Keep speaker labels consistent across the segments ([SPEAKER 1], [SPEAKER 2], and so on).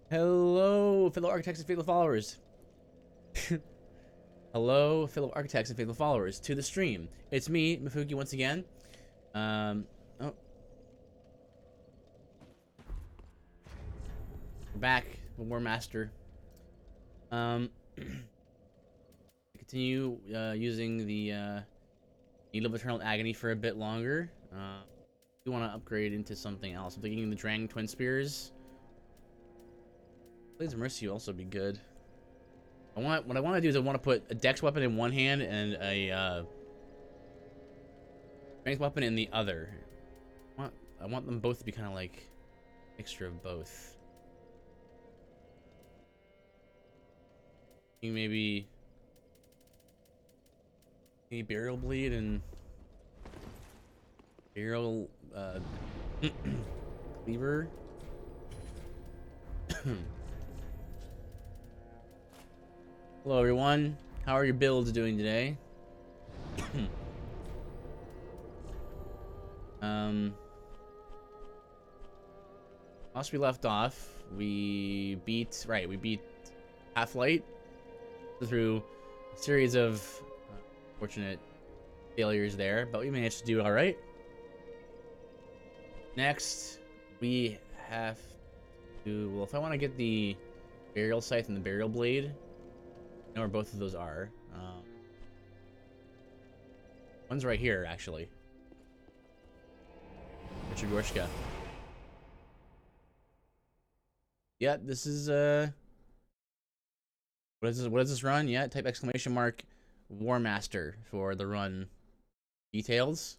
[SPEAKER 1] Hello, fellow architects and faithful followers. Hello, fellow architects and faithful followers to the stream. It's me, Mifuki, once again. Oh, we're back, Warmaster. Continue using the Needle of Eternal Agony for a bit longer. We want to upgrade into something else. I'm thinking the Drang Twin Spears. Blades of Mercy will also be good. What I want to do is I want to put a dex weapon in one hand and a strength weapon in the other. I want them both to be kind of like mixture of both. Maybe Burial Bleed and Burial Cleaver. Hello everyone, how are your builds doing today? Last we left off, we beat Half-Light through a series of fortunate failures there, but we managed to do alright. Next, we have to, well, if I want to get the Burial Scythe and the Burial Blade, I know where both of those are. One's right here, actually. Richard Gorshka. Yeah, this is what is this run? Yeah, type exclamation mark Warmaster for the run details.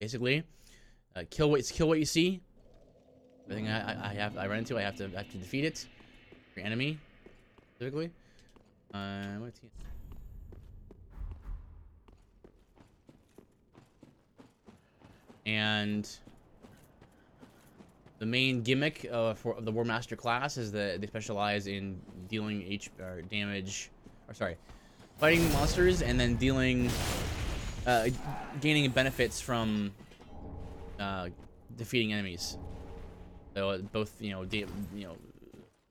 [SPEAKER 1] Basically, kill what you see. Everything I run into, I have to defeat it. Your enemy, specifically. What's he? And the main gimmick of the Warmaster class is that they specialize in dealing fighting monsters and then dealing, gaining benefits from defeating enemies. So both,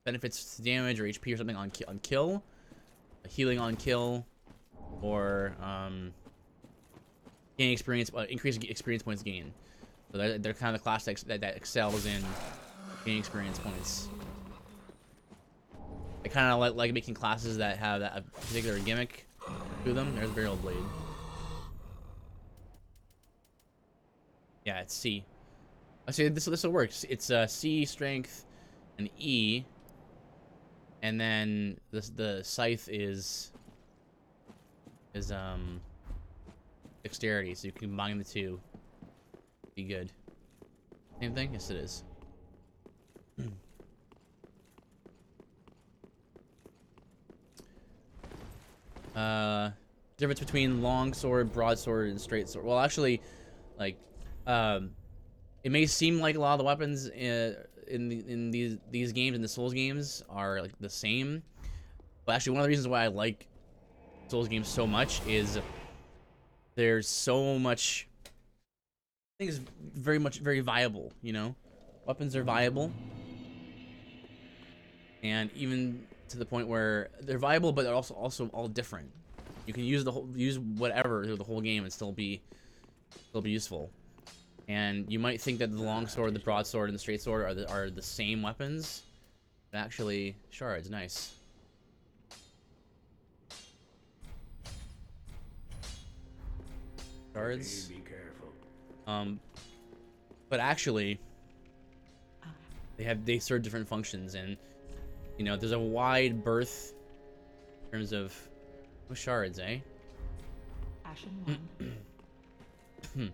[SPEAKER 1] benefits to damage or HP or something on kill, healing on kill, or gain experience, increase experience points gain. So they're kind of the class that excels in gaining experience points. I kind of like making classes that have that particular gimmick to them. There's Burial Blade. Yeah, it's C. I see this will work. It's C strength and E, and then the scythe is dexterity. So you can combine the two. Be good. Same thing? Yes, it is. Difference between long sword, broadsword, and straight sword. Well, actually, like, it may seem like a lot of the weapons in these games, in the Souls games, are like the same. But actually, one of the reasons why I like Souls games so much is there's so much. I think it's very viable. Weapons are viable, and even to the point where they're viable, but they're also all different. You can use whatever through the whole game and still be useful. And you might think that the longsword, the broadsword, and the straight sword are the same weapons, but actually, shards, nice. Shards. Be careful. But actually, they serve different functions, and there's a wide berth in terms of shards, eh?
[SPEAKER 2] Ashen one.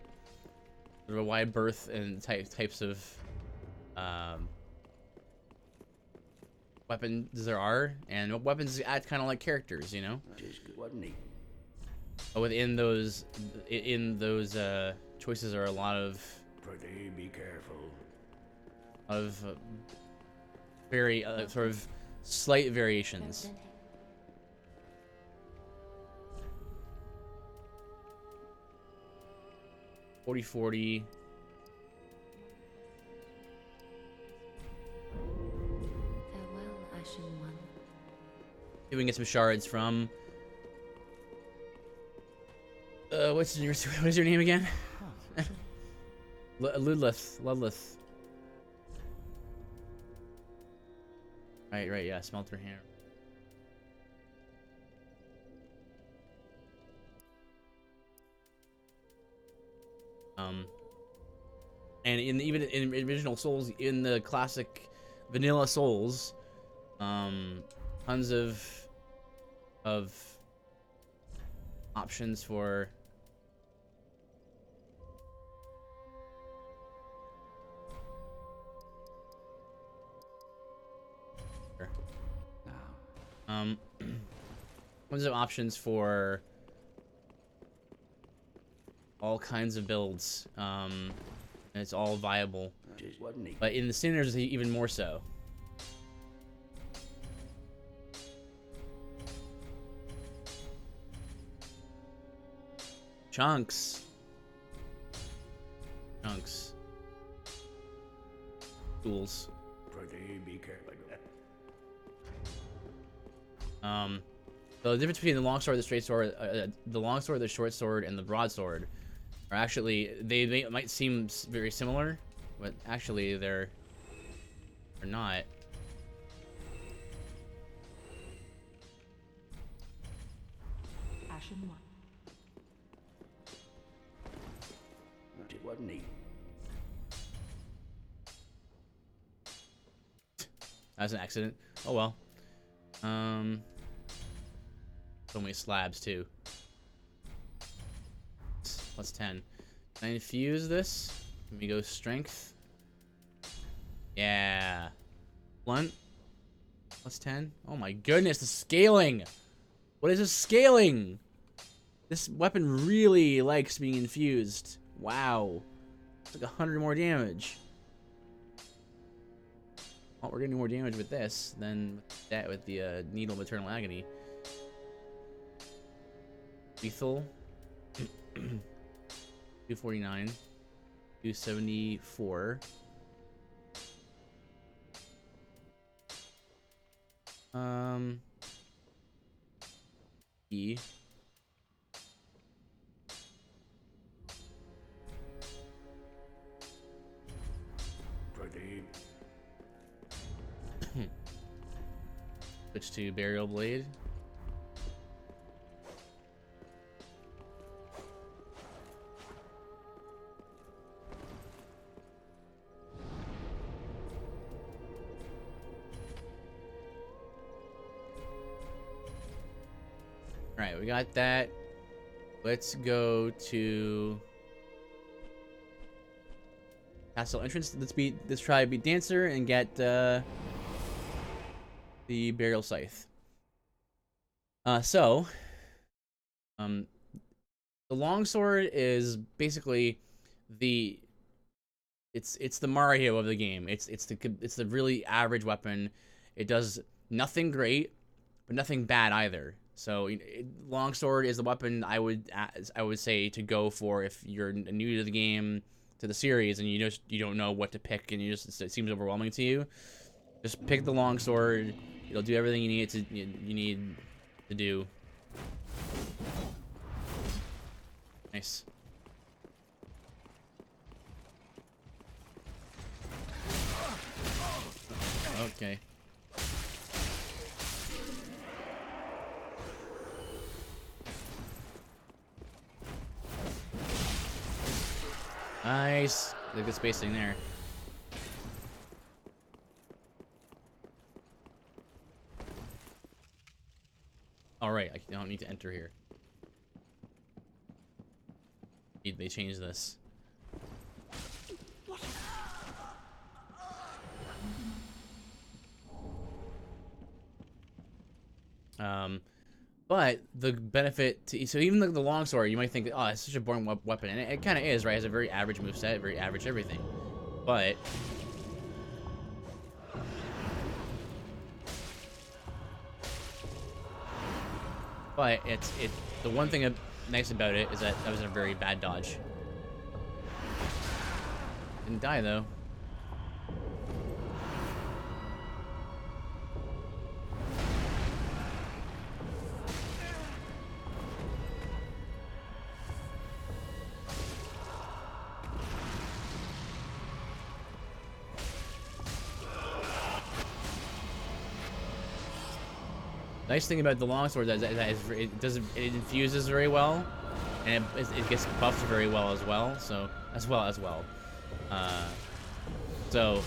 [SPEAKER 1] Sort of a wide berth and types of weapons there are, and weapons act kind of like characters, But within those choices are a lot of
[SPEAKER 3] be careful.
[SPEAKER 1] Very sort of slight variations. 40-40.
[SPEAKER 4] Farewell, Ashen One.
[SPEAKER 1] See if we can get some shards from. What is your name again? Ludleth. Right, yeah, smelter hammer. And even in original Souls, in the classic vanilla Souls, tons of options for tons of options for all kinds of builds. And it's all viable. But in the Sinners, even more so. Chunks. Tools.
[SPEAKER 3] Be careful.
[SPEAKER 1] So the difference between the longsword, the straight sword, the longsword, the short sword, and the broadsword are actually might seem very similar, but actually they're not.
[SPEAKER 2] Ashen One.
[SPEAKER 3] It wasn't neat.
[SPEAKER 1] That's an accident. Oh well. So many slabs too. Plus 10. Can I infuse this? Can we go strength? Yeah. Blunt. Plus 10. Oh my goodness, the scaling! What is this scaling? This weapon really likes being infused. Wow. It's like 100 more damage. Oh, we're getting more damage with this than that with the Needle of Eternal Agony. Lethal. 249. 274. E. Switch to Burial Blade. Alright, we got that. Let's go to Castle Entrance. Let's try beat Dancer and get the Burial Scythe. The longsword is basically it's the Mario of the game. It's the really average weapon. It does nothing great, but nothing bad either. So longsword is the weapon I would say to go for if you're new to the game, to the series, and you don't know what to pick, and it seems overwhelming to you. Just pick the longsword. It'll do everything you need to do. Nice. Okay. Nice. Good spacing there. Alright, I don't need to enter here. They changed this. But the benefit to, so even the longsword, you might think, oh, it's such a boring weapon, and it kind of is, right? It has a very average moveset, very average everything. But it's the one thing nice about it is that was a very bad dodge. Didn't die though. Nice thing about the longsword is that it infuses very well, and it gets buffed very well as well. So so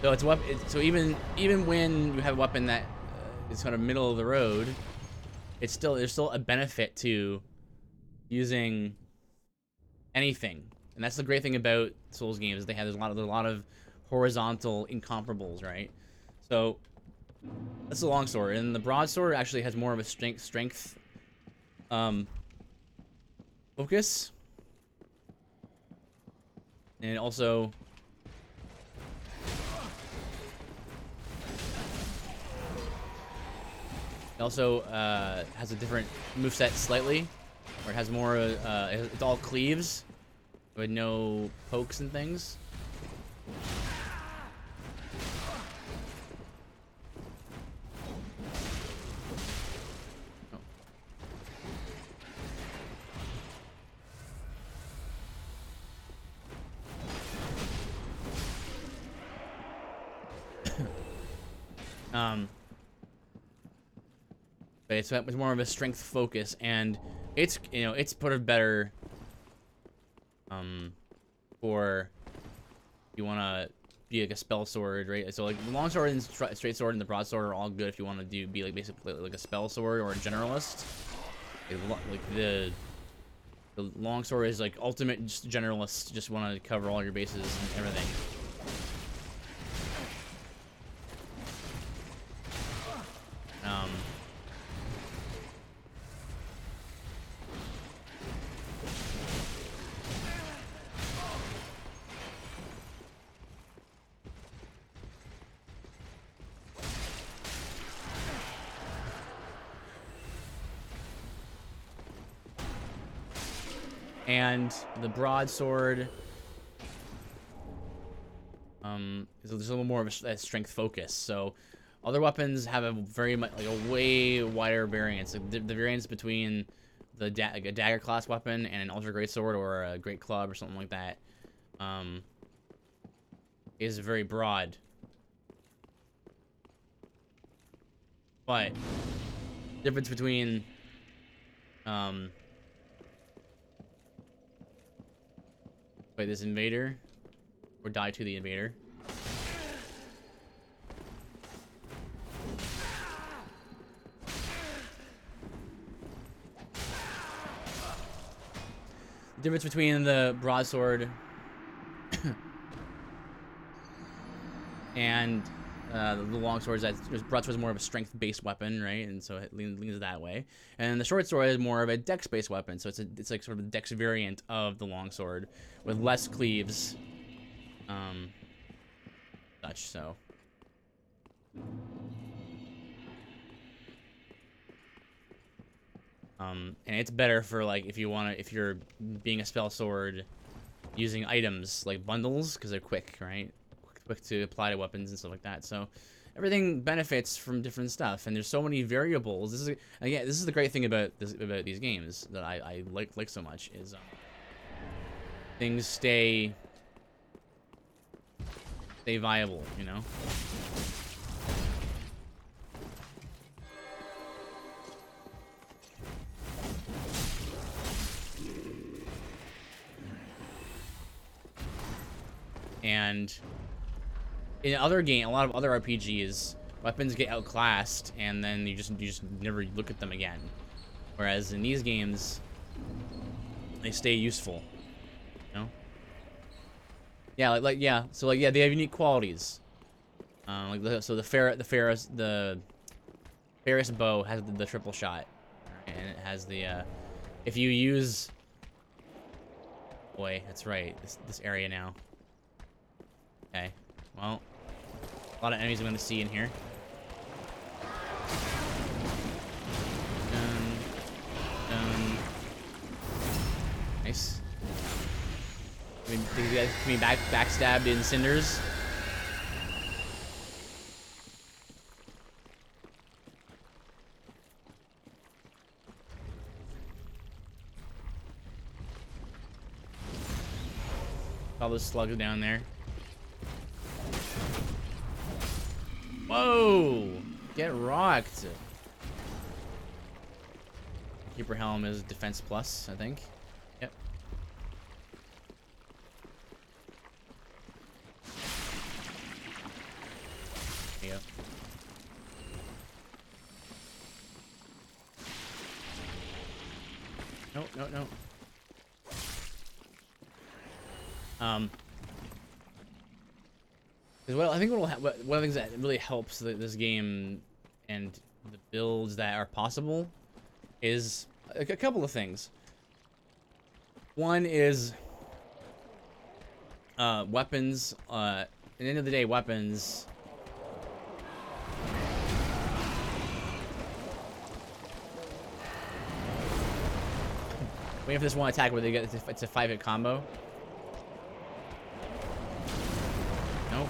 [SPEAKER 1] so it's so even when you have a weapon that is kind of middle of the road, there's still a benefit to using anything, and that's the great thing about Souls games. There's a lot of horizontal incomparables, right? So that's the longsword, and the broadsword actually has more of a strength focus, and it also has a different moveset slightly, where it has more, it's all cleaves with no pokes and things. But it's more of a strength focus, and it's put it better for you want to be like a spell sword, right? So like the longsword and straight sword and the broadsword are all good if you want to be like basically like a spell sword or a generalist. Like the longsword is like ultimate generalist, just want to cover all your bases and everything. And the broadsword is a little more of a strength focus. So other weapons have a very much like a way wider variance. Like the variance between a dagger class weapon and an ultra great sword or a great club or something like that is very broad. But the difference between fight this invader or die to the invader. The difference between the broadsword and the longsword is that broadsword is more of a strength-based weapon, right? And so it leans that way. And the short sword is more of a dex-based weapon, so it's like sort of a dex variant of the longsword with less cleaves, such. So and it's better for like if you're being a spell sword using items like bundles because they're quick, right? Quick to apply to weapons and stuff like that. So everything benefits from different stuff, and there's so many variables. This is the great thing about these games that I like so much is things stay viable, you know. And in a lot of other RPGs, weapons get outclassed, and then you just never look at them again. Whereas in these games, they stay useful. You know? Yeah, So they have unique qualities. The Ferris bow has the triple shot, and it has the if you use. Boy, that's right. This area now. Okay. Well, a lot of enemies I'm gonna see in here. Dun. Nice. I mean, these guys can be backstabbed in cinders. All those slugs down there. Whoa! Get rocked. Keeper Helm is defense plus, I think. Yep. There you go. No. Because I think one of the things that really helps this game and the builds that are possible is a couple of things. One is weapons. At the end of the day, weapons. Wait for this one attack where they get it's a 5-hit combo. Nope.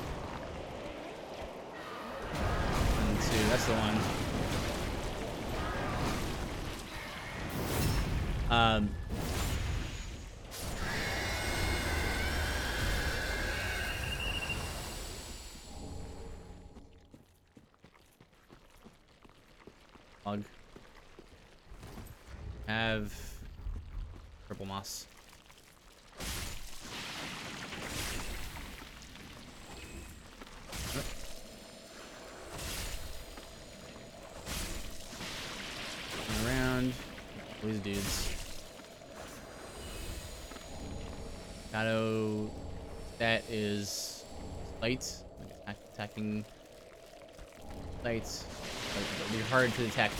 [SPEAKER 1] 1, 2. That's the one. Bug. Have purple moss. Around these dudes. Shadow that is light, attacking lights. It'll be hard to detect.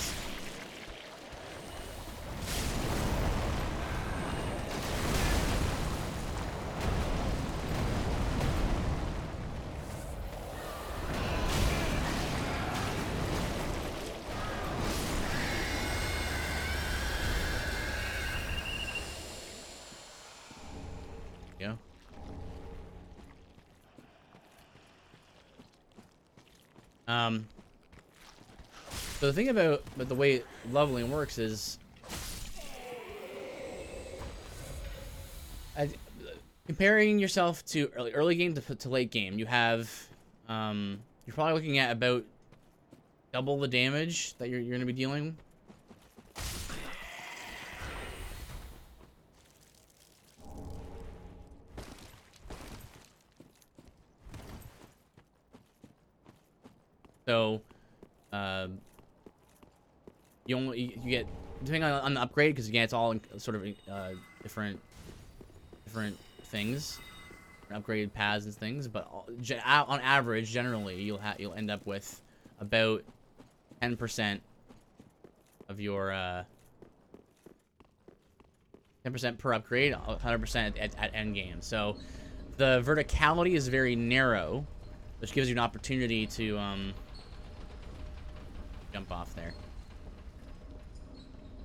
[SPEAKER 1] Yeah. So the thing about the way leveling works is, comparing yourself to early game to late game, you have, you're probably looking at about double the damage that you're going to be dealing. So, you get, depending on the upgrade, because again it's all in sort of different things, upgraded paths and things. But on average, generally, you'll end up with about 10% of your 10% per upgrade, 100% at end game. So the verticality is very narrow, which gives you an opportunity to jump off there.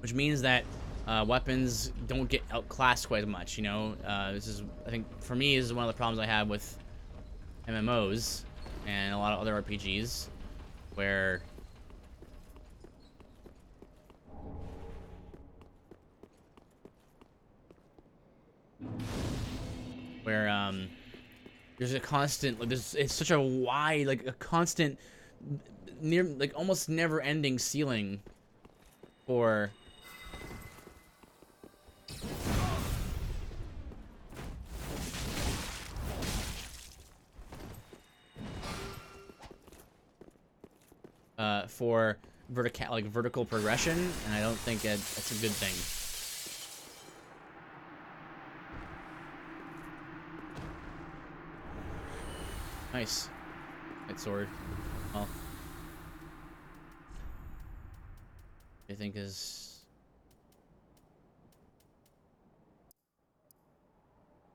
[SPEAKER 1] Which means that weapons don't get outclassed quite as much, you know? This is, I think, for me, this is one of the problems I have with MMOs and a lot of other RPGs, where there's a constant, like, it's such a wide, like, a constant, near, like, almost never-ending ceiling for vertical progression, and I don't think that's a good thing. Nice. That sword. Well, I think is,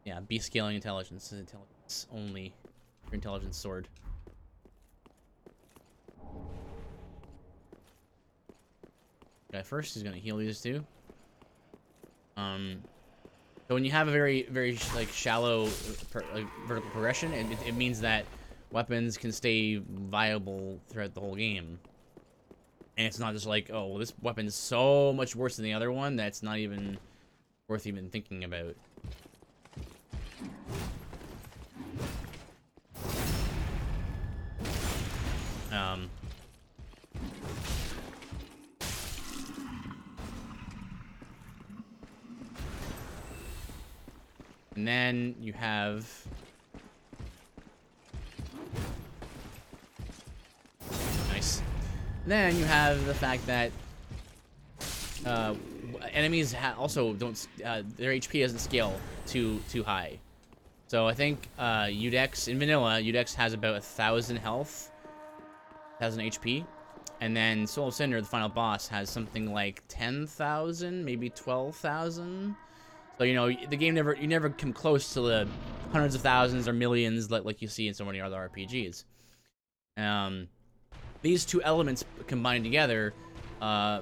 [SPEAKER 1] yeah, B scaling intelligence only Your intelligence sword. Okay, first he's gonna heal these two. So when you have a very like shallow vertical progression, it means that weapons can stay viable throughout the whole game. And it's not just like, oh, well, this weapon's so much worse than the other one that's not even worth even thinking about. And then you have nice. And then you have the fact that enemies also don't their HP doesn't scale too high. So I think Udex in vanilla, Udex has about 1,000 health, 1,000 HP, and then Soul of Cinder, the final boss, has something like 10,000, maybe 12,000. So you know the game you never come close to the hundreds of thousands or millions like you see in so many other RPGs. These two elements combined together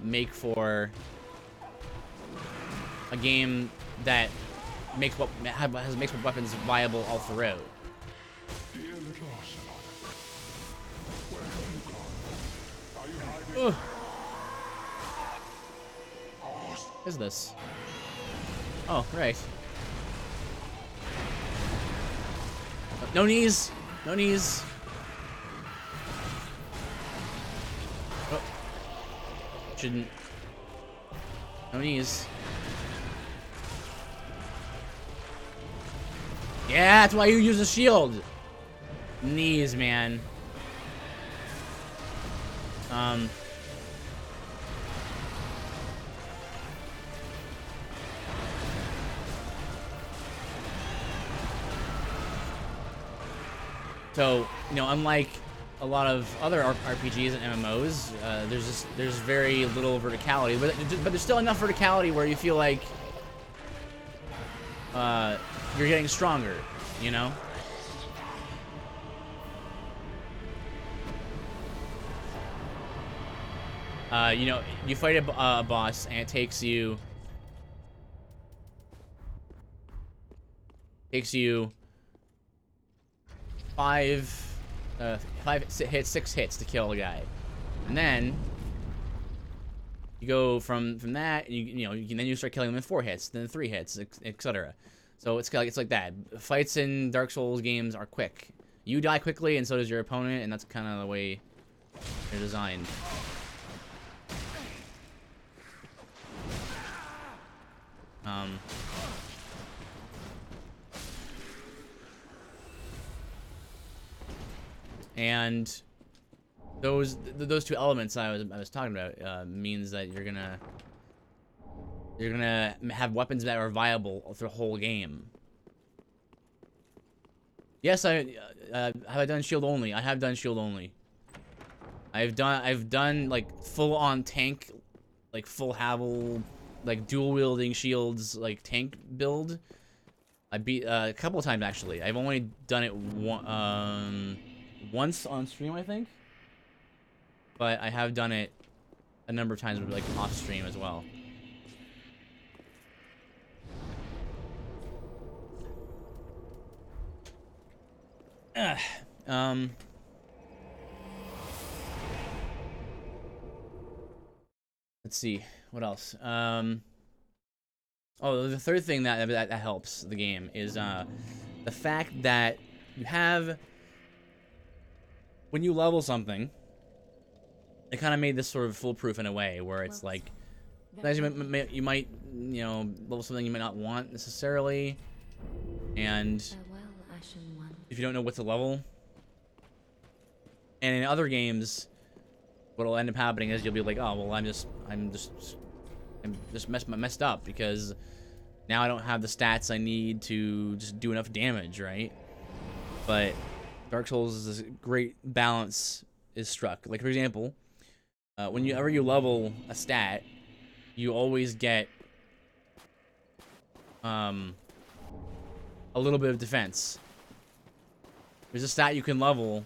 [SPEAKER 1] make for a game that makes weapons viable all throughout. Ugh. What is this? Oh, right. No knees! No knees! Oh. Shouldn't. No knees. Yeah, that's why you use a shield! Knees, man. So, you know, unlike a lot of other RPGs and MMOs, there's very little verticality, but there's still enough verticality where you feel like you're getting stronger, you know? You know, you fight a boss and it takes you 6 hits to kill a guy, and then you go from that. Then you start killing them in 4 hits, then 3 hits, etc. So it's like that. Fights in Dark Souls games are quick. You die quickly, and so does your opponent, and that's kind of the way they're designed. And those two elements I was talking about means that you're gonna have weapons that are viable through the whole game. Yes, have I done shield only? I have done shield only. I've done like full on tank, like full Havel, like dual wielding shields, like tank build. I beat a couple of times actually. I've only done it once on stream, I think, but I have done it a number of times, like off stream as well. Let's see what else. Oh, the third thing that helps the game is the fact that you have. When you level something, it kind of made this sort of foolproof in a way, where it's like, you might, you know, level something you might not want necessarily, and if you don't know what to level, and in other games, what'll end up happening is you'll be like, oh well, I'm just messed up because now I don't have the stats I need to just do enough damage, right? But Dark Souls is a great balance is struck. Like for example, whenever you level a stat, you always get a little bit of defense. There's a stat you can level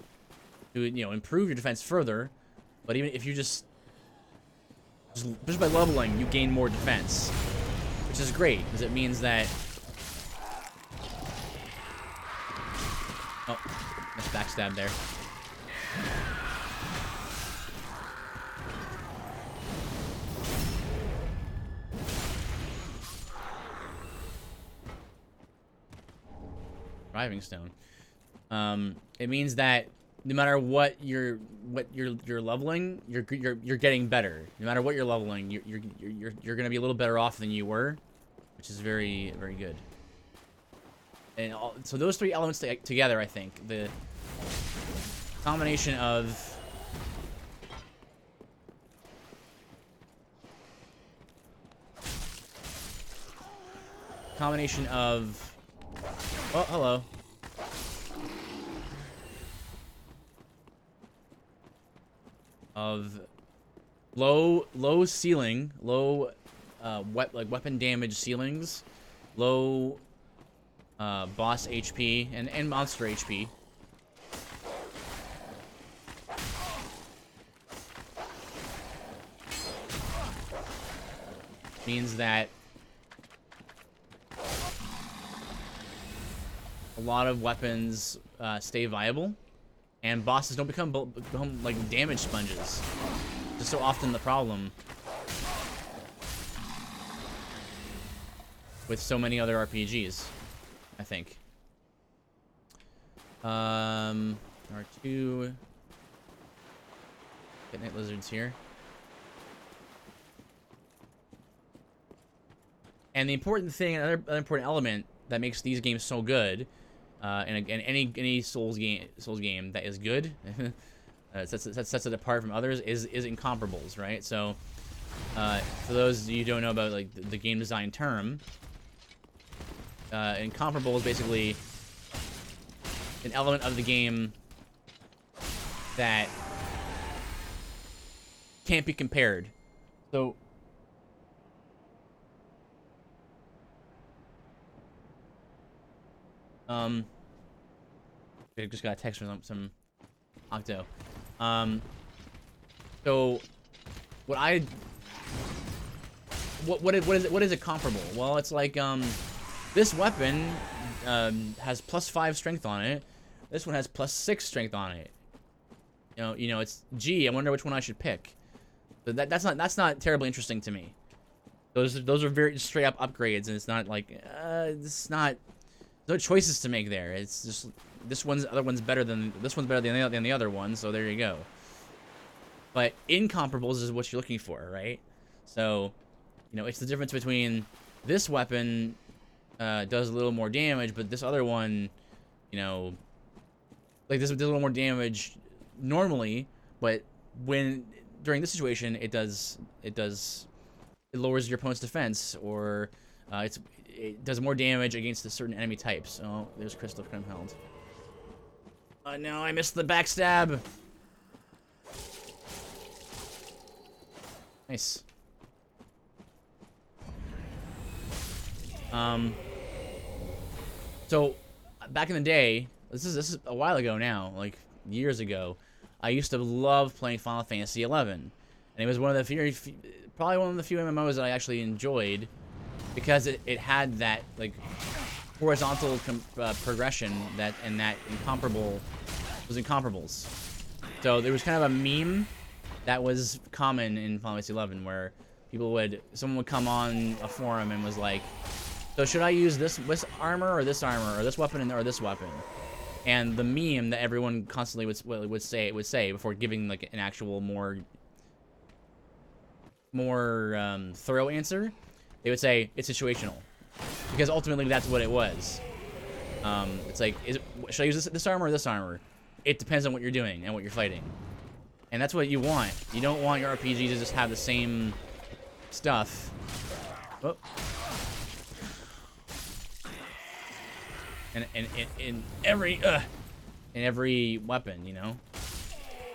[SPEAKER 1] to, you know, improve your defense further. But even if you just by leveling, you gain more defense, which is great because it means that. Oh, nice backstab there. Driving stone. It means that no matter what you're leveling, you're getting better. No matter what you're leveling, you're gonna be a little better off than you were, which is very good. And so those three elements together, I think the combination of oh, hello. Of low ceiling, low weapon damage ceilings, low boss HP and monster HP. Means that a lot of weapons stay viable, and bosses don't become like damage sponges. Just so often the problem with so many other RPGs, I think. There are two night lizards here. And the important thing, another important element that makes these games so good, and any Souls game that is good, sets it apart from others, is incomparables, right? So, for those of you who don't know about like the game design term, incomparable is basically an element of the game that can't be compared. So. I just got a text from some Octo. So what is it comparable? Well, it's like this weapon has +5 strength on it. This one has +6 strength on it. You know, it's gee, I wonder which one I should pick. So that's not terribly interesting to me. Those are very straight up upgrades, and it's not like it's not. No choices to make there. It's just this other one's better than the other one. So there you go. But incomparables is what you're looking for, right? So, you know, it's the difference between this weapon does a little more damage, but this other one, you know, like this does a little more damage normally, but during this situation, it lowers your opponent's defense, or it does more damage against a certain enemy types. Oh, there's Crystal Held. No, I missed the backstab. Nice. So back in the day, this is a while ago now, like years ago, I used to love playing Final Fantasy XI, and it was one of the probably one of the few MMOs that I actually enjoyed. Because it had that like horizontal progression that incomparable was incomparables. So there was kind of a meme that was common in Final Fantasy XI where someone would come on a forum and was like, so should I use this armor or this weapon or this weapon? And the meme that everyone constantly would say before giving like an actual more thorough answer. They would say it's situational, because ultimately that's what it was. It's like, should I use this armor or this armor? It depends on what you're doing and what you're fighting, and that's what you want. You don't want your RPG to just have the same stuff. Oh. And in every weapon, you know,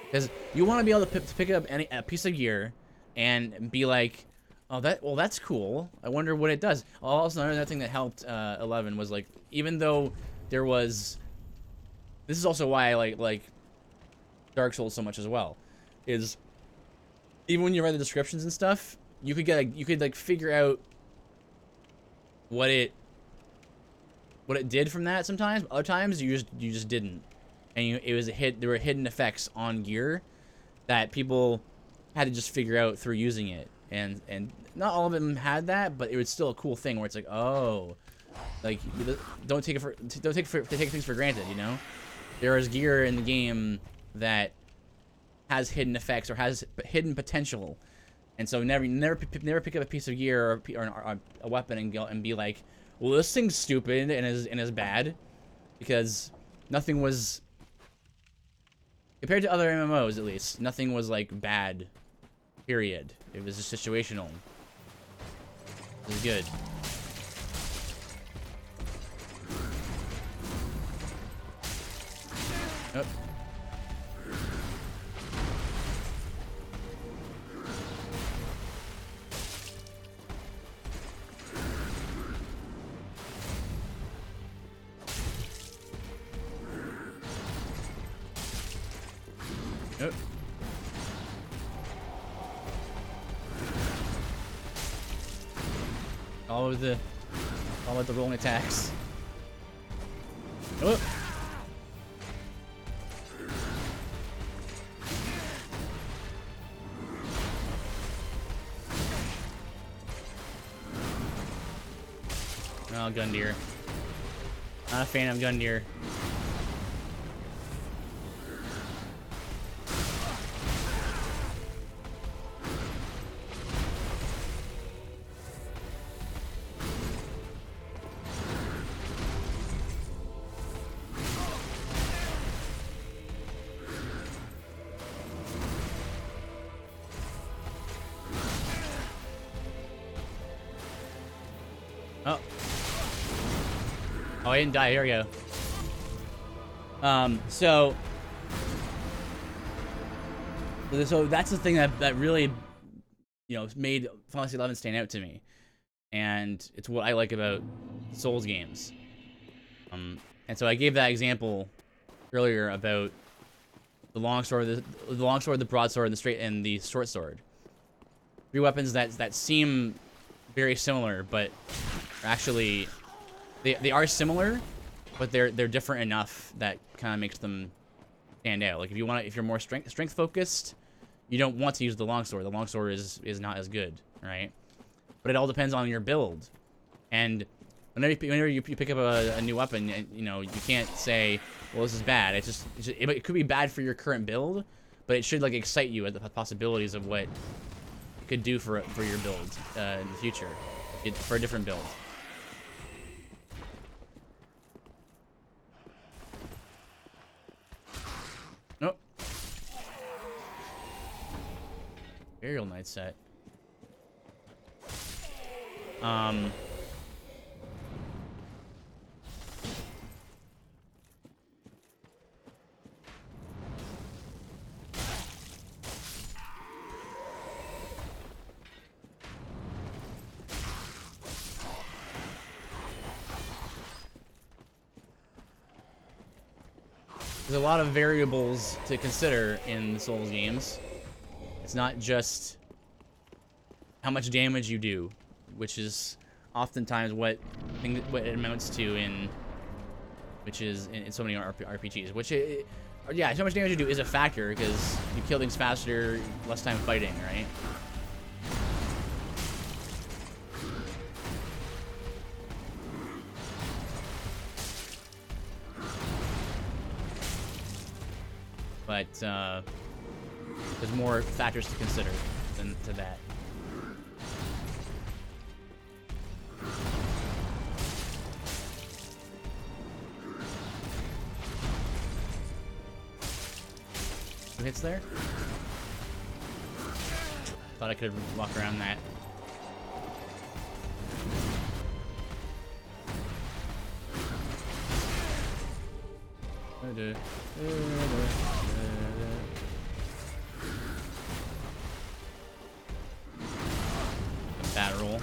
[SPEAKER 1] because you want to be able to pick up a piece of gear and be like, oh, that's cool. I wonder what it does. Also, another thing that helped 11 was like, even though there was this is also why I like Dark Souls so much as well. Is even when you read the descriptions and stuff, you could like figure out what it did from that sometimes. Other times you just didn't. And there were hidden effects on gear that people had to just figure out through using it. And not all of them had that, but it was still a cool thing where it's like, oh, like don't take things for granted, you know? There is gear in the game that has hidden effects or has hidden potential. And so never pick up a piece of gear or a weapon and be like, well, this thing's stupid and is bad, because nothing was, compared to other MMOs at least, nothing was like bad. Period. It was just situational. It was good. Oh. Oh. All of the rolling attacks. Oh. Oh, Gundyr. Not a fan of Gundyr. Oh. Oh, I didn't die. Here we go. So that's the thing that really, you know, made Final Fantasy 11 stand out to me, and it's what I like about Souls games. And so I gave that example earlier about the long sword, the broadsword, and the short sword. Three weapons that seem very similar, but actually they are similar, but they're different enough that kind of makes them stand out. Like if you're more strength focused, you don't want to use the longsword. The longsword is not as good, right? But it all depends on your build. And whenever you pick up a new weapon, you know, you can't say, well, this is bad. It could be bad for your current build, but it should like excite you at the possibilities of what it could do for your build in the future, for a different build. Nope. Burial Knight set. There's a lot of variables to consider in the Souls games. It's not just how much damage you do, which is oftentimes what it amounts to in so many RPGs. Yeah, how much damage you do is a factor, because you kill things faster, less time fighting, right? But there's more factors to consider than to that. Two hits there? Thought I could walk around that. Bad roll.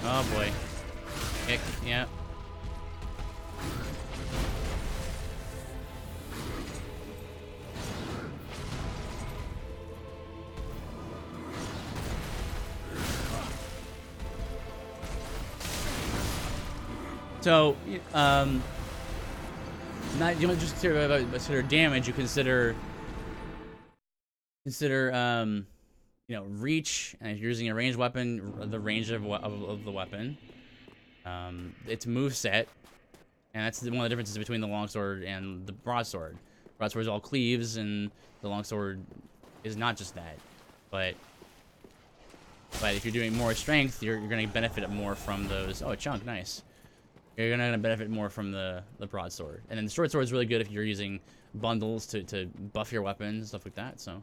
[SPEAKER 1] Oh boy. Kick, yeah. So, not you don't just consider damage. You consider you know, reach, and if you're using a ranged weapon, the range of the weapon, its move set, and that's one of the differences between the longsword and the broadsword. Broadsword is all cleaves, and the longsword is not just that. But if you're doing more strength, you're going to benefit more from those. Oh, a chunk, nice. You're going to benefit more from the broadsword. And then the short sword is really good if you're using bundles to buff your weapons and stuff like that. So,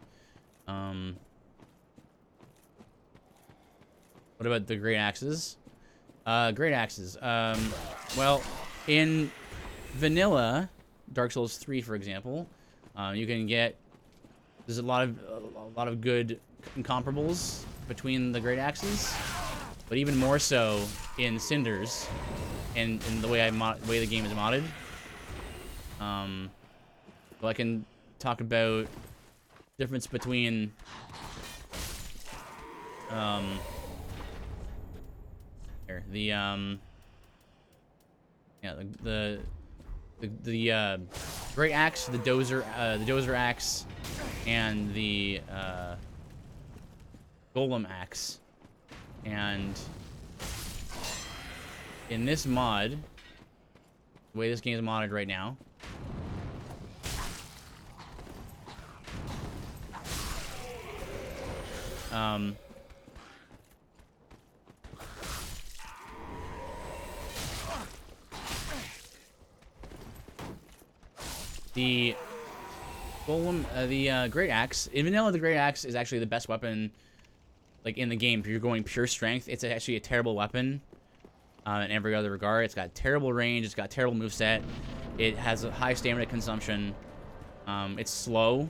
[SPEAKER 1] what about the great axes? Great axes. Well, in vanilla Dark Souls 3, for example, you can get there's a lot of good incomparables between the great axes, but even more so in Cinders. In the way the game is modded. Well, I can talk about difference between here the great axe, the dozer axe, and the golem axe, and in this mod, the way this game is modded right now, the golem, the great axe in vanilla, the great axe is actually the best weapon, like in the game. If you're going pure strength, it's actually a terrible weapon. In every other regard, it's got terrible range, it's got terrible moveset, it has a high stamina consumption, it's slow,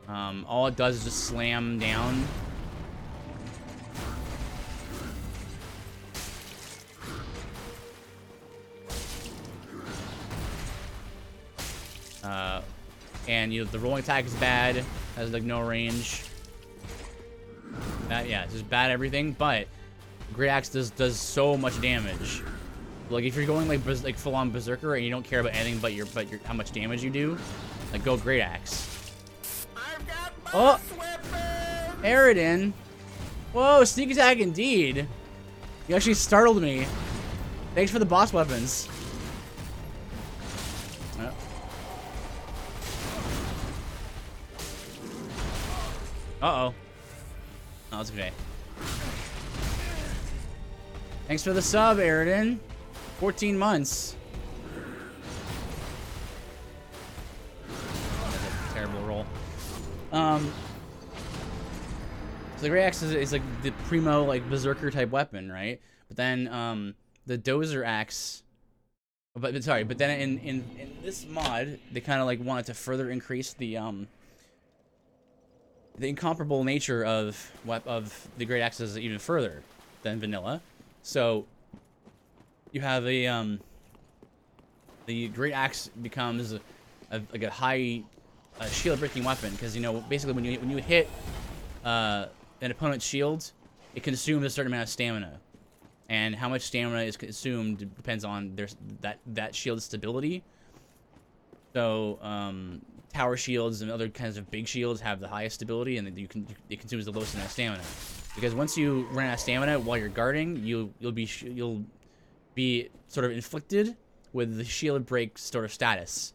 [SPEAKER 1] all it does is just slam down. And the rolling attack is bad, has like no range. Yeah, it's just bad everything, but Great Axe does so much damage. Like if you're going like full on berserker and you don't care about anything but your how much damage you do, like go Great Axe.
[SPEAKER 3] I've got
[SPEAKER 1] Oh, Aridin. Whoa, sneak attack indeed. You actually startled me. Thanks for the boss weapons. Uh-oh. Oh, it's okay. Thanks for the sub, Aridin. 14 months. That's a terrible roll. So the Great Axe is like the primo, like, berserker type weapon, right? But then the Dozer Axe... But then in this mod, they kind of like wanted to further increase the incomparable nature of the Great Axes even further than vanilla. So you have the Great Axe becomes like a high shield breaking weapon, because basically when you hit an opponent's shield, it consumes a certain amount of stamina, and how much stamina is consumed depends on that shield's stability. So tower shields and other kinds of big shields have the highest stability, and it consumes the lowest amount of stamina. Because once you run out of stamina while you're guarding, you'll be sort of inflicted with the shield break sort of status.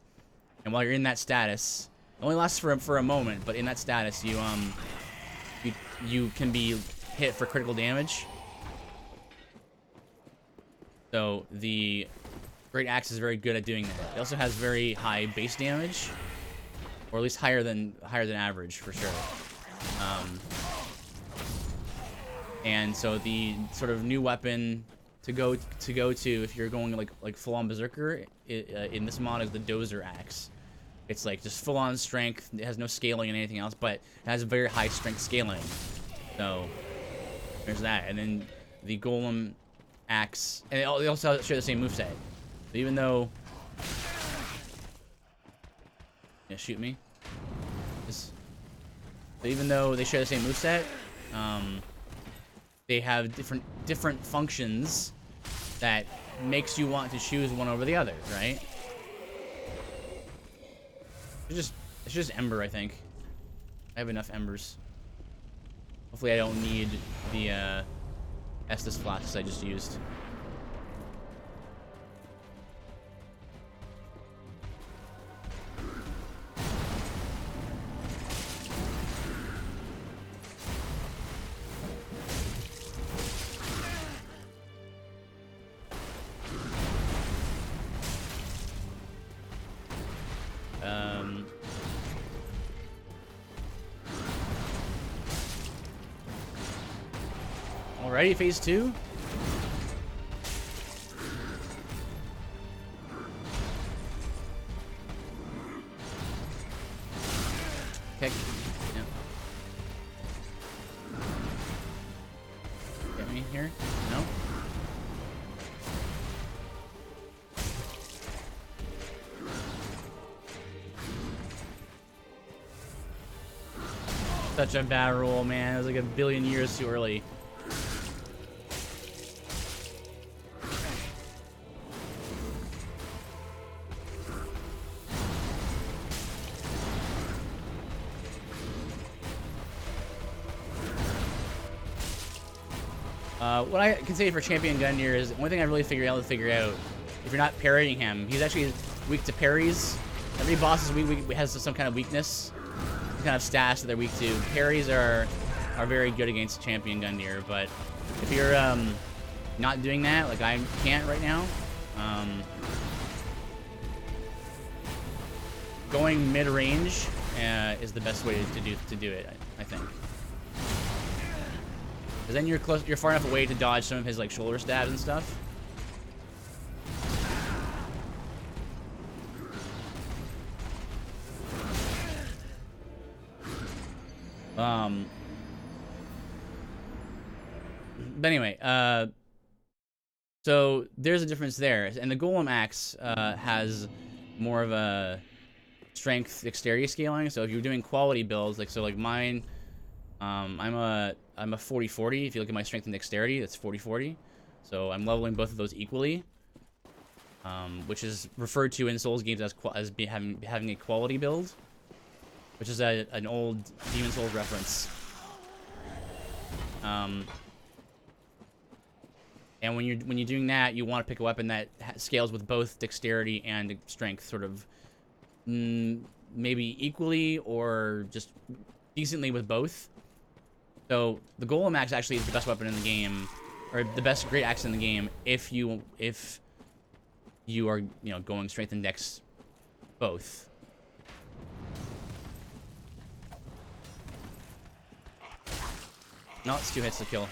[SPEAKER 1] And while you're in that status, it only lasts for a moment, but in that status, you can be hit for critical damage. So the Great Axe is very good at doing that. It also has very high base damage, or at least higher than average for sure. And so the sort of new weapon to go to if you're going like full on berserker in this mod is the Dozer Axe. It's like just full on strength. It has no scaling and anything else, but it has a very high strength scaling. So there's that. And then the Golem axe, and they also share the same moveset. So even though, yeah, shoot me. So even though they share the same moveset, they have different functions that makes you want to choose one over the other, right? It's just Ember, I think. I have enough Embers. Hopefully I don't need the Estus flasks I just used. Alrighty, phase 2. Okay. Yeah. Get me here? No? Such a bad roll, man. It was like a billion years too early. What I can say for Champion Gundyr is, one thing I really figured out if you're not parrying him, he's actually weak to parries. Every boss is has some kind of weakness, some kind of stash that they're weak to. Parries are very good against Champion Gundyr, but if you're not doing that, like I can't right now, going mid-range is the best way to do it, I think. Because then you're far enough away to dodge some of his like shoulder stabs and stuff. But anyway, so there's a difference there, and the Golem axe has more of a strength dexterity scaling. So if you're doing quality builds, like mine, I'm a 40-40. If you look at my strength and dexterity, that's 40-40. So I'm leveling both of those equally, which is referred to in Souls games as having a quality build, which is an old Demon Souls reference. And when you're doing that, you want to pick a weapon that scales with both dexterity and strength, sort of maybe equally or just decently with both. So the Golem axe actually is the best weapon in the game, or the best great axe in the game, if you are going strength and dex both. No, it's 2 hits to kill.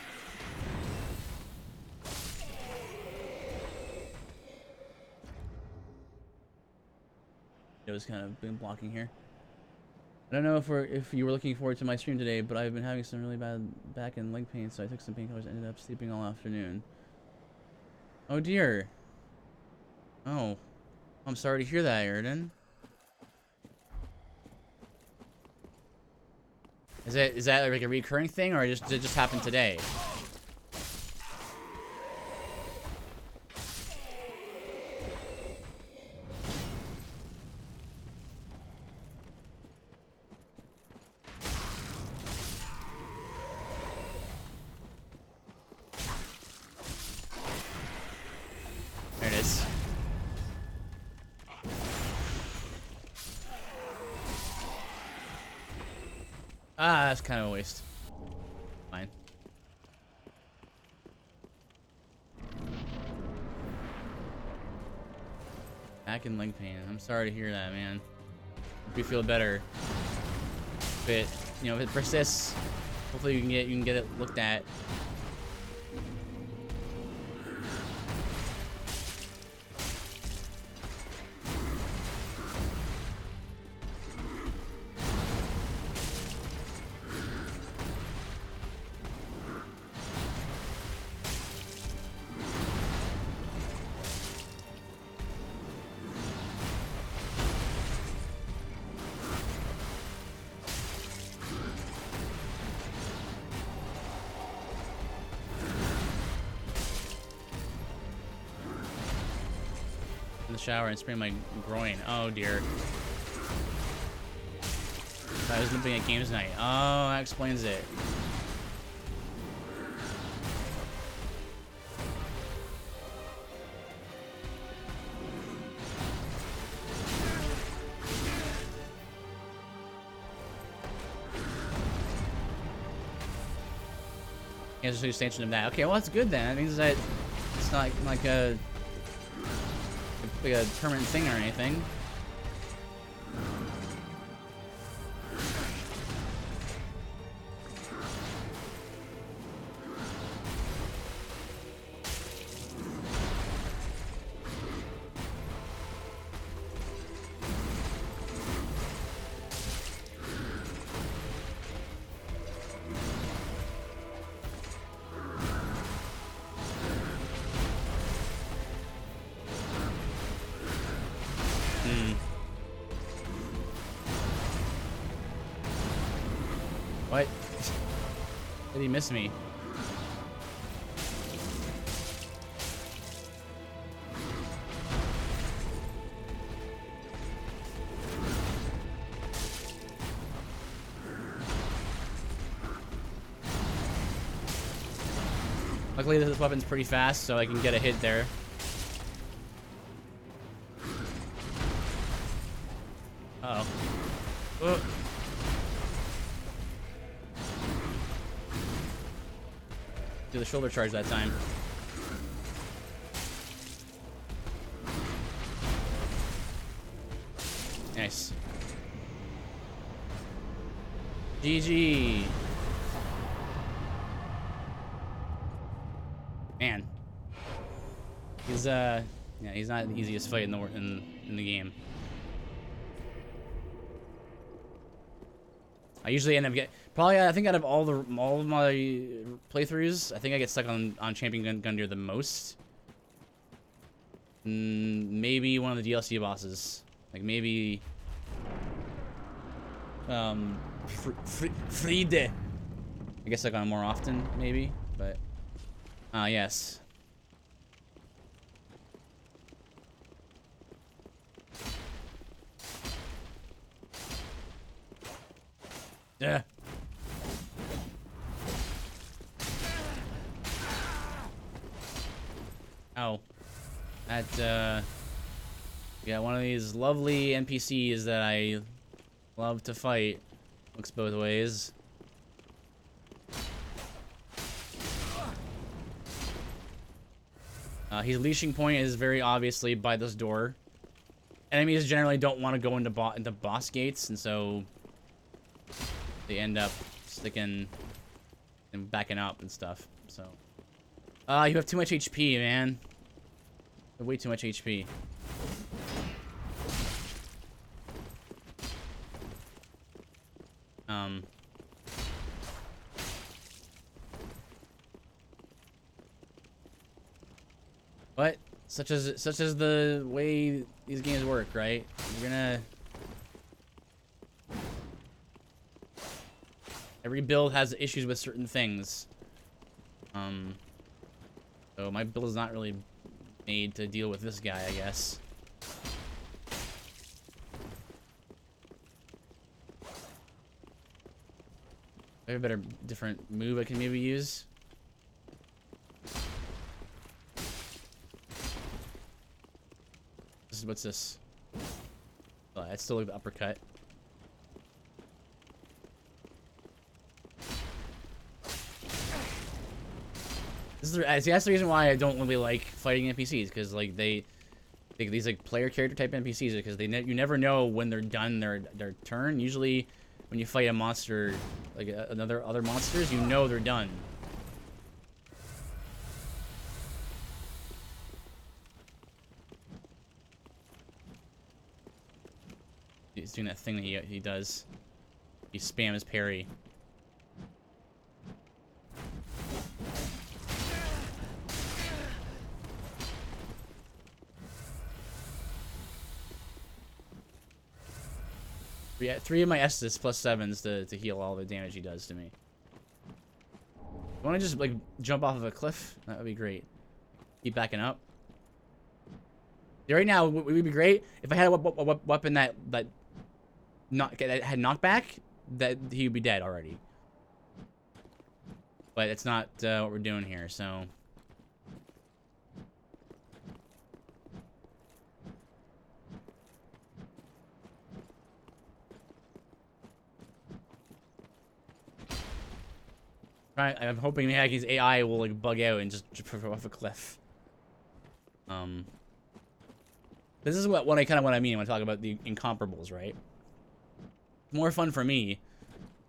[SPEAKER 1] It was kind of been blocking here. I don't know if you were looking forward to my stream today, but I've been having some really bad back and leg pain, so I took some painkillers and ended up sleeping all afternoon. Oh dear. Oh. I'm sorry to hear that, Airden. Is that like a recurring thing, or did it just happen today? There it is. Ah, that's kind of a waste. Fine. Back and leg pain. I'm sorry to hear that, man. Hope you feel better. If it persists, hopefully you can get it looked at. the shower and sprained my groin. Oh dear. I was limping at games night. Oh, that explains it. Yeah, just extension of that. Okay, well that's good then. That means that it's not like a permanent thing or anything. What? Did he miss me? Luckily this weapon's pretty fast, so I can get a hit there. Uh-oh. Oh. Do the shoulder charge that time. Nice. GG. Man. He's yeah, he's not the easiest fight in the game. I usually end up probably, I think out of all of my playthroughs, I think I get stuck on Champion Gundyr the most. Maybe one of the DLC bosses, like maybe Friede. I guess I got him more often, maybe, but yes. Yeah. Ow. That, yeah, one of these lovely NPCs that I love to fight. Looks both ways. His leashing point is very obviously by this door. Enemies generally don't want to go into boss gates, and so they end up sticking and backing up and stuff. So, you have too much HP, man. You have way too much HP. But such as the way these games work, right? You're gonna. Every build has issues with certain things. So my build is not really made to deal with this guy, I guess. I have a better, different move I can maybe use. What's this? Oh, it's still like the uppercut. See, that's the reason why I don't really like fighting NPCs, because like these like player character type NPCs, because you never know when they're done their turn. Usually, when you fight a monster, like other monsters, you know they're done. He's doing that thing that he does. He spams his parry. Yeah, 3 of my S's plus 7s to heal all the damage he does to me. You want to just like jump off of a cliff? That would be great. Keep backing up. Right now, it would be great if I had a weapon that had knockback. That he would be dead already. But it's not what we're doing here. So. I'm hoping Haki's AI will like bug out and just fall off a cliff. This is what I mean when I talk about the incomparables, right? More fun for me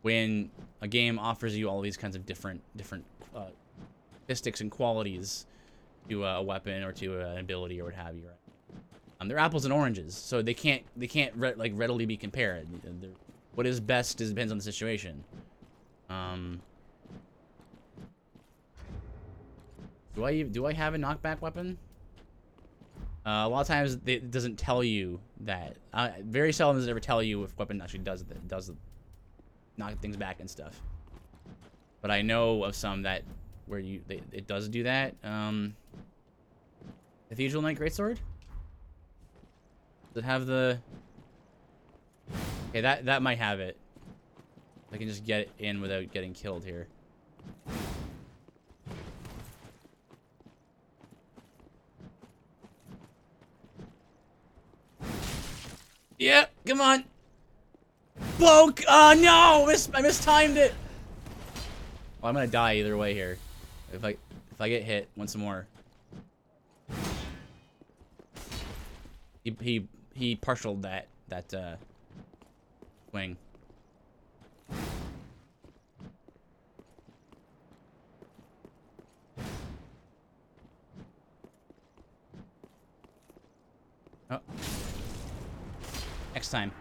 [SPEAKER 1] when a game offers you all these kinds of different statistics and qualities to a weapon or to an ability or what have you. Right? They're apples and oranges, so they can't readily be compared. What is best depends on the situation. Do I have a knockback weapon? A lot of times it doesn't tell you that. Very seldom does it ever tell you if weapon actually does knock things back and stuff. But I know of some that where it does do that. Cathedral Knight Greatsword? Does it have the? Okay, that might have it. I can just get it in without getting killed here. Yeah, come on. Poke! Oh no! I mistimed it. Well, I'm gonna die either way here. If I get hit once more. He partialed that swing. Oh. Next time.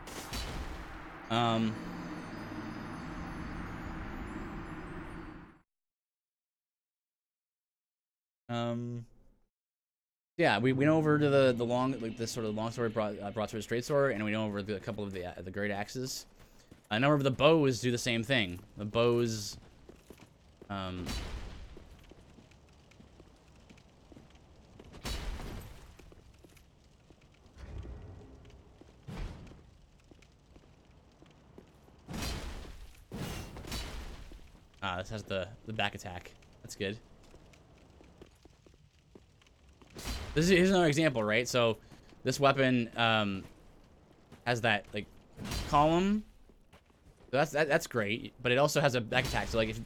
[SPEAKER 1] Yeah, we went over to the sort of long sword broadsword straight sword, and we went over a couple of the great axes. A number of the bows do the same thing. The bows, this has the back attack. That's good. Here's another example, right? So, this weapon has that like column. So that's great, but it also has a back attack. So like if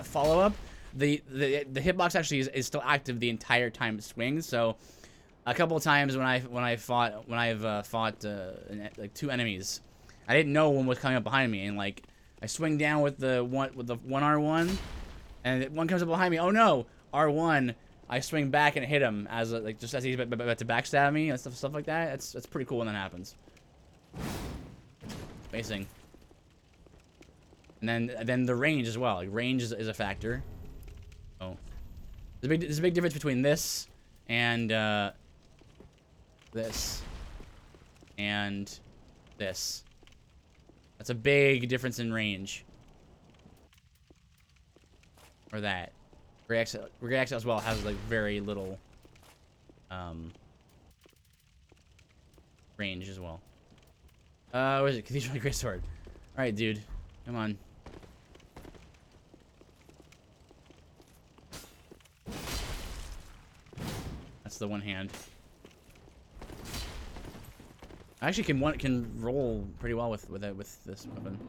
[SPEAKER 1] follow up, the hitbox actually is still active the entire time it swings. So, a couple of times when I've fought like two enemies, I didn't know one was coming up behind me, and like I swing down with the one R1, and one comes up behind me. Oh no, R1. I swing back and hit him as just as he's about to backstab me and stuff like that. That's pretty cool when that happens. Spacing. And then the range as well. Like range is a factor. Oh, there's a big difference between this and this and this. That's a big difference in range. Or that. Great Axe as well has like very little range as well. What is it? Cathedral Great Sword. Alright, dude. Come on. That's the one hand. I actually can roll pretty well with this weapon.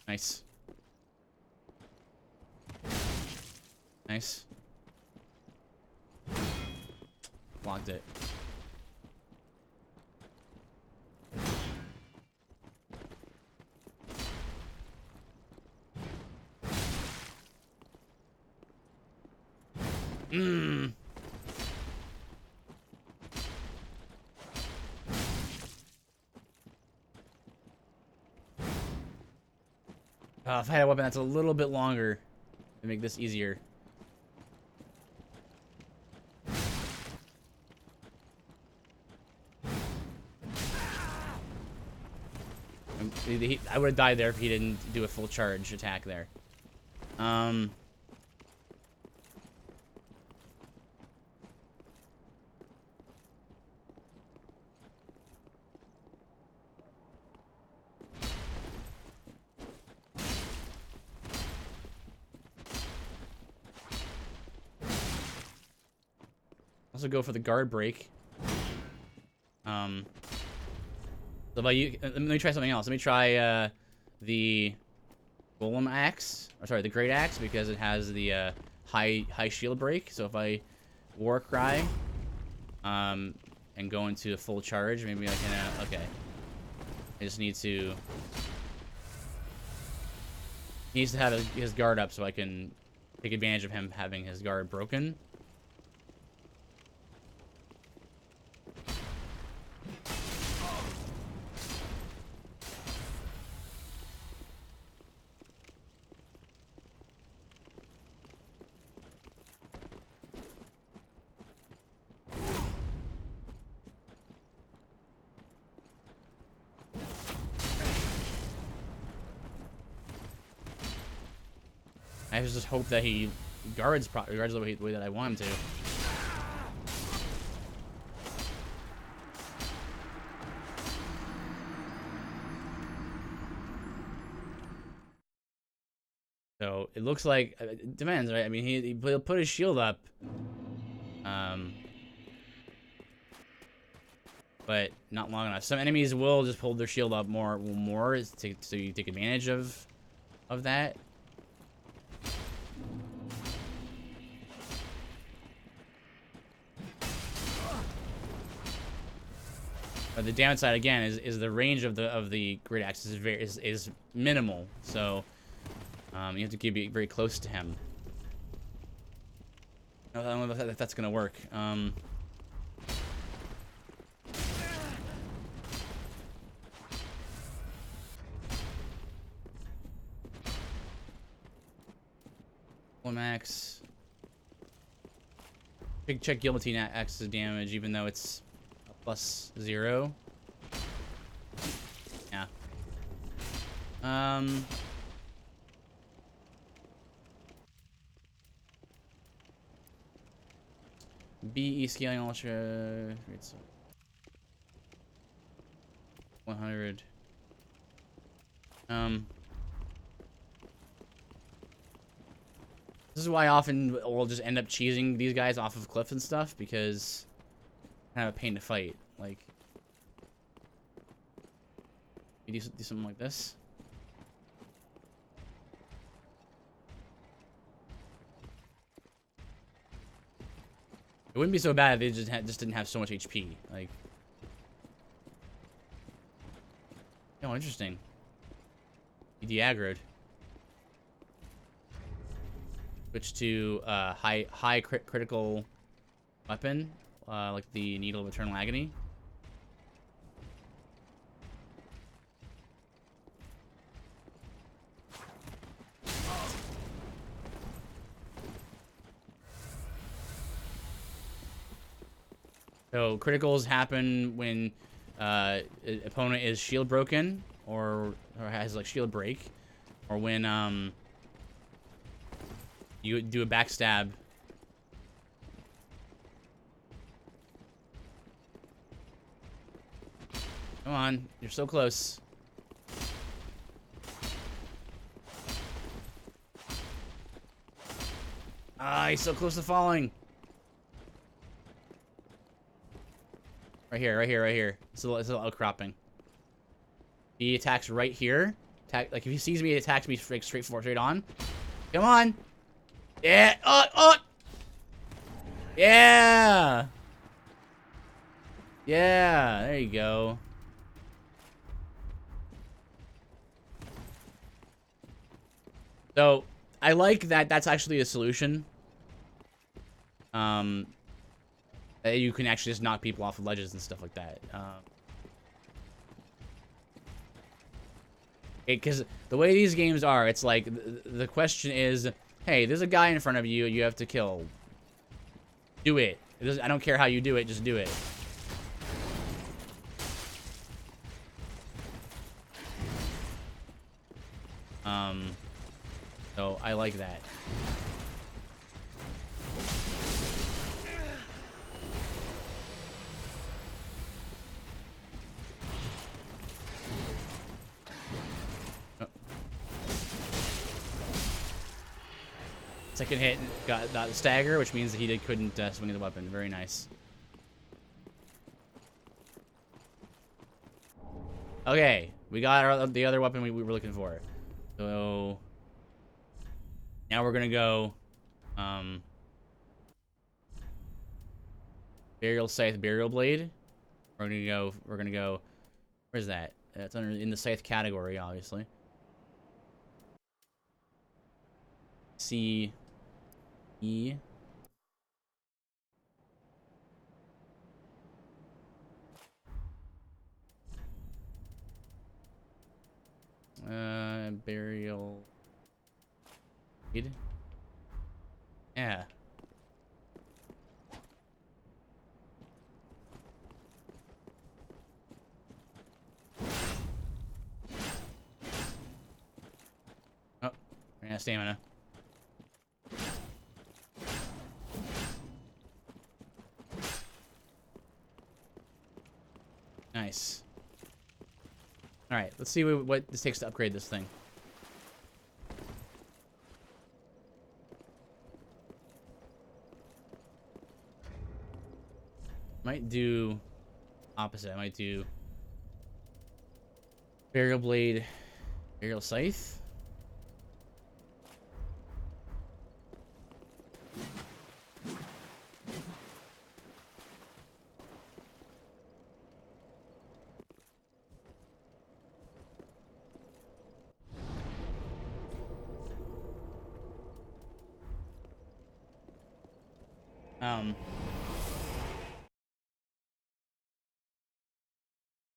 [SPEAKER 1] Nice. Nice. Blocked it. Mmm. If I had a weapon that's a little bit longer to make this easier. I would have died there if he didn't do a full charge attack there. Also go for the guard break. So about you, let me try something else. Let me try the golem axe, or sorry, the great axe, because it has the high shield break. So if I war cry, and go into a full charge, maybe I can. Okay, I just need to. He needs to have his guard up so I can take advantage of him having his guard broken. I just hope that he guards the way that I want him to. So it looks like it depends, right? I mean, he'll put his shield up, but not long enough. Some enemies will just hold their shield up more so you take advantage of that. But the downside again is the range of the great axe is minimal, so you have to be very close to him. I don't know if that's gonna work. Max. Check guillotine axe's damage, even though it's +0. Yeah. BE scaling ultra. 100. This is why I often will just end up cheesing these guys off of cliffs and stuff, because kind of a pain to fight. Like, you do something like this. It wouldn't be so bad if they just didn't have so much HP. Like, oh, interesting. He de-aggroed. Switch to high critical weapon, like the Needle of Eternal Agony. So criticals happen when opponent is shield broken or has like shield break, or when you do a backstab. Come on, you're so close. Ah, he's so close to falling. Right here, right here, right here. It's a little outcropping. He attacks right here. Like if he sees me, he attacks me straight on. Come on. Yeah. Oh. Yeah. Yeah. There you go. So I like that. That's actually a solution. You can actually just knock people off of ledges and stuff like that. Because the way these games are, it's like the question is, hey, there's a guy in front of you. You have to kill. Do it. I don't care how you do it. Just do it. So I like that. Oh. Second hit got the stagger, which means that he couldn't swing the weapon. Very nice. Okay, we got the other weapon we were looking for. So now we're gonna go burial scythe, burial blade. We're gonna go. Where's that? It's in the scythe category, obviously. C E. Burial blade. Yeah. Oh, ran out of stamina. Nice. All right, let's see what this takes to upgrade this thing. Might do opposite. I might do burial blade, burial scythe.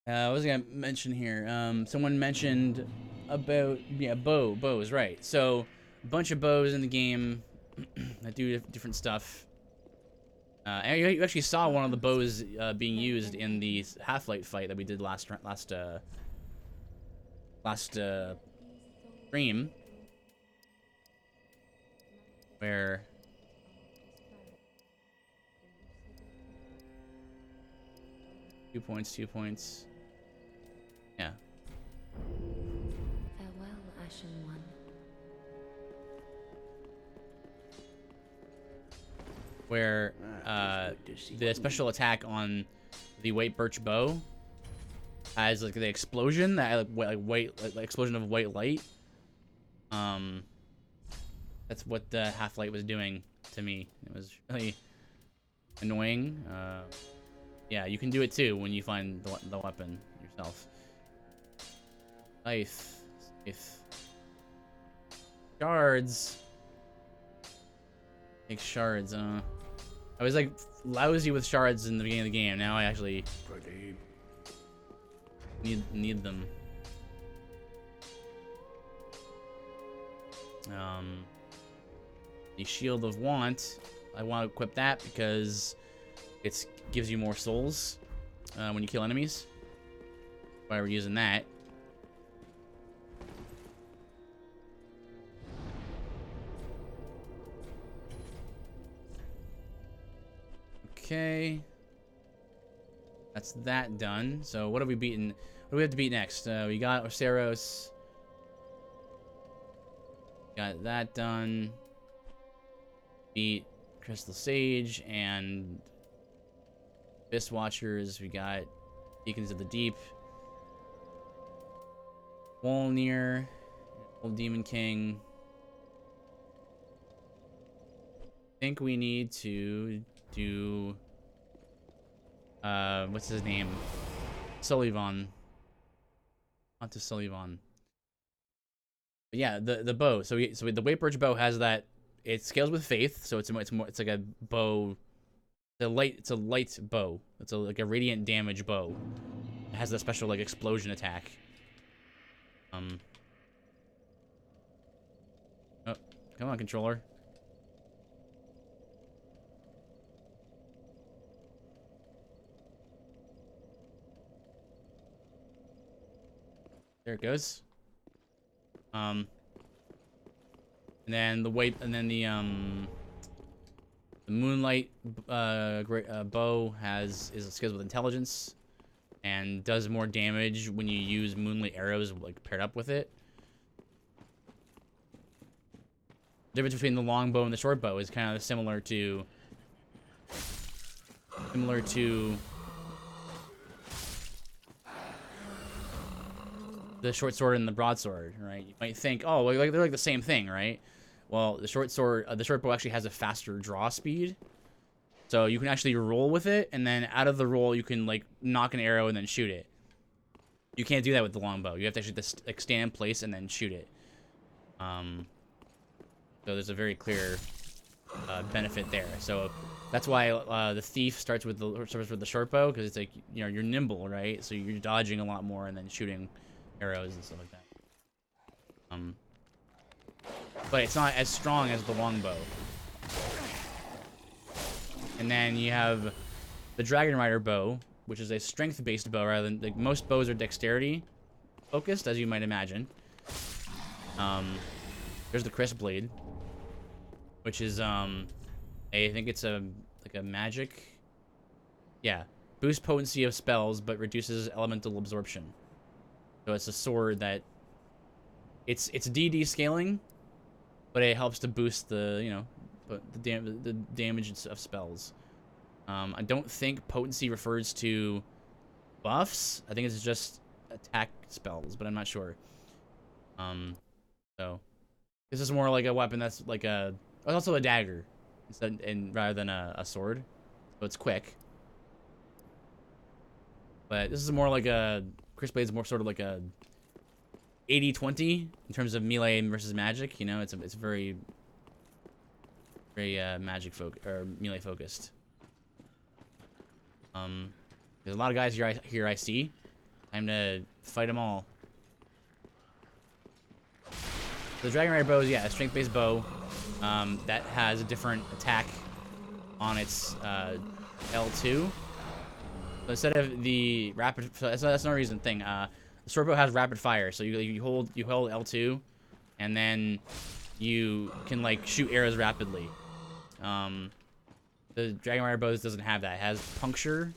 [SPEAKER 1] What was I gonna mention here? Someone mentioned about bows, right? So a bunch of bows in the game that do different stuff. And you actually saw one of the bows being used in the Half-Light fight that we did last stream, where 2 points, 2 points. Yeah.
[SPEAKER 4] Farewell, Ashen One.
[SPEAKER 1] Where the special attack on the white birch bow has like the explosion that like explosion of white light. That's what the Half-Light was doing to me. It was really annoying. Yeah, you can do it too when you find the weapon yourself. Scythe. Shards. Take shards. I was like lousy with shards in the beginning of the game. Now I actually need them. The Shield of Want. I want to equip that because it gives you more souls when you kill enemies. That's why we're using that. Okay. That's that done. So what have we beaten? What do we have to beat next? We got Orceros. Got that done. Beat Crystal Sage and Abyss Watchers. We got Beacons of the Deep. Wolnir. Old Demon King. I think we need to do what's his name? Sullivan. Onto Sullivan. But yeah, the bow. So the White Birch bow has that. It scales with faith, so it's like a bow. It's a light bow. It's like a radiant damage bow. It has that special like explosion attack. Oh, come on, controller. There it goes. And then the moonlight bow is skills with intelligence and does more damage when you use moonlight arrows like paired up with it. The difference between the long bow and the short bow is kind of similar to the short sword and the broadsword, right? You might think, oh, like they're like the same thing, right? Well, the short bow actually has a faster draw speed, so you can actually roll with it, and then out of the roll, you can like knock an arrow and then shoot it. You can't do that with the long bow. You have to actually just like stand in place and then shoot it. So there's a very clear benefit there. So that's why the thief starts with the short bow, because it's like, you know, you're nimble, right? So you're dodging a lot more and then shooting arrows and stuff like that. But it's not as strong as the longbow. And then you have the Dragon Rider bow, which is a strength-based bow rather than, like, most bows are dexterity focused, as you might imagine. There's the Crisp Blade, which is I think it's like a magic. Yeah, boosts potency of spells but reduces elemental absorption. So it's a sword that it's DD scaling, but it helps to boost the, you know, the damage of spells. I don't think potency refers to buffs. I think it's just attack spells, but I'm not sure. So this is more like a weapon that's like a, it's also a dagger rather than a sword, so it's quick. But this is more like a, Crisp Blade is more sort of like a 80-20 in terms of melee versus magic. You know, it's very magic melee focused. There's a lot of guys here I see. Time to fight them all. The Dragon Rider bow is, yeah, a strength-based bow that has a different attack on its L2. So instead of the rapid, so that's no reason thing. The sword bow has rapid fire, so you hold L2, and then you can like shoot arrows rapidly. The Dragon Rider bow doesn't have that. It has puncture,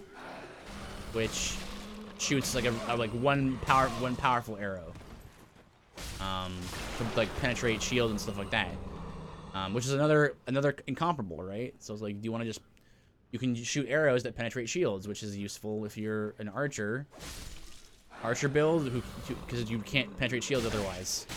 [SPEAKER 1] which shoots like one powerful arrow. To like penetrate shield and stuff like that. Which is another incomparable, right? So it's like, do you want to just, you can shoot arrows that penetrate shields, which is useful if you're an archer build, because you can't penetrate shields otherwise.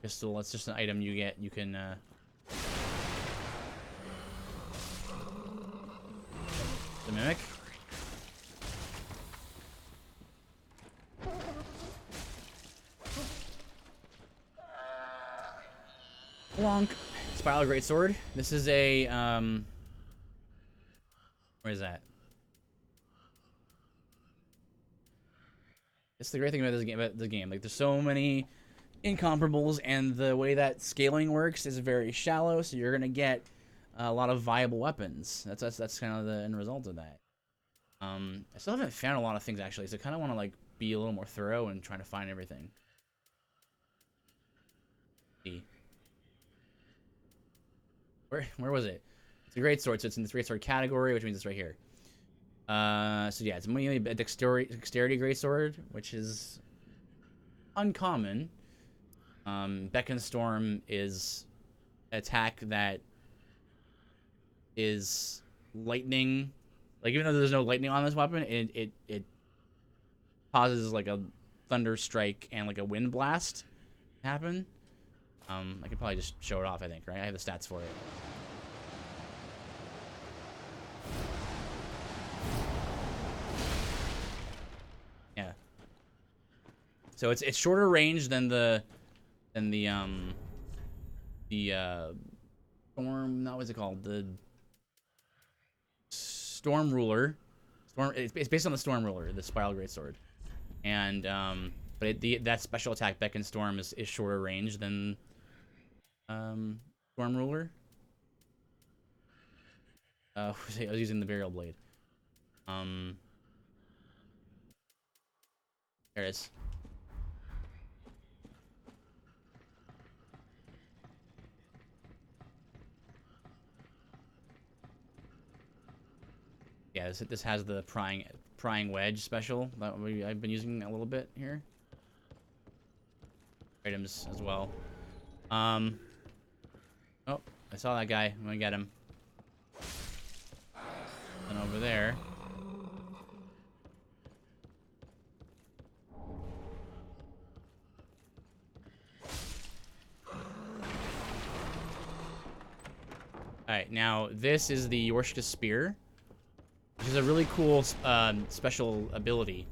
[SPEAKER 1] Pistol, it's just an item you get. You can the mimic. Blonk. Spiral Greatsword. This is a where is that? It's the great thing about the game. Like, there's so many incomparables, and the way that scaling works is very shallow, so you're gonna get a lot of viable weapons. That's kind of the end result of that. I still haven't found a lot of things, actually, so I kind of want to like be a little more thorough and trying to find everything. Where was it? It's a greatsword, so it's in this greatsword category, which means it's right here. So yeah, it's mainly a dexterity greatsword, which is uncommon. Beacon Storm is an attack that is lightning. Like, even though there's no lightning on this weapon, it causes like a thunder strike and like a wind blast happen. I could probably just show it off, I think, right? I have the stats for it. Yeah. So it's shorter range than the storm, no, what's it called? The Storm Ruler. It's based on the Storm Ruler, the Spiral Greatsword. And but that special attack, Beacon Storm, is shorter range than Storm Ruler. I was using the Burial Blade. There it is. Yeah, this has the prying wedge special that I've been using a little bit here. Items as well. Oh, I saw that guy. I'm gonna get him. And over there. Alright, now this is the Yorshka Spear, which is a really cool special ability.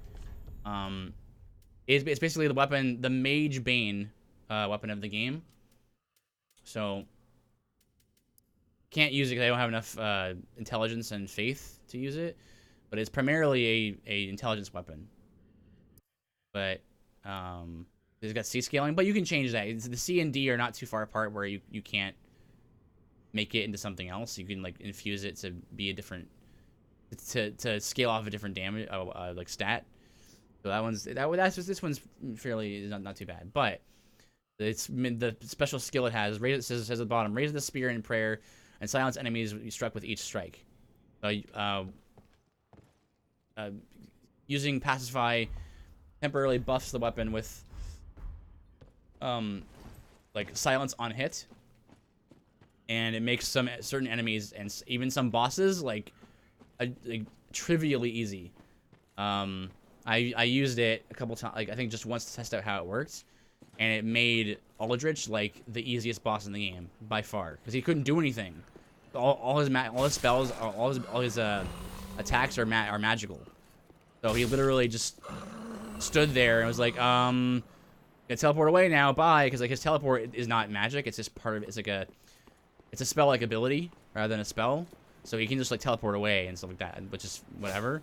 [SPEAKER 1] It's basically the weapon, the Mage Bane weapon of the game. So, can't use it because I don't have enough intelligence and faith to use it. But it's primarily a intelligence weapon. But, it's got C scaling, but you can change that. The C and D are not too far apart where you can't make it into something else. You can like infuse it to be a different, to scale off a different damage, like stat. So this one's fairly not too bad, but it's the special skill it has. Raise it says at the bottom, raise the spear in prayer and silence enemies you struck with each strike. So using pacify temporarily buffs the weapon with like silence on hit. And it makes some certain enemies and even some bosses like trivially easy. I used it a couple times, like I think just once to test out how it works, and it made Aldrich like the easiest boss in the game by far because he couldn't do anything. All his spells, all his attacks are magical. So he literally just stood there and was like, gonna teleport away now, bye, because like his teleport is not magic. It's just part of it's like it's a spell-like ability rather than a spell, so he can just like teleport away and stuff like that, which is whatever.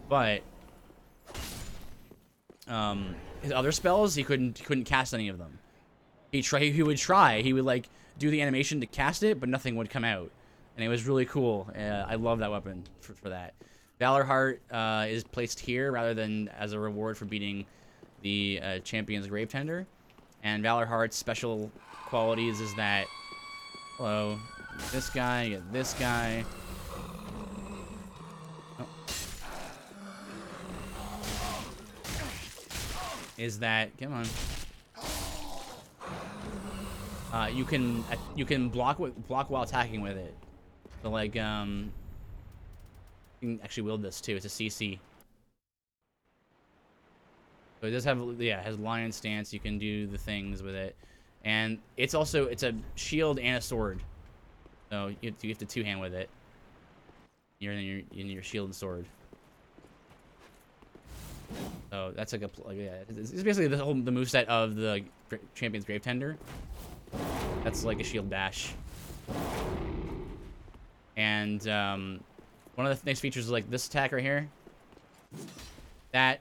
[SPEAKER 1] But his other spells, he couldn't cast any of them. He would try. He would like do the animation to cast it, but nothing would come out, and it was really cool. I love that weapon for that. Valor Heart is placed here rather than as a reward for beating the champion's Grave Tender, and Valor Heart's special qualities is that. Hello. This guy, get this guy. Oh. Is that come on. You can block while attacking with it. So like you can actually wield this too. It's a CC. So it does have it has lion stance. You can do the things with it. And it's a shield and a sword, so you have to two-hand with it. You're in your shield and sword. So that's like it's basically the moveset of the champion's Grave Tender. That's like a shield dash. And one of the next features is like this attack right here. That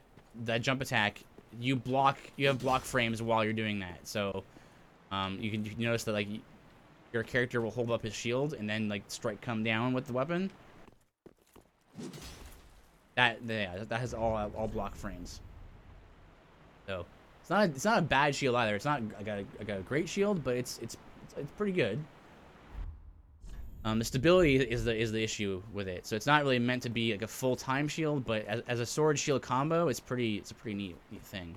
[SPEAKER 1] jump attack, you have block frames while you're doing that. So. You can notice that like your character will hold up his shield and then like strike come down with the weapon. That has all block frames. So it's not a bad shield either. It's not like a great shield, but it's pretty good. The stability is the issue with it. So it's not really meant to be like a full-time shield, but as a sword shield combo, it's a pretty neat thing.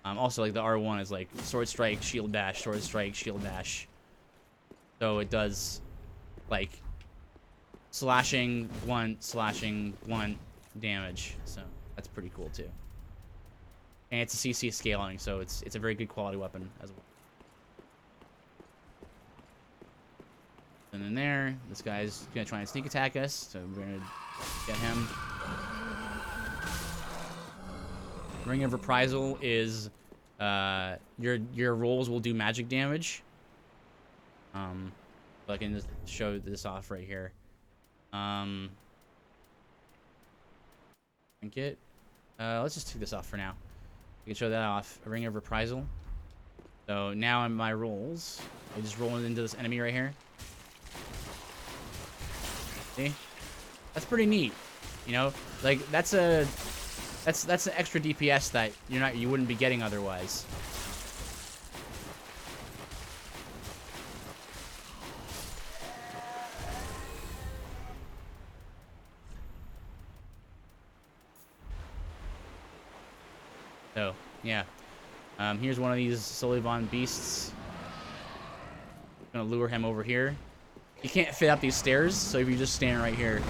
[SPEAKER 1] Also, like the R1 is like sword strike, shield dash, sword strike, shield dash. So it does like slashing blunt damage. So that's pretty cool too. And it's a CC scaling, so it's a very good quality weapon as well. And then there, this guy's gonna try and sneak attack us, so we're gonna get him. Ring of Reprisal is your rolls will do magic damage. So I can just show this off right here. Trinket. Let's just take this off for now. We can show that off. A Ring of Reprisal. So now in my rolls, I just roll into this enemy right here. See? That's pretty neat. You know, like that's an extra DPS that you wouldn't be getting otherwise. So, yeah. Here's one of these Sullivan beasts. Gonna lure him over here. You can't fit up these stairs, so if you just stand right here.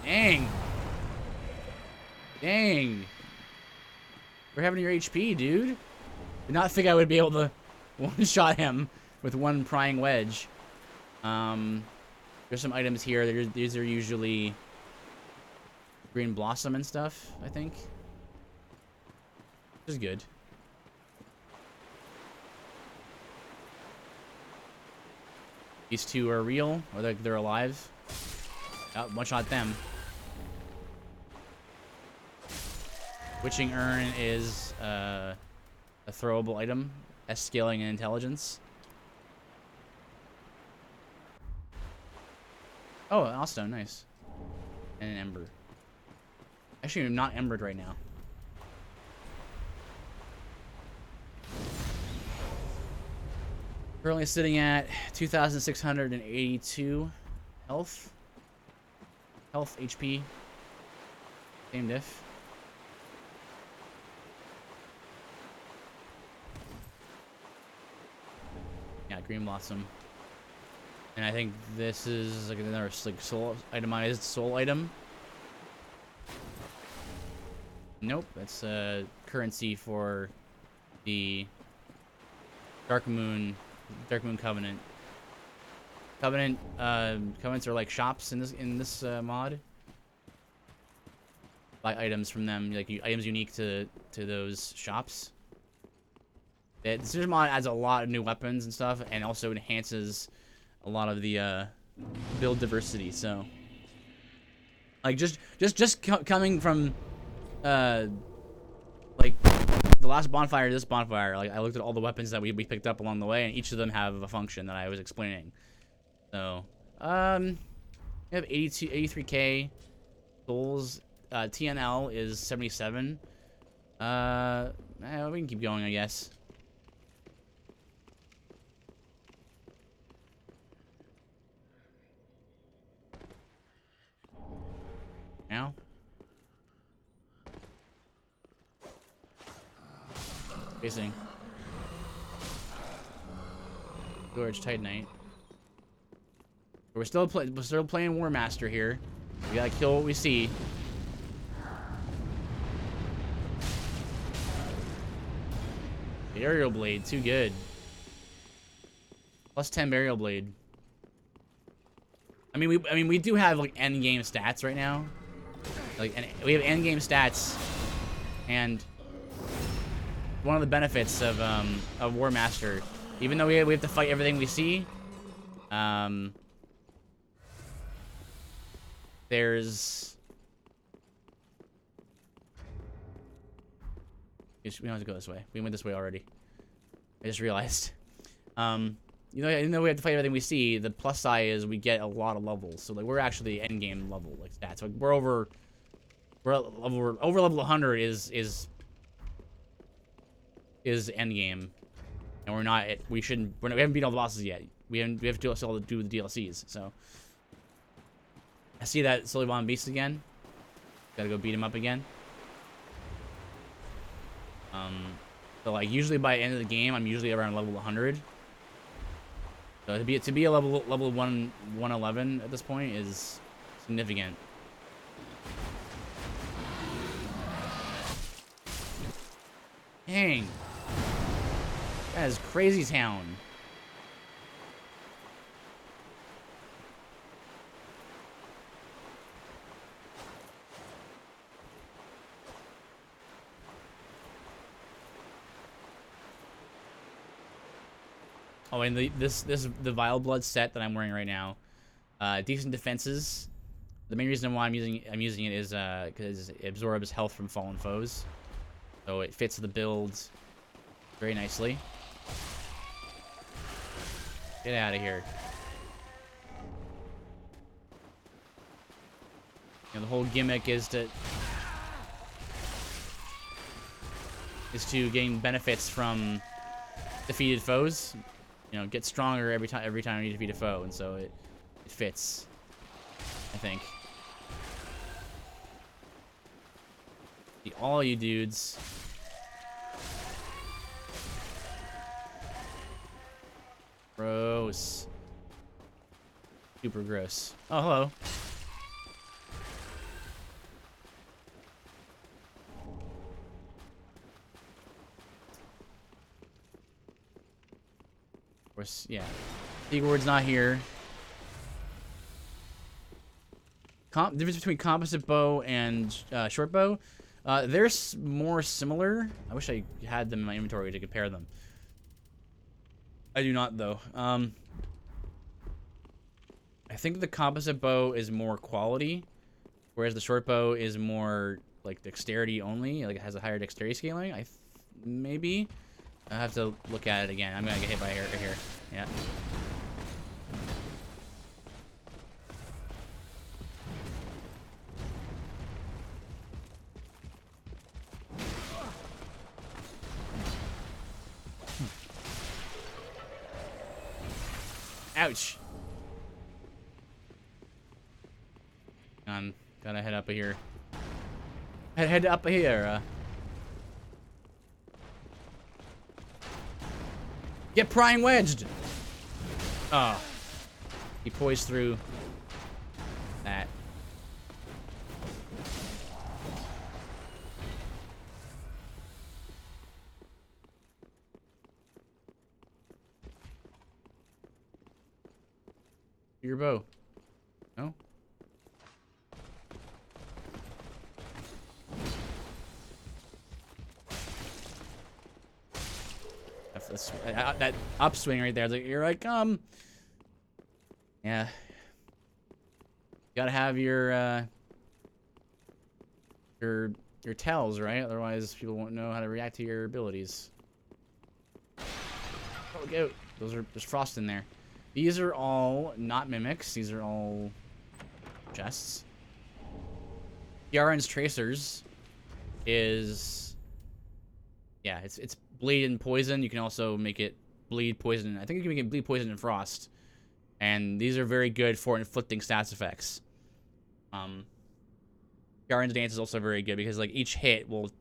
[SPEAKER 1] Dang. Dang. We're having your HP, dude. Did not think I would be able to one-shot him with one prying wedge. There's some items here. These are usually green blossom and stuff, I think. Which is good. These two are real, or they're alive. Oh, one-shot them. Witching Urn is a throwable item. S scaling and intelligence. Oh, an Allstone, nice. And an Ember. Actually, I'm not embered right now. Currently sitting at 2,682 health. Health, HP. Same diff. Yeah, Green Blossom. And I think this is like another like soul itemized soul item. Nope, that's currency for the Dark Moon Covenant. Covenants are like shops in this mod. Buy items from them, like items unique to those shops. This mod adds a lot of new weapons and stuff, and also enhances a lot of the build diversity. So, like just coming from like the last bonfire to this bonfire, like I looked at all the weapons that we picked up along the way, and each of them have a function that I was explaining. So, we have 83k souls. TNL is 77. We can keep going, I guess. Now. Facing. Gorge Titanite. We're still playing Warmaster here. We gotta kill what we see. The aerial blade, too good. Plus 10 burial blade. I mean we do have like end game stats right now. Like, and we have end game stats, and one of the benefits of Warmaster, even though we have to fight everything we see, there's we don't have to go this way. We went this way already. I just realized. Even though we have to fight everything we see, the plus side is we get a lot of levels. So like we're actually end game level like stats. Like we're over level 100 is end game, and we're not. We haven't beat all the bosses yet. We have to still do the DLCs. So I see that Sullivan beast again. Gotta go beat him up again. So like usually by the end of the game, I'm usually around level 100. So to be a level 111 at this point is significant. Dang. That is crazy town. Oh, and the Vile Blood set that I'm wearing right now. Decent defenses. The main reason why I'm using it is because it absorbs health from fallen foes, so it fits the build very nicely. Get out of here. You know, the whole gimmick is to gain benefits from defeated foes. You know, get stronger every time you defeat a foe, and so it fits, I think. See, all you dudes. Gross. Super gross. Oh, hello. Of course, yeah. Igor's not here. Difference between composite bow and short bow. They're more similar. I wish I had them in my inventory to compare them. I do not, though. I think the composite bow is more quality, whereas the short bow is more like dexterity only. Like it has a higher dexterity scaling. Maybe. I have to look at it again. I'm gonna get hit by right here. Yeah. Ouch. Gotta head up here. Head up here. Get prying wedged. Oh. He poised through that. Your bow. No? That upswing right there. Like, here I come. Yeah. Gotta have your tells, right? Otherwise, people won't know how to react to your abilities. Oh, go. There's frost in there. These are all not mimics. These are all chests. Yaren's Tracers is, yeah, it's bleed and poison. You can also make it bleed, poison. I think you can make it bleed, poison, and frost. And these are very good for inflicting stats effects. Yaren's Dance is also very good because like each hit will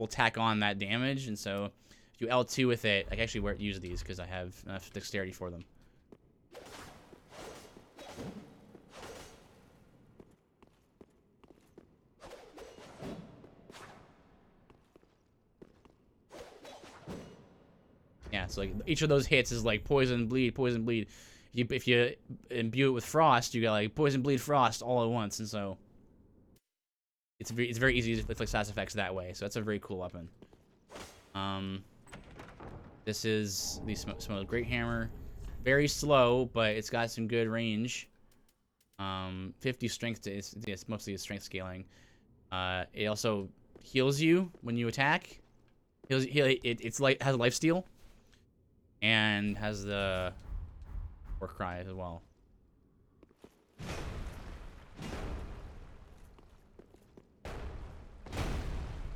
[SPEAKER 1] tack on that damage, and so if you L2 with it, I can actually use these because I have enough dexterity for them. Yeah, so like each of those hits is like poison, bleed, poison, bleed. If you imbue it with frost, you got like poison, bleed, frost all at once, and so it's very easy to inflict stats effects that way. So that's a very cool weapon. This is the Smoke Great Hammer, very slow, but it's got some good range. 50 strength. It's mostly a strength scaling. It also heals you when you attack. It's like has lifesteal. And has the war cry as well.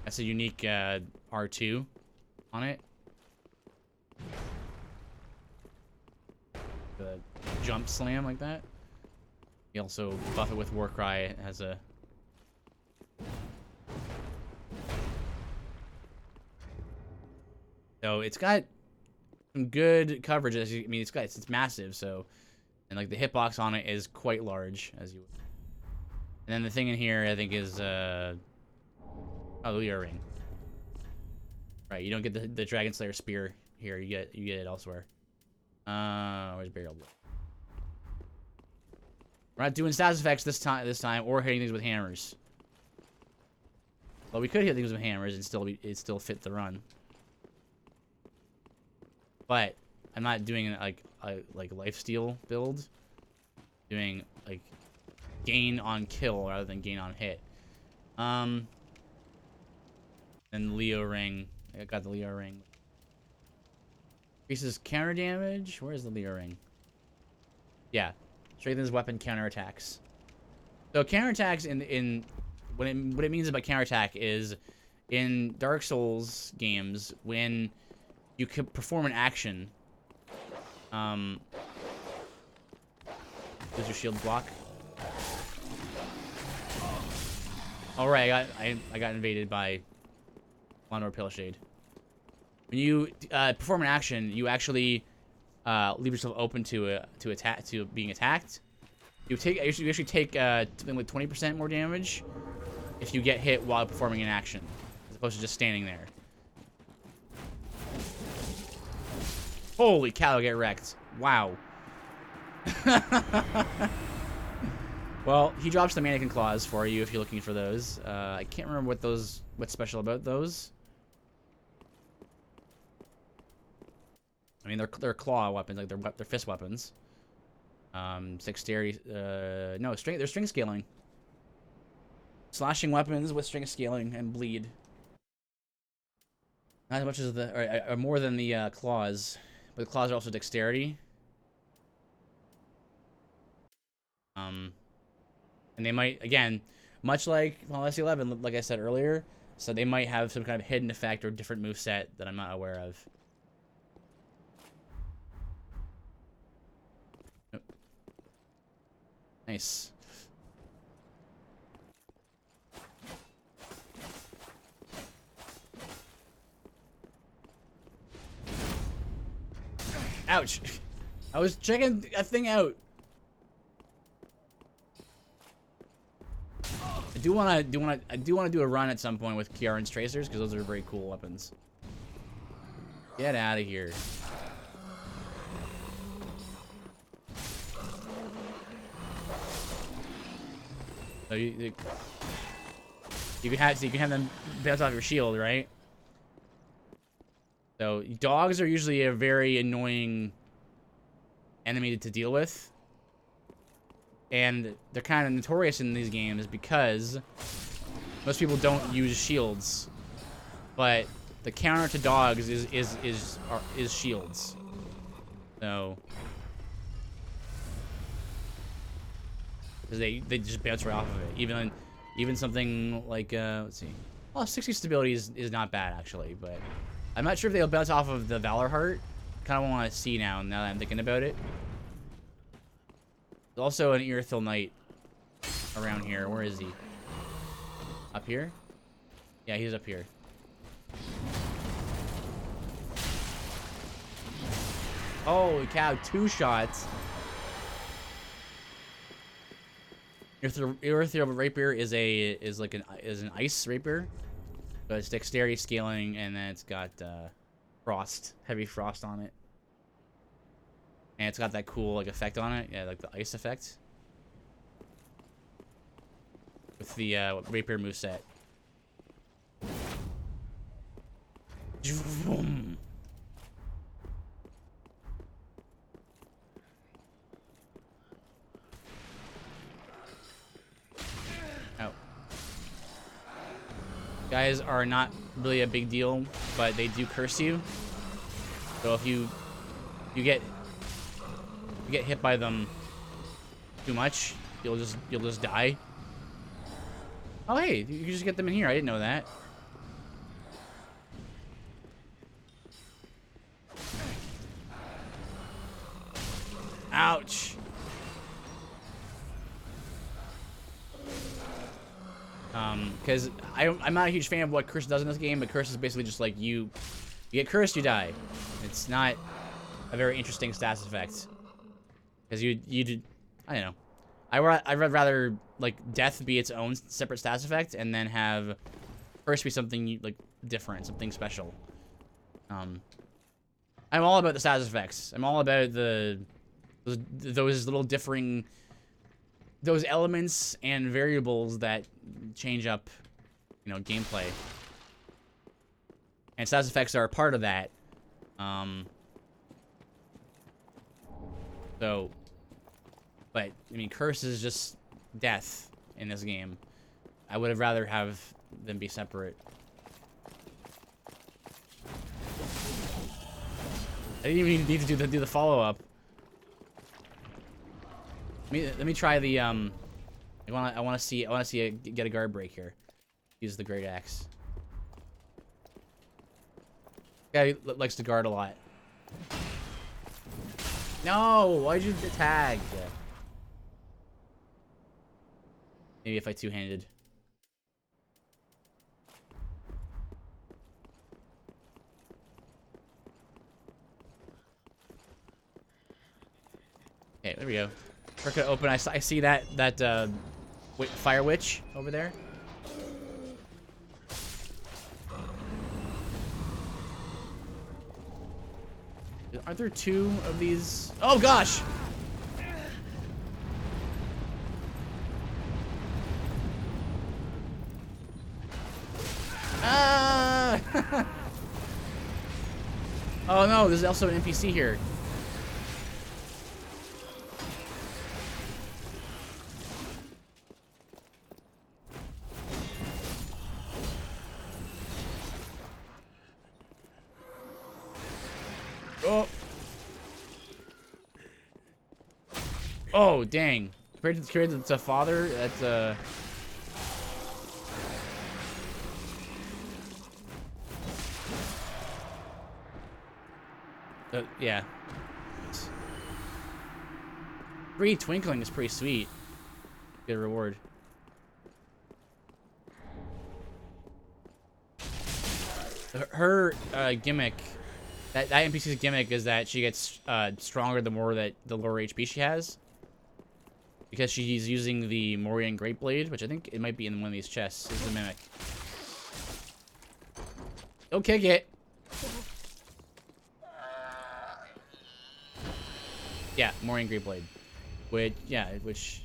[SPEAKER 1] That's a unique R2 on it. The jump slam like that. You also buff it with war cry. It has a so it's got some good coverage. I mean, it's massive, so, and like the hitbox on it is quite large, as you. And then the thing in here, I think, is oh, the earring. Right, you don't get the Dragon Slayer spear here. You get it elsewhere. Where's Burial Blood? We're not doing stats effects this time, or hitting things with hammers. Well, we could hit things with hammers and still fit the run. But I'm not doing like a lifesteal build. Doing like gain on kill rather than gain on hit. Then Leo ring. I got the Leo ring. Increases counter damage. Where's the Leo ring? Yeah, strengthens weapon counterattacks. So counterattacks in what it means about counterattack is in Dark Souls games when you can perform an action. Does your shield block? All right, I got invaded by Lawnmower Pale-Shade. When you perform an action, you actually leave yourself open to being attacked. You actually take something like 20% more damage if you get hit while performing an action, as opposed to just standing there. Holy cow! Get wrecked! Wow. Well, he drops the mannequin claws for you if you're looking for those. I can't remember what's special about those. I mean, they're claw weapons, like they're fist weapons. Dexterity. No, they're string scaling. Slashing weapons with string scaling and bleed. Not as much as or more than the claws, but the claws are also dexterity. And they might, again, much like Final Fantasy 11, like I said earlier, so they might have some kind of hidden effect or different moveset that I'm not aware of. Nope. Nice. Ouch. I was checking a thing out. I do want to do a run at some point with Kiaran's tracers because those are very cool weapons. Get out of here. So you can have them bounce off your shield, right? So dogs are usually a very annoying enemy to deal with. And they're kind of notorious in these games because most people don't use shields. But the counter to dogs is shields. So they just bounce right off of it. Even something like let's see. Well, 60 stability is not bad actually, but I'm not sure if they'll bounce off of the Valor Heart. Kind of want to see now that I'm thinking about it. There's also an Earthil Knight around here. Where is he? Up here? Yeah, he's up here. Holy cow, 2 shots. Earthil Rapier is an ice rapier. So it's dexterity scaling, and then it's got heavy frost on it. And it's got that cool like effect on it, yeah, like the ice effect. With the rapier moveset. Oh. Guys are not really a big deal, but they do curse you. So if you get hit by them too much, you'll just die. Oh hey, you can just get them in here. I didn't know that. Ouch. Because I'm not a huge fan of what Curse does in this game, but Curse is basically just like you get cursed, you die. It's not a very interesting stats effect. Because I don't know. I'd rather like death be its own separate stats effect, and then have Curse be something like different, something special. I'm all about the stats effects. I'm all about those little differing, those elements and variables that change up, gameplay. And stats effects are a part of that. So, but I mean, Curse is just death in this game. I would have rather have them be separate. I didn't even need to do the follow-up. Let me try the I want to see get a guard break here. Use the great axe. Guy likes to guard a lot. No, why'd you tag? Maybe if I two-handed. Okay, there we go. We're gonna open. I see that fire witch over there. Aren't there 2 of these? Oh gosh! Ah! Oh no, there's also an NPC here. Oh. Oh, dang. Compared to father, that's yeah. 3 twinkling is pretty sweet. Good reward. Her gimmick, that NPC's gimmick is that she gets stronger the lower HP she has. Because she's using the Morian Great Blade, which I think it might be in one of these chests. This is the mimic. Don't kick it. Yeah, Morian Great Blade. Which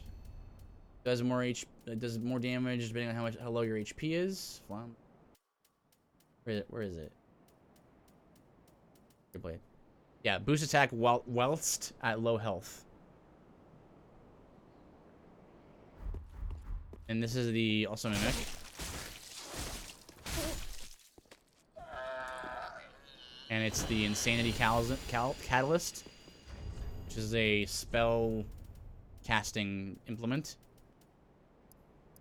[SPEAKER 1] does more damage depending on how low your HP is. Where is it? Great Blade. Yeah, boost attack whilst at low health. And this is the also mimic. And it's the Insanity Catalyst, which is a spell casting implement.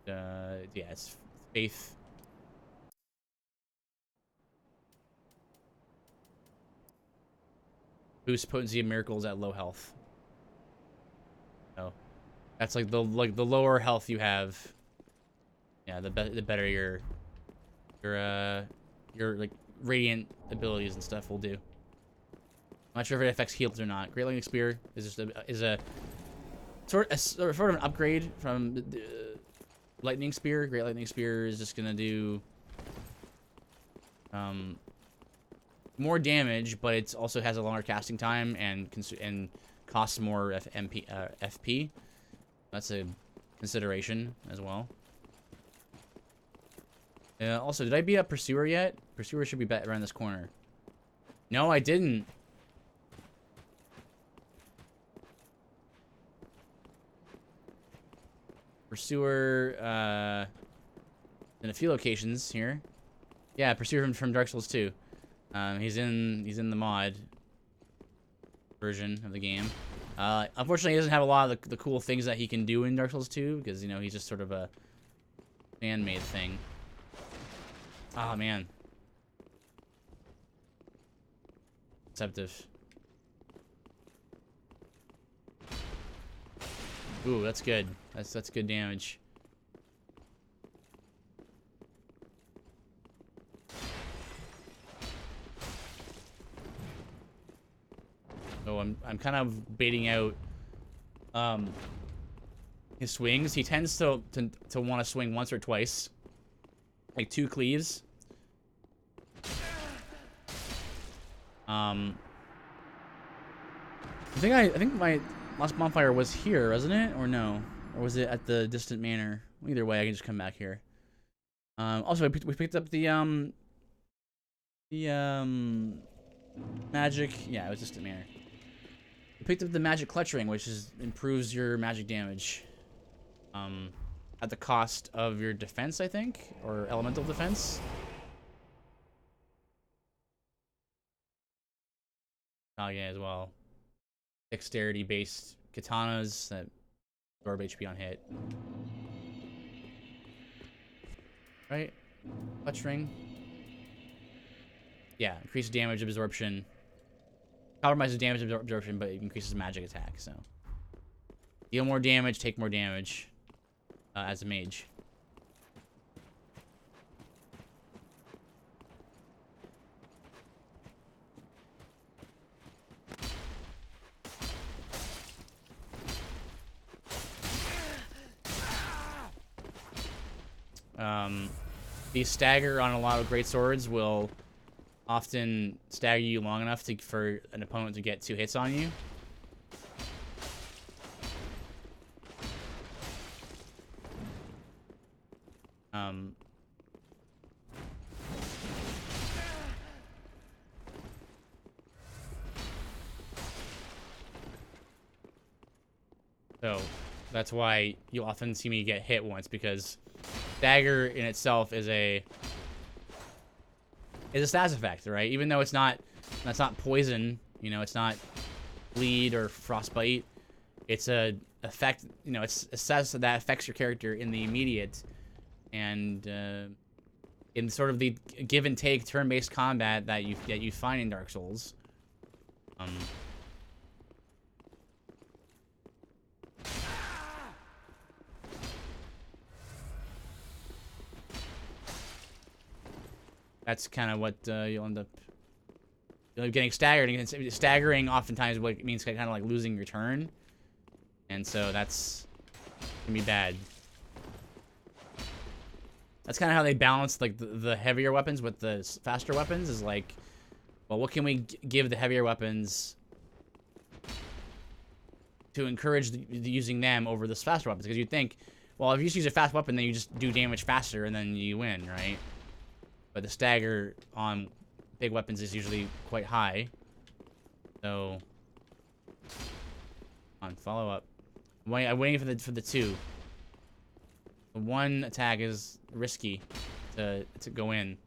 [SPEAKER 1] Yeah, it's faith. Boost potency of miracles at low health. So that's like the lower health you have. Yeah, the better your like radiant abilities and stuff will do. I'm not sure if it affects heals or not. Great Lightning Spear is just a sort of an upgrade from Lightning Spear. Great Lightning Spear is just gonna do more damage, but it also has a longer casting time and costs more FP. That's a consideration as well. Also, did I beat up Pursuer yet? Pursuer should be around this corner. No, I didn't. Pursuer, in a few locations here. Yeah, Pursuer from Dark Souls 2. He's in the mod version of the game. Unfortunately, he doesn't have a lot of the cool things that he can do in Dark Souls 2 because, you know, he's just sort of a fan-made thing. Oh, man. Deceptive. Ooh, that's good. That's good damage. So I'm kind of baiting out his swings. He tends to want to swing once or twice. Like 2 cleaves. I think my last bonfire was here, wasn't it? Or no? Or was it at the distant manor? Either way, I can just come back here. Also, we picked up the magic. Yeah, it was distant manor. We picked up the magic clutch ring, which improves your magic damage. At the cost of your defense, I think, or elemental defense. Oh yeah, as well. Dexterity-based katanas that absorb HP on hit. Right? Clutch ring. Yeah, increases damage absorption. Compromises damage absorption, but it increases magic attack, so. Deal more damage, take more damage as a mage. The stagger on a lot of great swords will often stagger you long enough for an opponent to get 2 hits on you. So that's why you often see me get hit once, because dagger in itself is a status effect, right? Even though that's not poison, you know, it's not bleed or frostbite. It's a effect, you know, it's a status that affects your character in the immediate, and in sort of the give and take turn-based combat that you find in Dark Souls. That's kind of what you'll end up getting staggered. And staggering oftentimes what means kind of like losing your turn, and so that's gonna be bad. That's kind of how they balance like the heavier weapons with the faster weapons. Is like, well, what can we give the heavier weapons to encourage using them over the faster weapons? Because you'd think, well, if you just use a fast weapon, then you just do damage faster and then you win, right? But the stagger on big weapons is usually quite high. So, on follow up. I'm waiting for the 2. The 1 attack is risky to go in.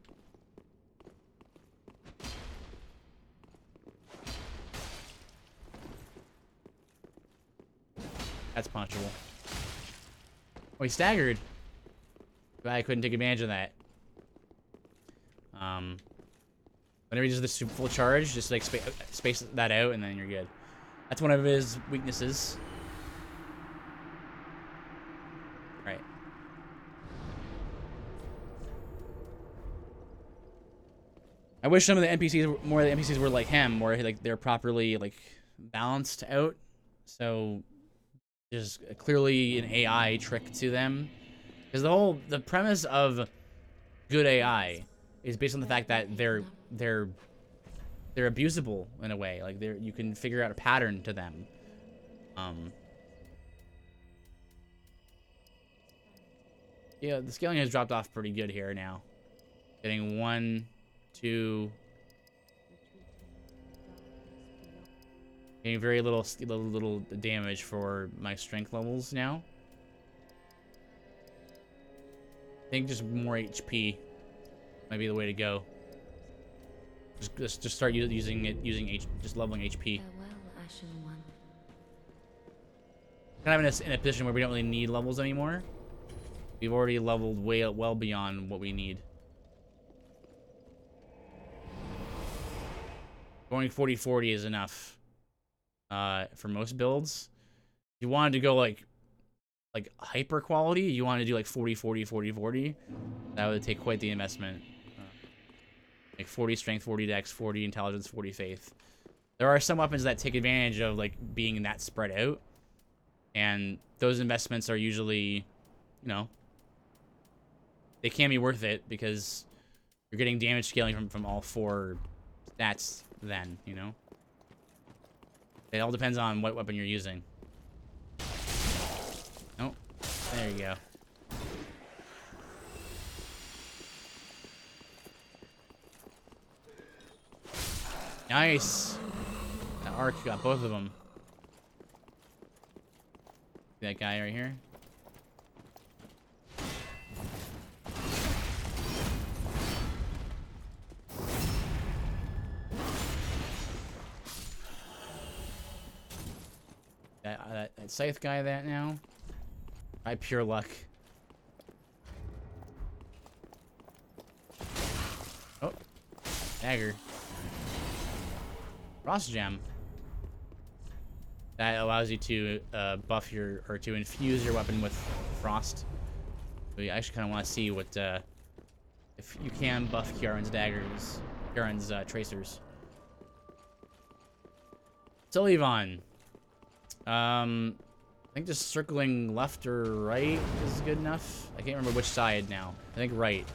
[SPEAKER 1] That's punchable. Oh, he staggered. But I couldn't take advantage of that. Whenever he does this full charge, just like space that out, and then you're good. That's one of his weaknesses. Right. I wish some of the NPCs, more of the NPCs were like him, where like they're properly like balanced out. So there's clearly an AI trick to them, because the premise of good AI is based on the fact that they're abusable in a way. Like you can figure out a pattern to them. Yeah, the scaling has dropped off pretty good here now. Getting 1, 2. Getting very little damage for my strength levels now. I think just more HP might be the way to go. Just start just leveling HP.
[SPEAKER 4] Farewell, Ashen One.
[SPEAKER 1] Kind of in a position where we don't really need levels anymore. We've already leveled well beyond what we need. Going 40-40 is enough for most builds. If you wanted to go like hyper quality, you want to do like 40-40-40-40. That would take quite the investment. Like 40 strength, 40 dex, 40 intelligence, 40 faith. There are some weapons that take advantage of like being that spread out, and those investments are usually, you know, they can be worth it because you're getting damage scaling from all 4 stats then, you know. It all depends on what weapon you're using. Oh, there you go. Nice. That arc got both of them. That guy right here. That scythe guy that now. By pure luck. Oh. Dagger. Frost gem. That allows you to buff your, or to infuse your weapon with frost. So you actually kind of want to see what, if you can buff Kieran's daggers, Kieran's tracers. So Yvonne. I think just circling left or right is good enough. I can't remember which side now. I think right.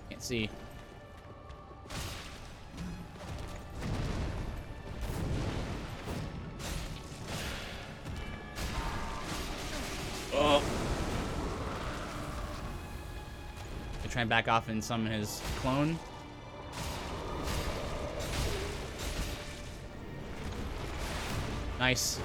[SPEAKER 1] Can't see. Oh. I try and back off and summon his clone. Nice.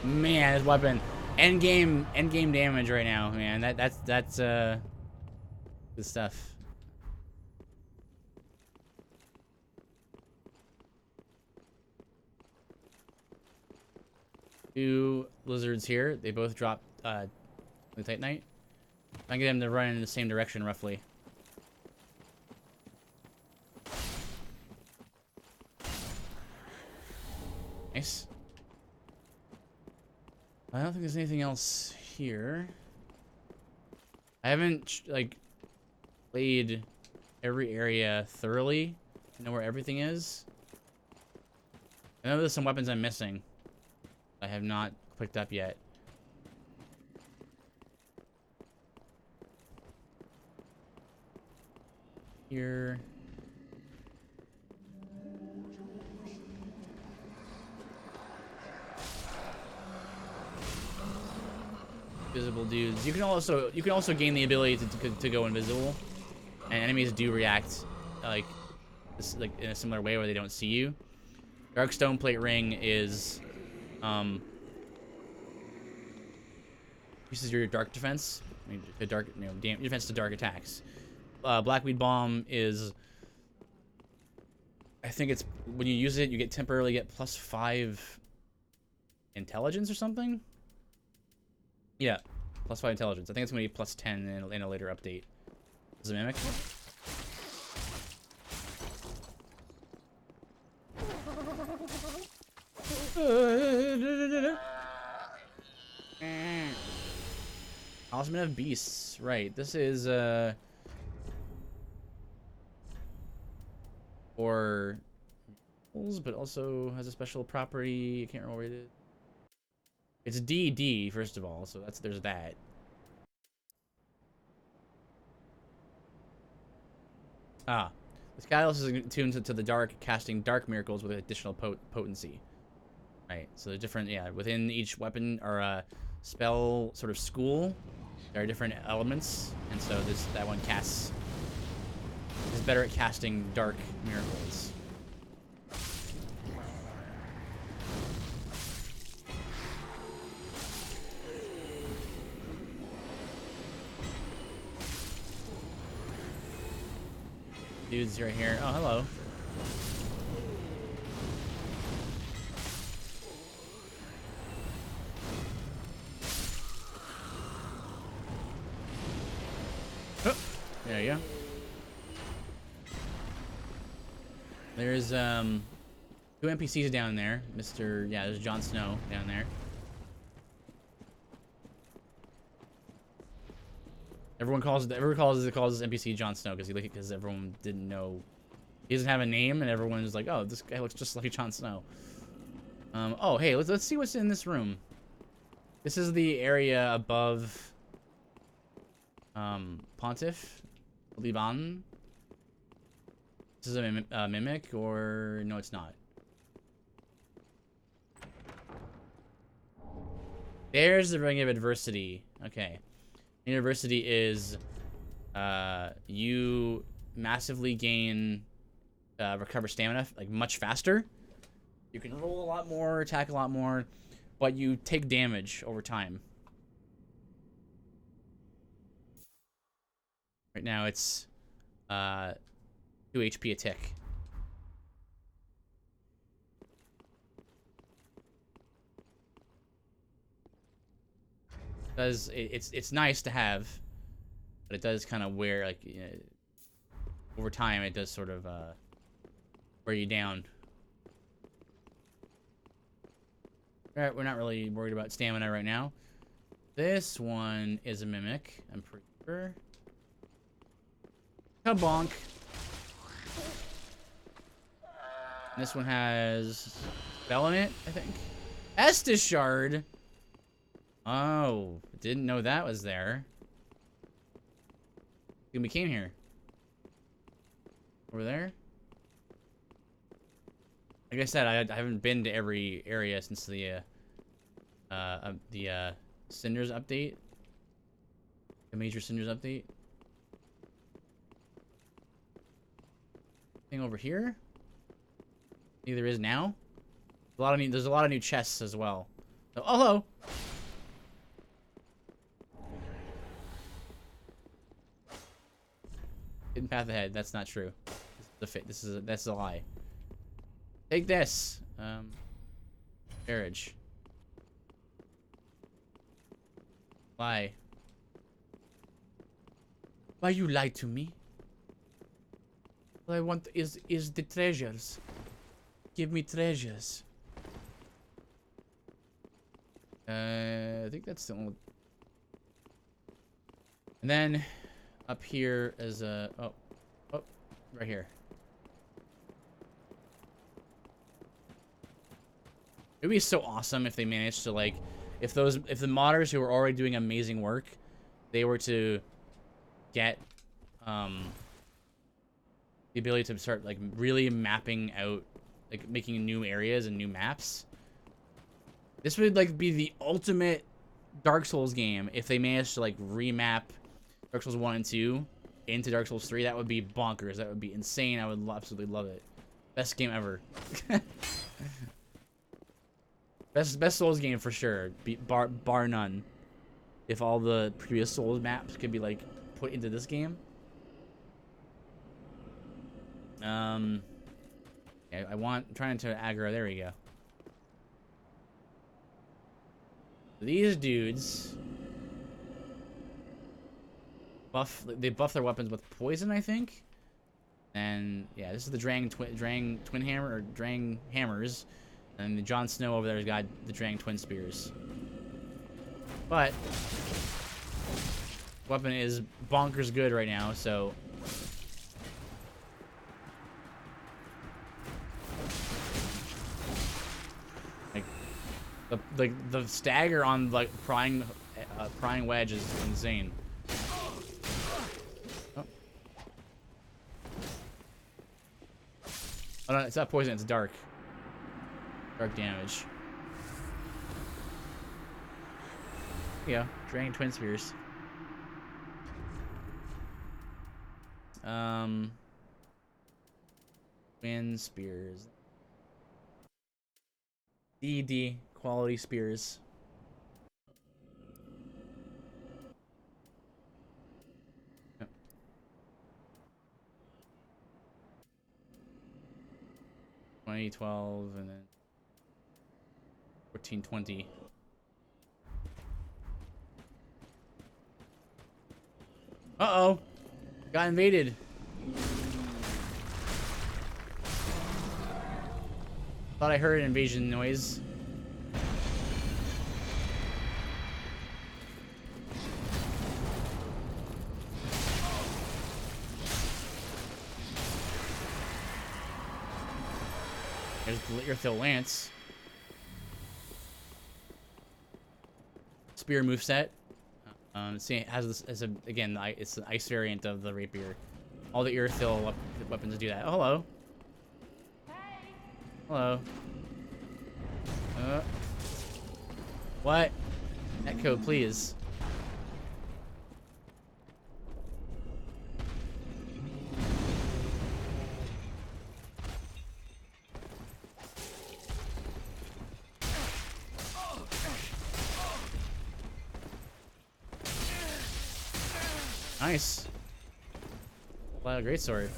[SPEAKER 1] Man, his weapon. End game damage right now, man. That's good stuff. Two lizards here. They both drop the Titanite. I can get them to run in the same direction roughly. Nice. I don't think there's anything else here. I haven't like played every area thoroughly to know where everything is. I know there's some weapons I'm missing I have not picked up yet. Here. Invisible dudes. You can also gain the ability to go invisible, and enemies do react like in a similar way where they don't see you. Dark Stone Plate Ring is uses your dark defense, I mean, the dark defense to dark attacks. Blackweed Bomb is, I think it's when you use it, you temporarily get +5 intelligence or something. Yeah, +5 intelligence. I think it's going to be +10 in a later update. Does it mimic? Osman of Beasts. Right. This is for but also has a special property. I can't remember what it is. It's DD, first of all, so there's that. Ah. This Catalyst is attuned to the dark, casting dark miracles with additional potency. Right, so the different, yeah, within each weapon or spell sort of school, there are different elements, and so that one is better at casting dark miracles. Dudes right here. Oh, hello. Oh, there you go. There's 2 NPCs down there. There's Jon Snow down there. Everyone calls this NPC Jon Snow because everyone didn't know he doesn't have a name, and everyone was like, "Oh, this guy looks just like Jon Snow." Oh, hey, let's see what's in this room. This is the area above Pontiff Liban. This is a mimic, or no, it's not. There's the Ring of Adversity. Okay. University is you massively gain recover stamina like much faster. You can roll a lot more, attack a lot more, but you take damage over time. Right now it's 2 HP a tick. It's nice to have, but it does kind of wear like over time it does sort of wear you down. Alright, we're not really worried about stamina right now. This one is a mimic, I'm pretty sure. Kabonk. This one has spell in it, I think. Estus Shard. Oh, didn't know that was there. When we came here. Over there? Like I said, I haven't been to every area since the Cinders update. The major Cinders update. Thing over here? Maybe there is now. There's a lot of new chests as well. So, oh, hello. Hidden path ahead. That's not true. This is that's a lie. Take this. Carriage. Why? Why you lied to me? All I want is the treasures. Give me treasures. I think that's the only. And then up here is a oh, right here. It would be so awesome if they managed to like, if the modders who were already doing amazing work, they were to get the ability to start like really mapping out, like making new areas and new maps. This would like be the ultimate Dark Souls game if they managed to like remap Dark Souls 1 and 2 into Dark Souls 3. That would be bonkers. That would be insane. I would absolutely love it. Best game ever. Best Souls game for sure, bar none. If all the previous Souls maps could be like put into this game. I'm trying to aggro. There we go. These dudes buff their weapons with poison, I think. And yeah, this is the Drang twin hammer or Drang hammers. And the Jon Snow over there has got the Drang twin spears. But weapon is bonkers good right now, so like the stagger on like prying wedge is insane. Oh no, it's not poison, it's dark. Dark damage. Yeah, Dragon Twin Spears. Twin Spears. DD quality spears. Yep. 2012 and then 1420. Uh-oh. Got invaded. Thought I heard an invasion noise. There's Earthil Lance. Spear moveset. See, it has this as a again. It's the ice variant of the rapier. All the Earthil weapons do that. Oh, hello.
[SPEAKER 2] Hey.
[SPEAKER 1] Hello. What? Echo, please. Nice. Wow, great sword.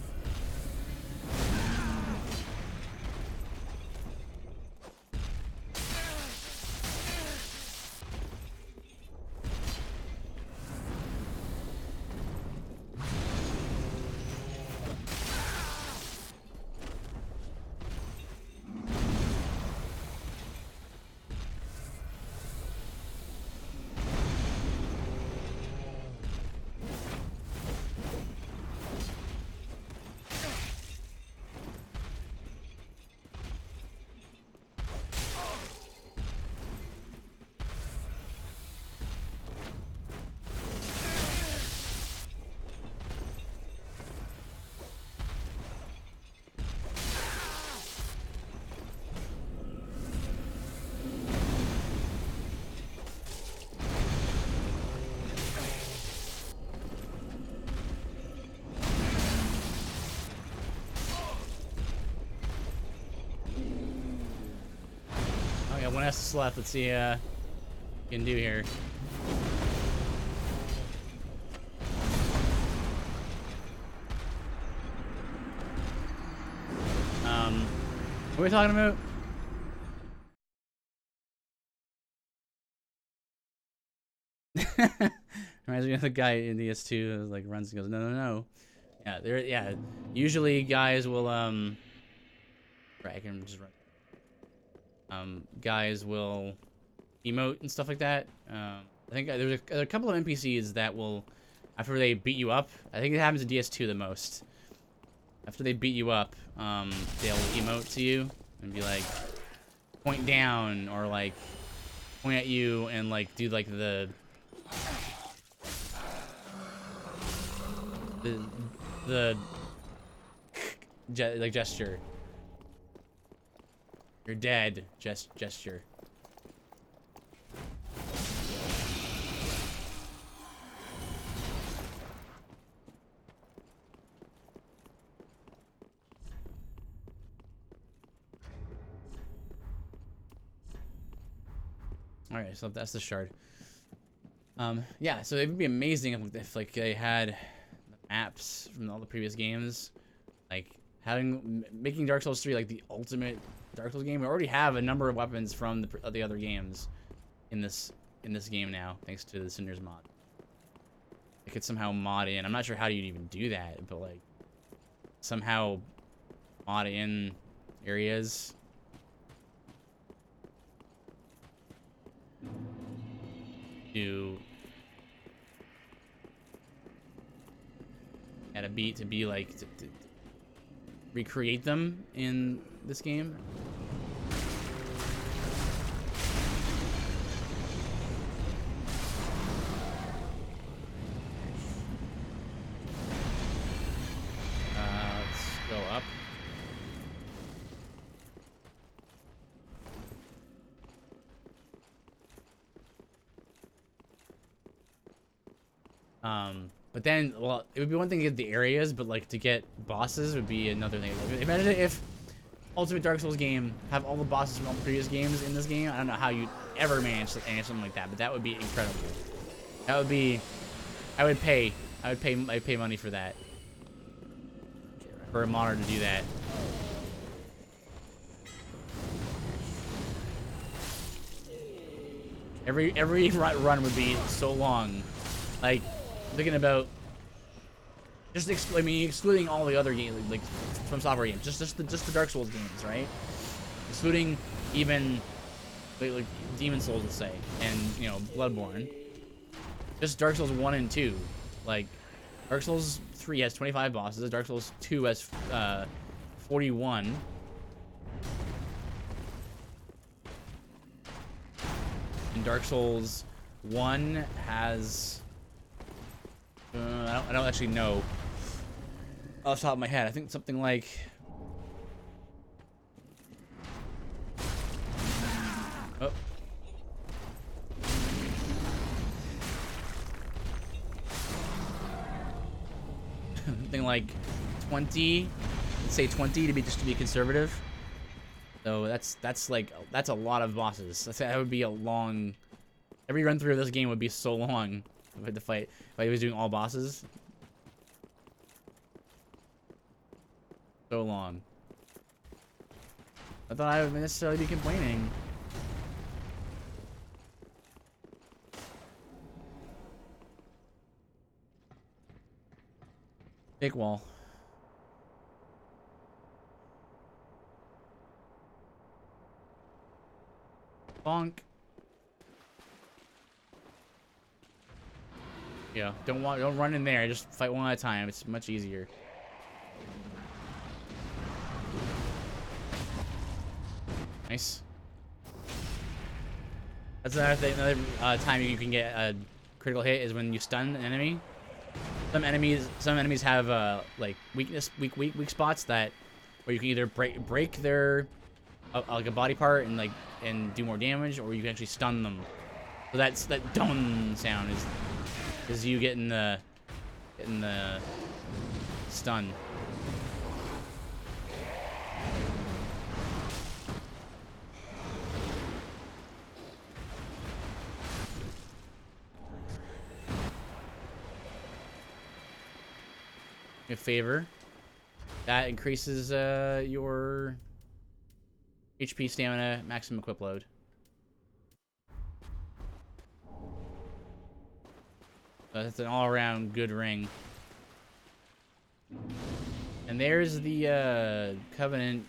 [SPEAKER 1] Oh yeah, one Estus left. Let's see what we can do here. What are we talking about? Reminds me of the guy in the S2 who like runs and goes, no, no, no. Yeah, yeah. Usually guys will right, I can just run. Guys will emote and stuff like that. I think there's a couple of NPCs that will, after they beat you up, I think it happens in DS2 the most. After they beat you up, they'll emote to you and be like, point down, or like point at you and like do like the like gesture. You're dead. Gesture. All right, so that's the shard. Yeah, so it would be amazing if like they had maps from all the previous games, like making Dark Souls 3 like the ultimate Dark Souls game. We already have a number of weapons from the other games in this game now, thanks to the Cinders mod. It could somehow mod in. I'm not sure how you'd even do that, but like somehow mod in areas. To at a beat to be like to recreate them in this game. Let's go up. But then, well, it would be one thing to get the areas, but like to get bosses would be another thing. Like, imagine if Ultimate Dark Souls game have all the bosses from all the previous games in this game. I don't know how you'd ever manage something like that, but that would be incredible. That would be, I'd pay money for that. For a modder to do that. Every run would be so long. Like, thinking about just excluding all the other games, like from software games, just the Dark Souls games, right? Excluding even like Demon Souls, let's say, and you know Bloodborne. Just Dark Souls 1 and 2, like Dark Souls 3 has 25 bosses. Dark Souls 2 has 41. And Dark Souls 1 has I don't actually know off the top of my head. I think something like oh. Something like 20. Let's say 20 to be conservative. So that's a lot of bosses. That would be a long. Every run through of this game would be so long. the fight. If I was doing all bosses. So long. I thought I would necessarily be complaining. Big wall. Bonk. Yeah, don't run in there. Just fight one at a time. It's much easier. Nice. That's another thing. Another time you can get a critical hit is when you stun an enemy. Some enemies have like weak spots that where you can either break their like a body part and do more damage, or you can actually stun them. So that dun sound is you getting the stun. A favor that increases your HP, stamina, maximum equip load. So that's an all-around good ring. And there's the Covenant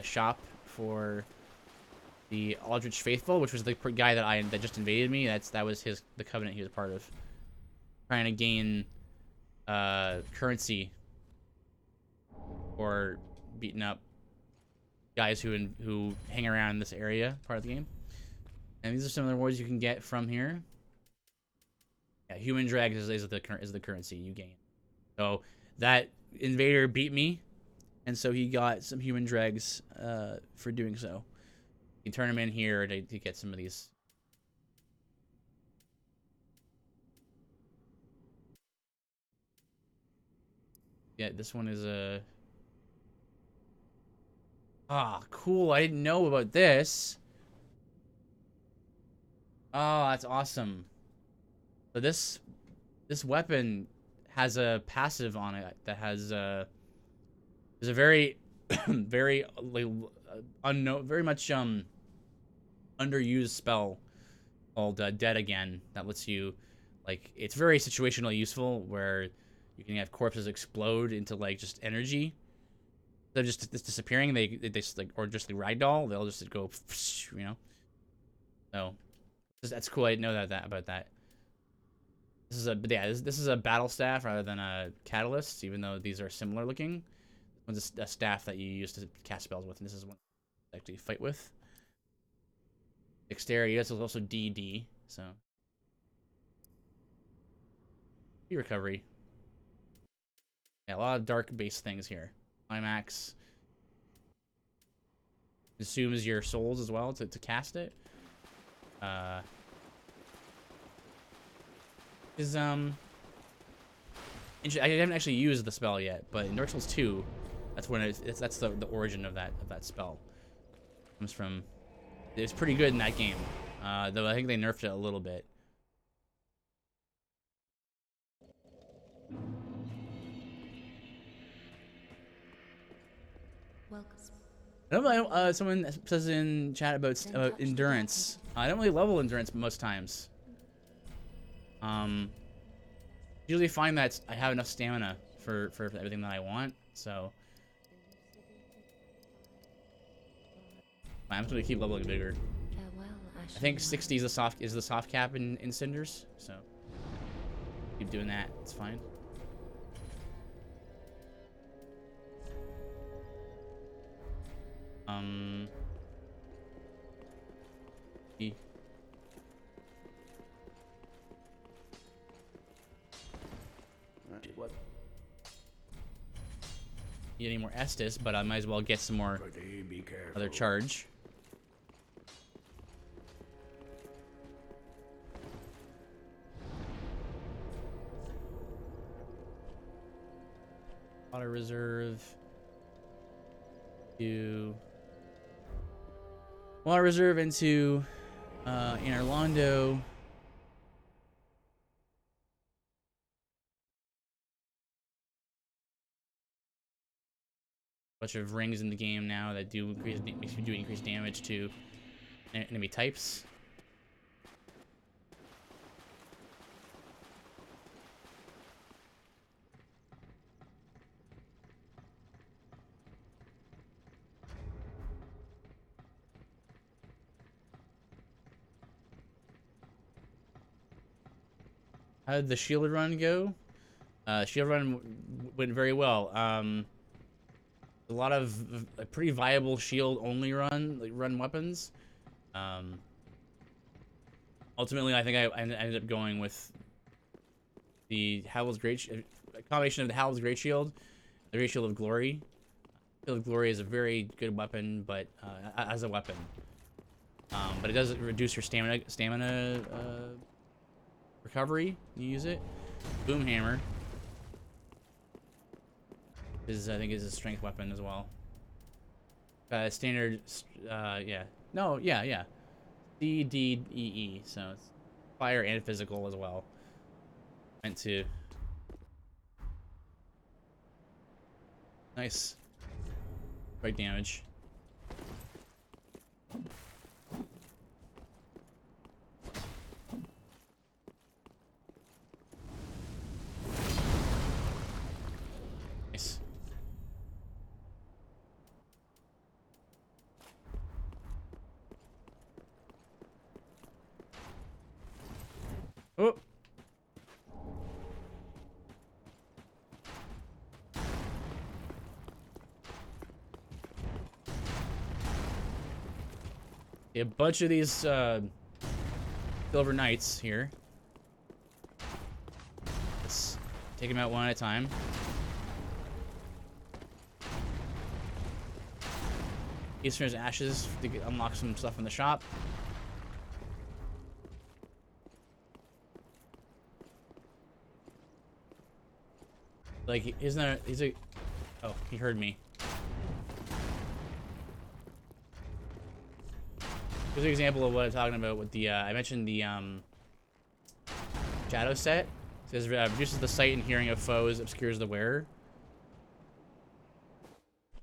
[SPEAKER 1] shop for the Aldrich Faithful, which was the guy that just invaded me. That was the Covenant he was a part of, trying to gain currency or beating up guys who hang around in this area part of the game. And these are some of the rewards you can get from here. Yeah, human drag is the currency you gain. So that invader beat me, and so he got some human dregs for doing so. You turn them in here to get some of these. Yeah, this one is a. Ah, cool. I didn't know about this. Oh, that's awesome. So this weapon has a passive on it that has there's a very very like unknown, very much underused spell called Dead Again that lets you, like, it's very situationally useful where you can have corpses explode into like just energy. They're just disappearing. They just like, or just the ragdoll. They'll just go, you know. So that's cool. I didn't know about that. This is a battle staff rather than a catalyst, even though these are similar looking. This one's a staff that you use to cast spells with, and this is one to actually fight with. Dexterity. This is also DD. So recovery. Yeah, a lot of dark base things here. Climax assumes your souls as well to cast it. I haven't actually used the spell yet, but in Dark Souls 2, that's when that's the origin of that spell. It comes from. It's pretty good in that game, though I think they nerfed it a little bit. I don't know. Someone says in chat about endurance. I don't really level endurance most times. Usually find that I have enough stamina for everything that I want, so I'm just gonna keep leveling bigger. I think 60 is the soft cap in Cinders, so keep doing that. It's fine.
[SPEAKER 3] What?
[SPEAKER 1] Need any more Estus, but I might as well get some more
[SPEAKER 3] Be careful.
[SPEAKER 1] other charge. Water reserve. Water reserve into Inner Londo. bunch of rings in the game now that do increase, makes you do increased damage to enemy types. How did the shield run go? Shield run went very well. A lot of pretty viable shield only run weapons. Ultimately, I think I ended up going with the Howl's a combination of the Howl's Great Shield, the Great Shield of Glory. Shield of Glory is a very good weapon, but as a weapon, but it does reduce your stamina recovery. You use it. Boom Hammer is, I think, is a strength weapon as well. Standard, yeah. No, yeah. C, D, E, E. So it's fire and physical as well. Meant to. Nice. Right damage. Nice. Oh. A bunch of these Silver Knights here. Let's take them out one at a time. Eastern's Ashes to unlock some stuff in the shop. Like, isn't there? He's a. Oh, he heard me. Here's an example of what I'm talking about with the. I mentioned the shadow set. It says reduces the sight and hearing of foes, obscures the wearer.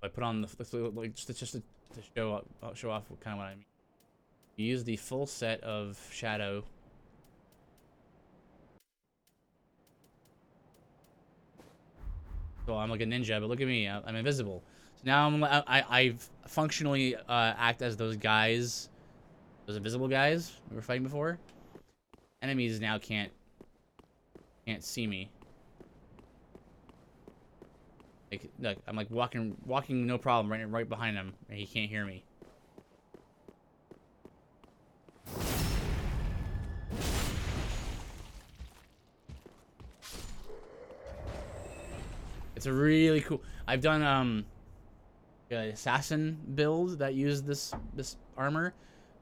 [SPEAKER 1] I put on the like just to show off kind of what I mean. You use the full set of shadow. So I'm like a ninja, but look at me, I'm invisible. So now I functionally act as those guys, those invisible guys we were fighting before. Enemies now can't see me. Like, look, I'm like walking no problem right behind him, and he can't hear me. It's a really cool. I've done an assassin build that used this armor.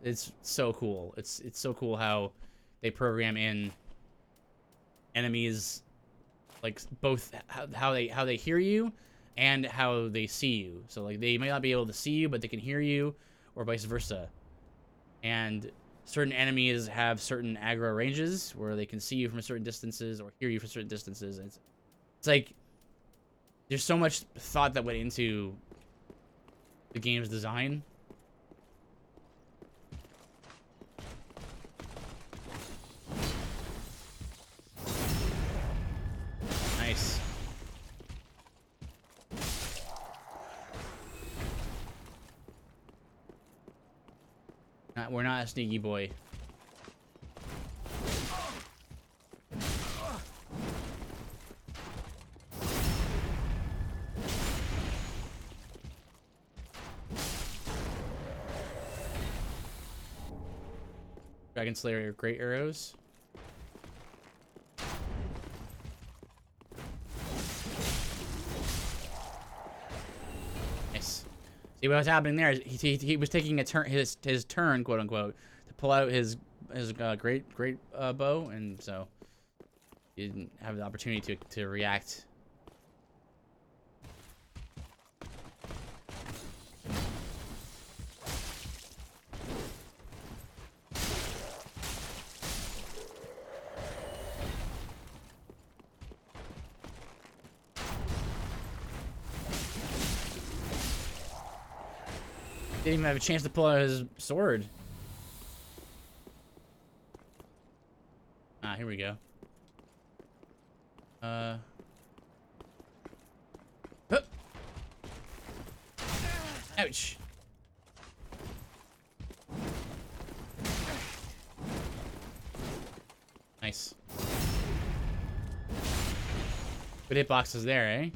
[SPEAKER 1] It's so cool. It's so cool how they program in enemies, like both how they hear you and how they see you. So like they may not be able to see you, but they can hear you, or vice versa. And certain enemies have certain aggro ranges where they can see you from certain distances or hear you from certain distances. And it's like there's so much thought that went into the game's design. Nice. We're not a sneaky boy. Dragon Slayer great arrows. Nice. See what was happening there? He was taking a turn, his turn, quote unquote, to pull out his great bow, and so he didn't have the opportunity to react. Didn't even have a chance to pull out his sword. Ah, here we go. Huh. Ouch. Nice. Good hitboxes there, eh?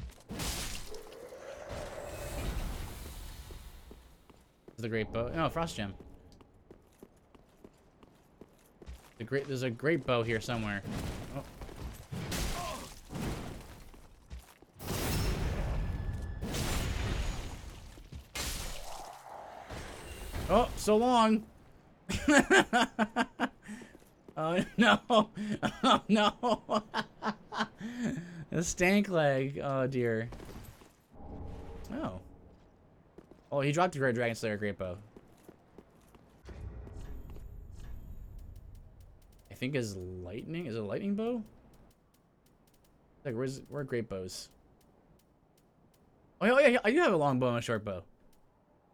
[SPEAKER 1] The great bow. No, frost gem. There's a great bow here somewhere. Oh. Oh, so long. Oh no. Oh no. A stank leg. Oh dear. Oh. Oh, he dropped the Great Dragon Slayer Great Bow. I think is lightning. Is it a lightning bow? Like, where are great bows? Oh yeah, I do have a long bow and a short bow.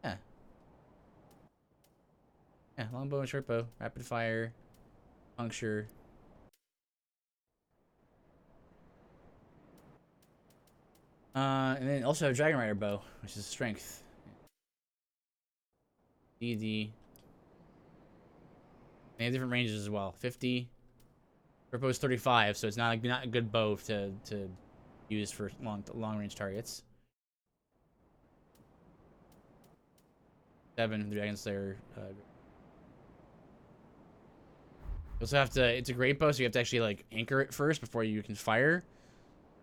[SPEAKER 1] Yeah. Yeah, long bow and short bow. Rapid fire. Puncture. And then also have Dragon Rider bow, which is strength. DD. They have different ranges as well. 50. Short bow is 35, so it's not a good bow to use for long range targets. 7 the Dragon Slayer. You also have to. It's a great bow, so you have to actually like anchor it first before you can fire.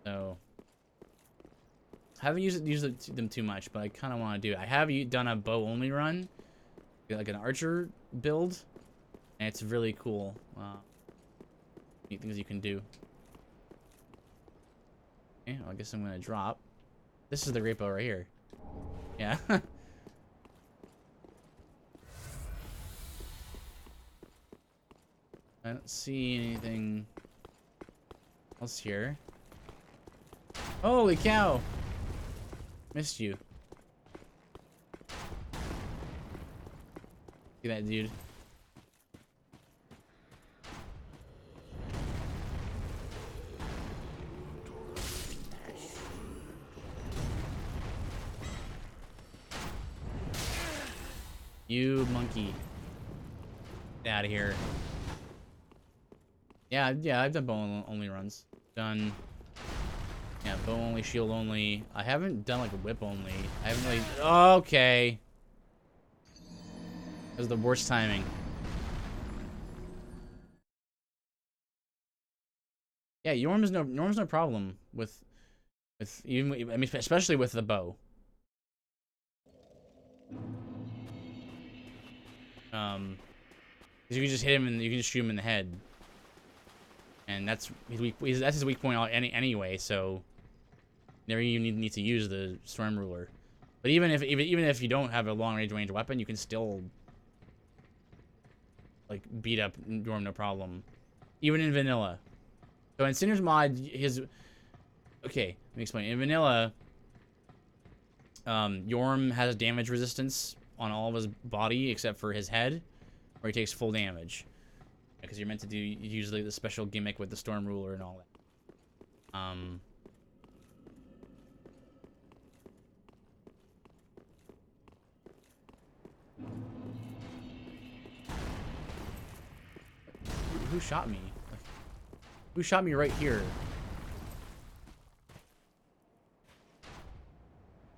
[SPEAKER 1] So I haven't used them too much, but I kind of want to do it. I have done a bow only run, like an archer build, and it's really cool. Neat things you can do. Okay, well, I guess I'm gonna drop. This is the great bow right here. Yeah. I don't see anything else here. Holy cow! Missed you. See that dude? You monkey. Get out of here. Yeah, I've done bow only runs. Done. Yeah, bow only, shield only. I haven't done like a whip only. I haven't really. Okay. That was the worst timing. Yeah, Norm's no problem with even. I mean, especially with the bow. Because you can just hit him and you can just shoot him in the head. And that's his weak point anyway, so never you need to use the Storm Ruler. But even if you don't have a long range weapon, you can still like beat up Yorm no problem, even in vanilla. So in Cinder's mod, okay, let me explain. In vanilla, Yorm has damage resistance on all of his body except for his head, where he takes full damage. Because you're meant to do usually the special gimmick with the Storm Ruler and all that. Who shot me? Who shot me right here?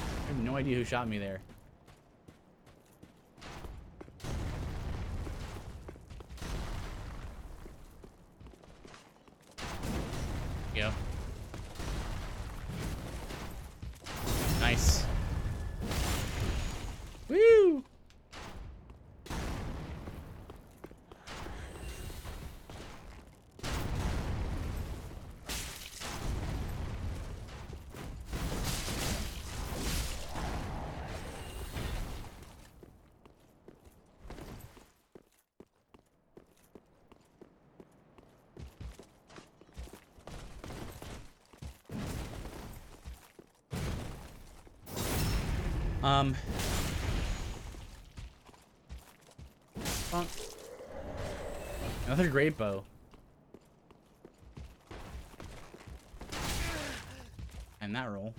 [SPEAKER 1] I have no idea who shot me there. Go. Nice. Woo! bonk. Another great bow. And that roll.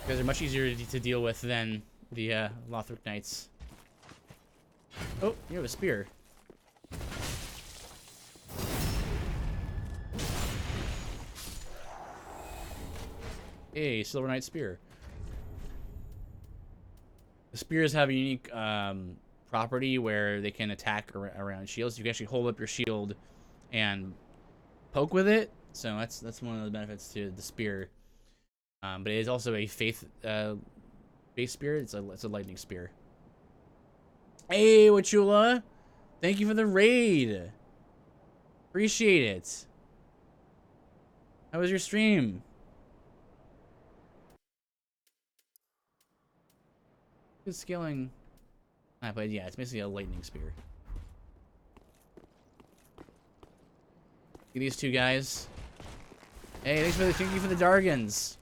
[SPEAKER 1] You guys are much easier to deal with than the Lothric Knights. Oh, you have a spear. Hey, Silver Knight spear. The spears have a unique property where they can attack around shields. You can actually hold up your shield and poke with it. So that's one of the benefits to the spear. But it is also a faith base spear. It's a lightning spear. Hey, Wachula, thank you for the raid. Appreciate it. How was your stream? Good scaling. But yeah, it's basically a lightning spear. These two guys. Hey, thank you for the Dargans.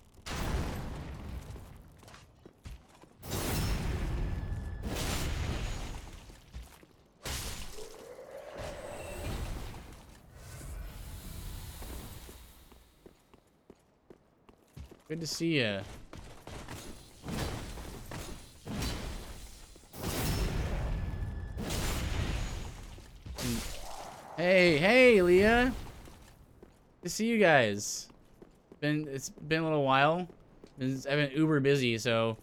[SPEAKER 1] Good to see you. Hey, Leah. Good to see you guys. It's been a little while. I've been uber busy, so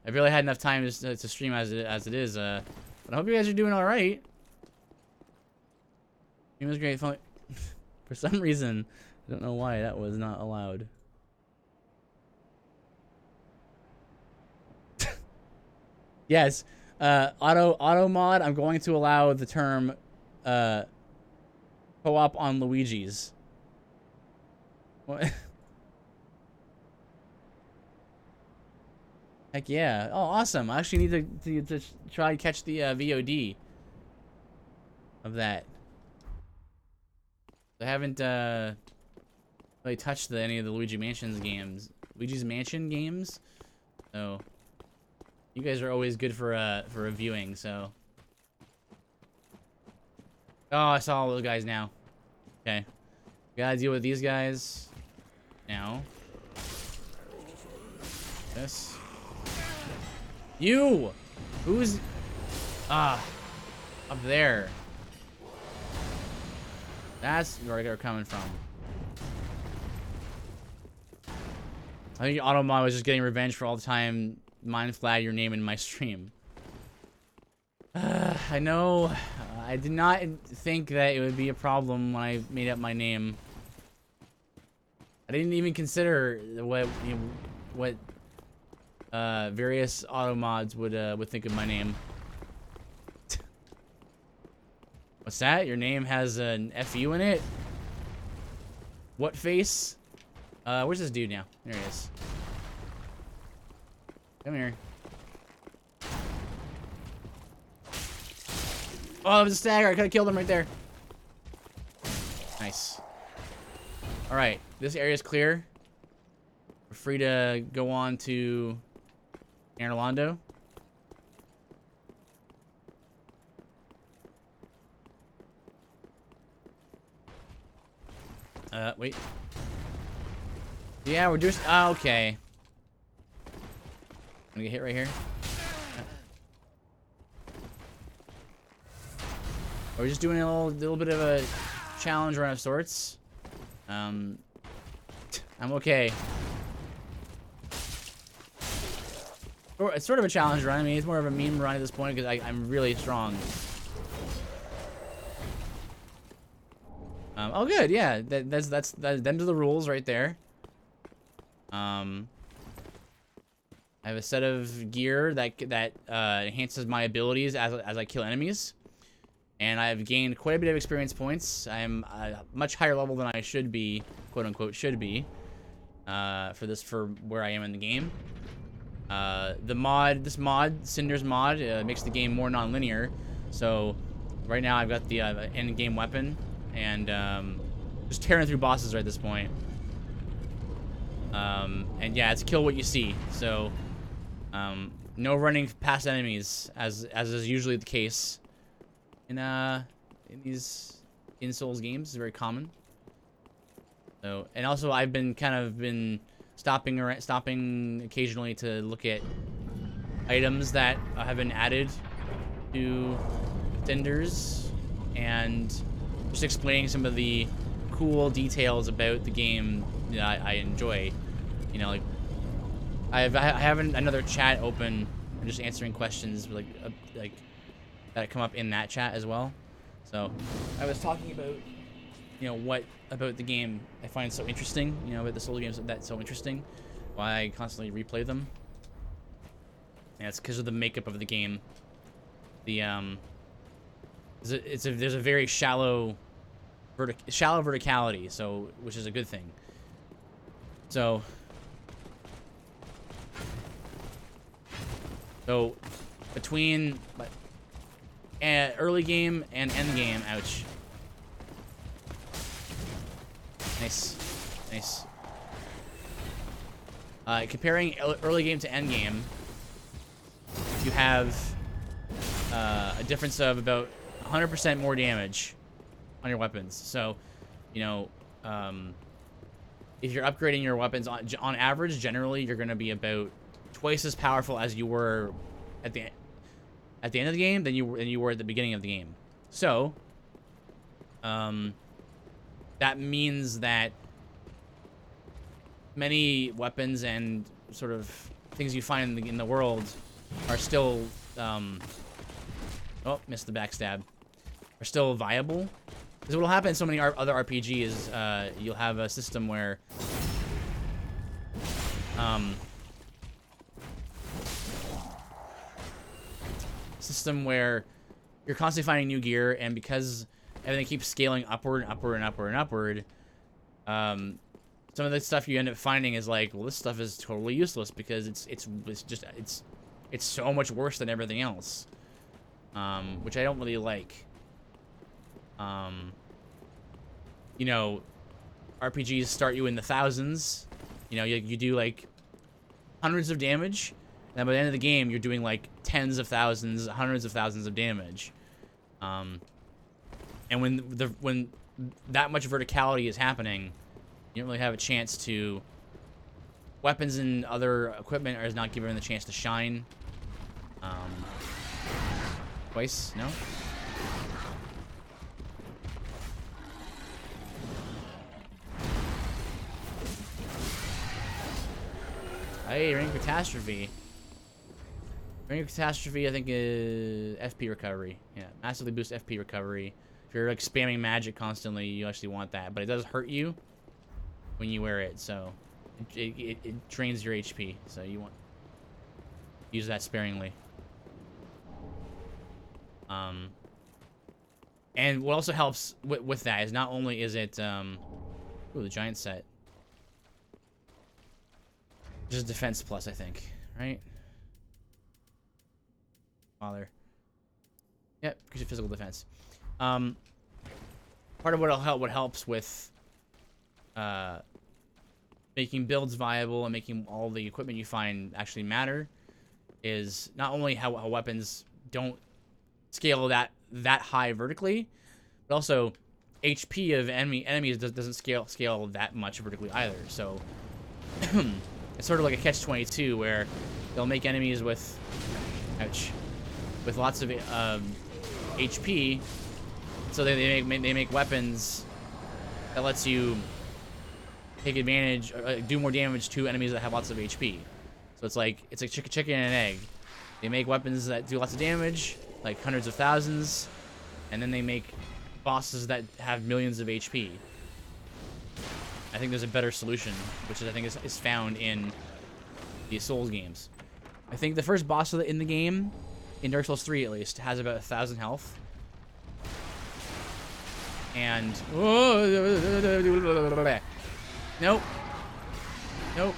[SPEAKER 1] I've really had enough time to stream as it is. But I hope you guys are doing all right. It was great fun. For some reason, I don't know why that was not allowed. Yes, auto mod. I'm going to allow the term co-op on Luigi's. What? Heck yeah! Oh, awesome! I actually need to try and catch the VOD of that. I haven't really touched any of the Luigi's Mansion games, so. You guys are always good for reviewing, so. Oh, I saw all those guys now. Okay. Gotta deal with these guys now. This. You! Who's... up there. That's where they're coming from. I think Automod was just getting revenge for all the time mind flag your name in my stream. I know. I did not think that it would be a problem when I made up my name. I didn't even consider what various automods would think of my name. What's that? Your name has an FU in it? What face? Where's this dude now? There he is. Come here. Oh, it was a stagger. I could have killed him right there. Nice. Alright, this area is clear. We're free to go on to Orlando. Wait. Yeah, we're just... okay. I'm gonna get hit right here. We're just doing a little bit of a challenge run of sorts. I'm okay. It's sort of a challenge run. I mean, it's more of a meme run at this point because I'm really strong. Oh, good. Yeah, that's them to the rules right there. I have a set of gear that enhances my abilities as I kill enemies, and I've gained quite a bit of experience points. I'm a much higher level than I should be, quote unquote, should be, for where I am in the game. This mod, Cinder's mod, makes the game more non-linear. So right now I've got the end game weapon, and just tearing through bosses right at this point. And yeah, it's kill what you see. So no running past enemies, as is usually the case in these Souls games. It's very common. So, and also I've been stopping occasionally to look at items that have been added to Cinders, and just explaining some of the cool details about the game that I enjoy. You know, like I have another chat open, and just answering questions like that come up in that chat as well. So I was talking about, you know, what about the game I find so interesting, you know, about the Souls games that's so interesting, why I constantly replay them. And it's because of the makeup of the game. The there's a very shallow verticality, so which is a good thing. So between early game and end game, ouch. Nice. Comparing early game to end game, you have a difference of about 100% more damage on your weapons. So, you know, if you're upgrading your weapons on average, generally you're going to be about twice as powerful as you were at the end of the game than you were at the beginning of the game. So, that means that many weapons and sort of things you find in the world are still oh, missed the backstab. Are still viable. Because what will happen in so many other RPGs is you'll have a system where you're constantly finding new gear, and because everything keeps scaling upward and upward and upward and upward, some of the stuff you end up finding is like, well, this stuff is totally useless because it's so much worse than everything else, which I don't really like. You know, RPGs start you in the thousands. You know, you do like hundreds of damage, and by the end of the game, you're doing like tens of thousands, hundreds of thousands of damage. And when that much verticality is happening, you don't really have a chance to. Weapons and other equipment are not given the chance to shine. Twice? No? Hey, Ring Catastrophe. Ring Catastrophe, I think, is FP recovery. Yeah, massively boost FP recovery. If you're like spamming magic constantly, you actually want that, but it does hurt you when you wear it, so it drains your HP, so you want to use that sparingly. And what also helps with that is not only is it ooh, the giant set. Just defense plus, I think, right? Father. Yep, because your physical defense. Part of what helps with making builds viable and making all the equipment you find actually matter is not only how weapons don't scale that high vertically, but also HP of enemies doesn't scale that much vertically either. So it's sort of like a catch-22 where they'll make enemies with lots of HP, so they make weapons that lets you take advantage, do more damage to enemies that have lots of HP. So it's like chicken and an egg. They make weapons that do lots of damage, like hundreds of thousands, and then they make bosses that have millions of HP. I think there's a better solution, which I think is found in the Souls games. I think the first boss in the game, in Dark Souls 3 at least, has about 1,000 health. And nope. Nope.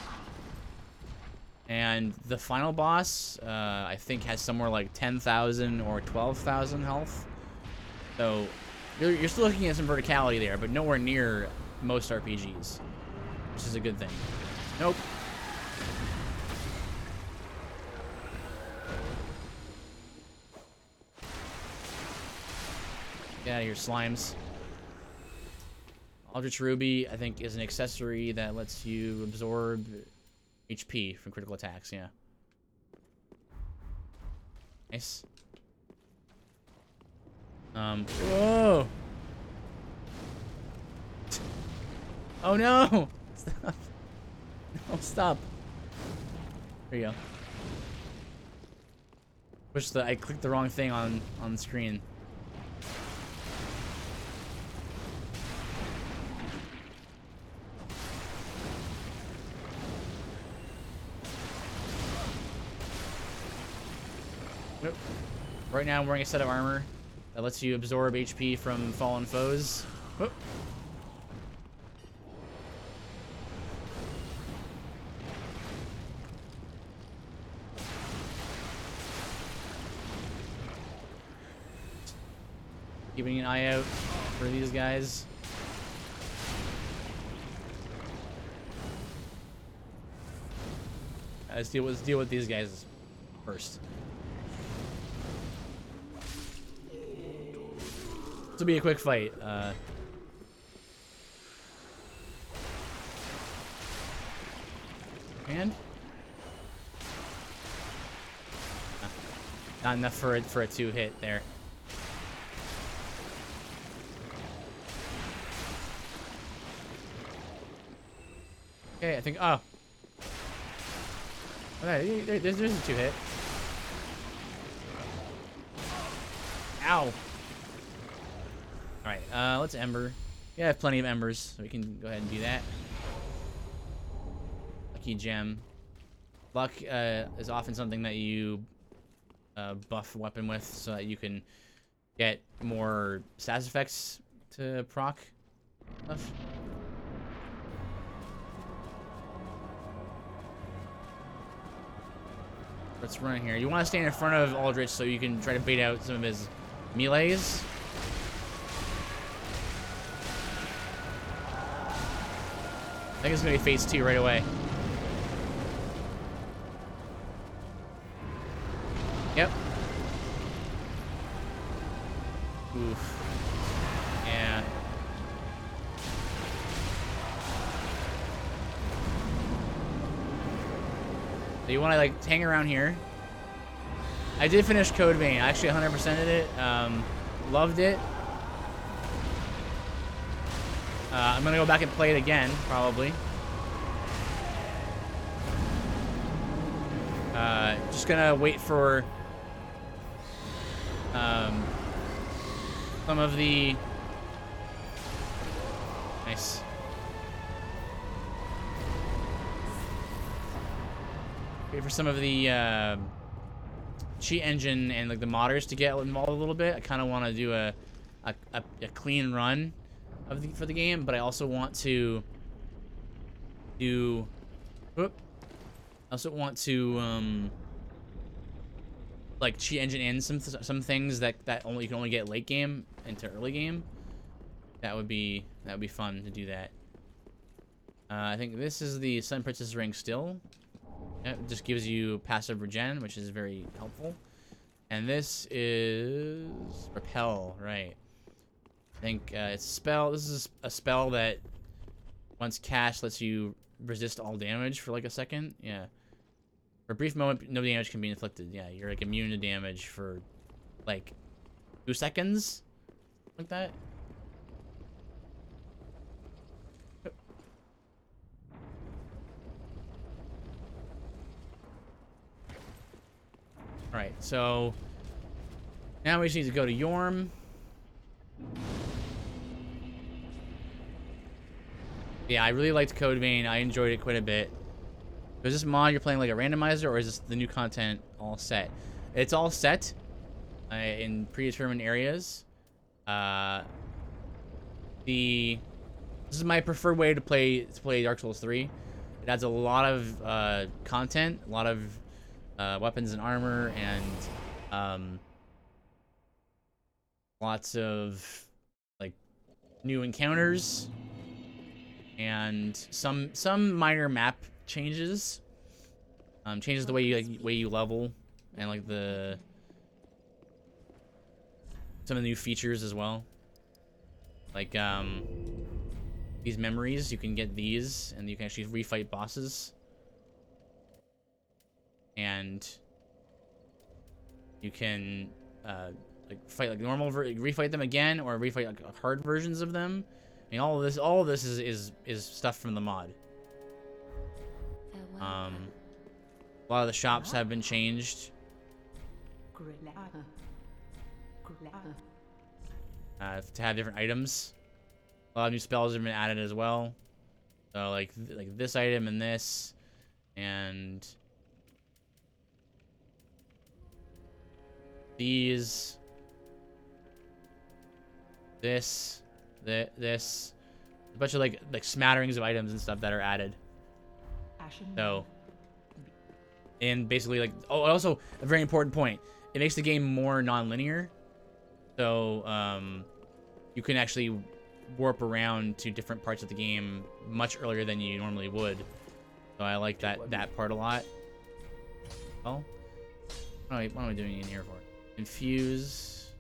[SPEAKER 1] And the final boss, I think, has somewhere like 10,000 or 12,000 health. So you're still looking at some verticality there, but nowhere near most RPGs, which is a good thing. Nope. Get out of here, slimes. Aldrich Ruby, I think, is an accessory that lets you absorb HP from critical attacks, yeah. Nice. Whoa! Oh no! Stop. No, stop. There you go. I clicked the wrong thing on the screen. Nope. Right now I'm wearing a set of armor that lets you absorb HP from fallen foes. Whoop. Keeping an eye out for these guys. Let's deal with these guys first. This will be a quick fight. And not enough for a 2-hit there. Okay, I think. Oh, okay, there's a 2-hit. Ow. Alright, let's Ember. Yeah, I have plenty of Embers, so we can go ahead and do that. Lucky Gem. Luck is often something that you buff a weapon with so that you can get more status effects to proc stuff. Let's run here. You want to stand in front of Aldrich so you can try to bait out some of his melees. I think it's going to be phase 2 right away. Yep. Oof. Yeah. So you want to like hang around here. I did finish Code Vein. I actually 100%ed it. Loved it. I'm gonna go back and play it again, probably. Just gonna wait for some of the nice. Wait for some of the cheat engine and like the modders to get involved a little bit. I kind of want to do a clean run for the game, but I also want to do. Whoop. I also want to like cheat engine in some things that you can only get late game into early game. That would be fun to do that. I think this is the Sun Princess ring still. It just gives you passive regen, which is very helpful. And this is Repel, right? I think it's a spell. This is a spell that once cast lets you resist all damage for like a second. Yeah. For a brief moment, no damage can be inflicted. Yeah, you're like immune to damage for like 2 seconds, like that. All right, so now we just need to go to Yorm. Yeah, I really liked Code Vein. I enjoyed it quite a bit. Is this mod you're playing like a randomizer, or is this the new content all set? It's all set in predetermined areas. This is my preferred way to play Dark Souls 3. It adds a lot of content, a lot of weapons and armor, and lots of like new encounters, and some minor map changes. Changes the way you level, and like some of the new features as well. Like these memories, you can get these, and you can actually refight bosses. And you can like fight like normal, refight them again, or refight like hard versions of them. I mean, all of this is stuff from the mod.
[SPEAKER 4] Farewell.
[SPEAKER 1] A lot of the shops have been changed. To have different items. A lot of new spells have been added as well. So like this item and this, and these, this, a bunch of like smatterings of items and stuff that are added. So, and basically like, oh, also a very important point. It makes the game more non-linear. So you can actually warp around to different parts of the game much earlier than you normally would. So I like that part a lot. Well, what am I doing in here for? Infuse.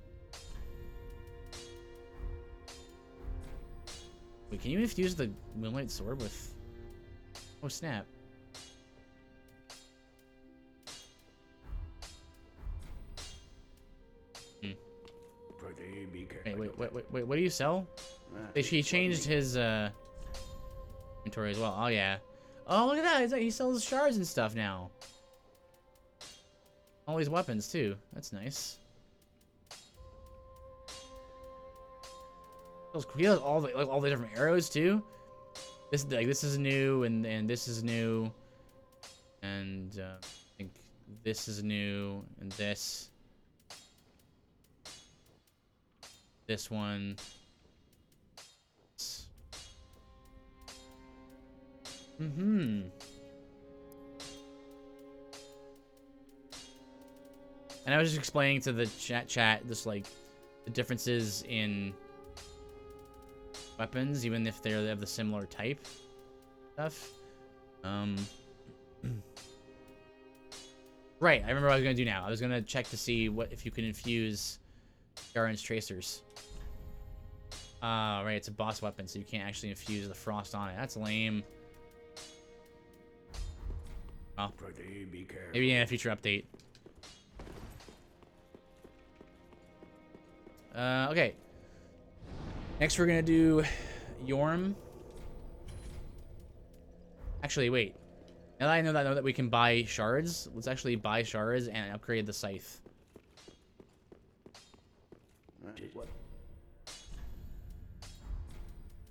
[SPEAKER 1] Wait, can you infuse the Moonlight Sword with... Oh, snap. Wait, what do you sell? He changed his inventory as well. Oh, yeah. Oh, look at that. He sells shards and stuff now. All these weapons, too. That's nice. He has all the different arrows, too. This is new, and this is new. And I think this is new, and this one. And I was just explaining to the chat just like the differences in weapons, even if they have the similar type stuff. Right, I remember what I was gonna do now. I was gonna check to see if you can infuse Garen's tracers. Right, it's a boss weapon, so you can't actually infuse the frost on it. That's lame. Well, maybe in a future update. Okay. Next, we're gonna do Yorm. Actually, wait. Now that I know that we can buy shards, let's actually buy shards and upgrade the scythe.
[SPEAKER 3] What?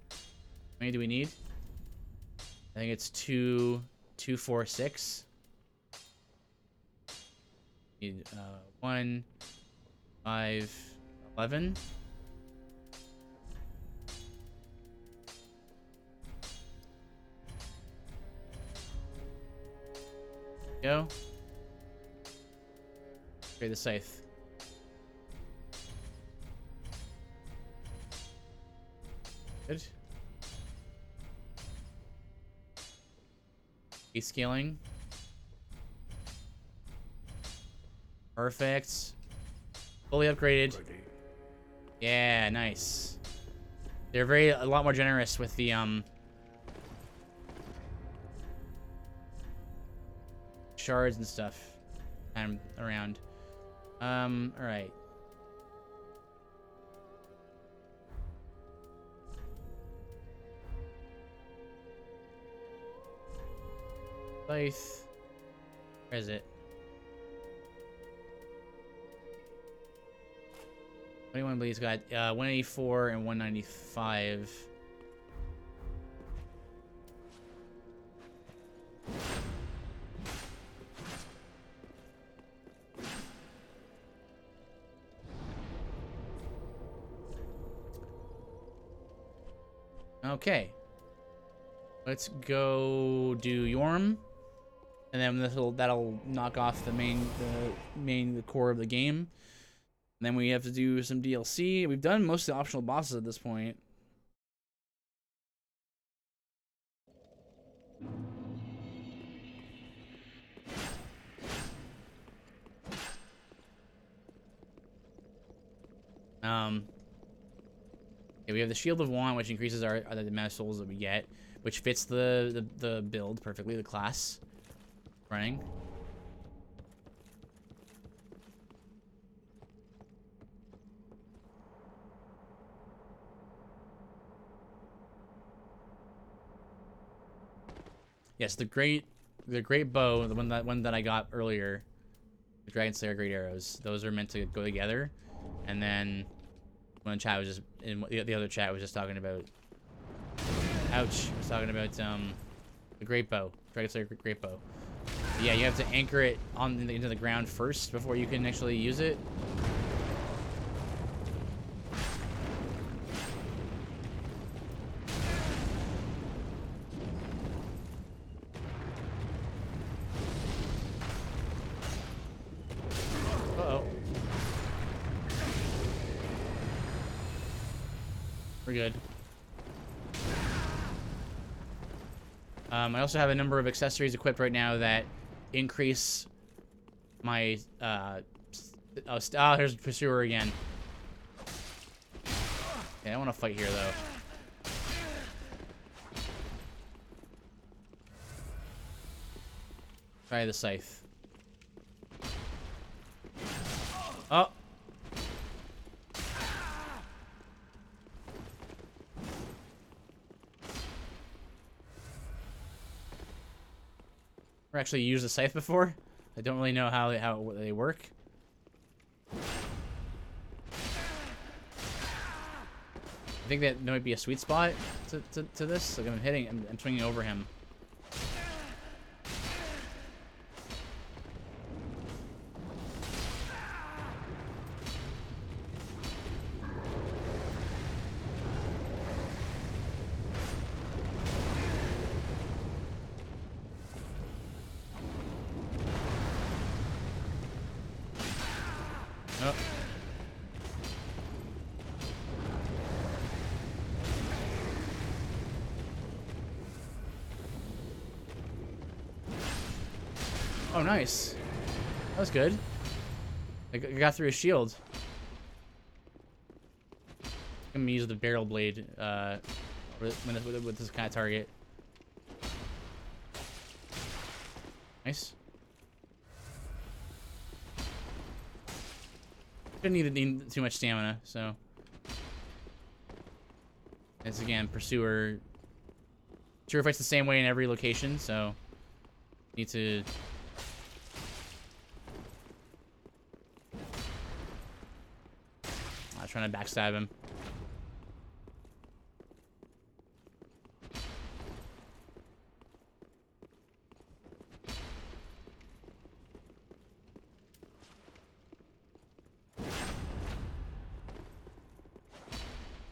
[SPEAKER 1] How many do we need? I think it's 2, 4, 6. Need 1, 5, 11. Go. Upgrade the scythe. Good. Scaling. Perfect. Fully upgraded. Yeah, nice. They're a lot more generous with the shards and stuff around. All right. Scythe. Where is it? 21, but he's got 184 and 195. Okay. Let's go do Yorm, and then that'll knock off the core of the game. And then we have to do some DLC. We've done most of the optional bosses at this point. Okay, we have the Shield of Want, which increases the amount of souls that we get, which fits the build perfectly, the class running. Yes, the great bow, the one that I got earlier, the Dragon Slayer Great Arrows. Those are meant to go together, and then one chat was just the other chat was just talking about. Ouch! Was talking about the Great Bow, Dragon Slayer Great Bow. But yeah, you have to anchor it into the ground first before you can actually use it. We're good. I also have a number of accessories equipped right now that increase my here's Pursuer again. Yeah, I don't want to fight here though. Try the scythe. Oh. Never actually used the scythe before. I don't really know how they work. I think that might be a sweet spot to this. Like I'm swinging over him. Oh. Oh, nice. That was good. I got through his shield. I'm gonna use the barrel blade with this kind of target. Nice. Didn't need too much stamina, so. It's again, Pursuer. Pursuer fights the same way in every location, so. Need to. I'm trying to backstab him.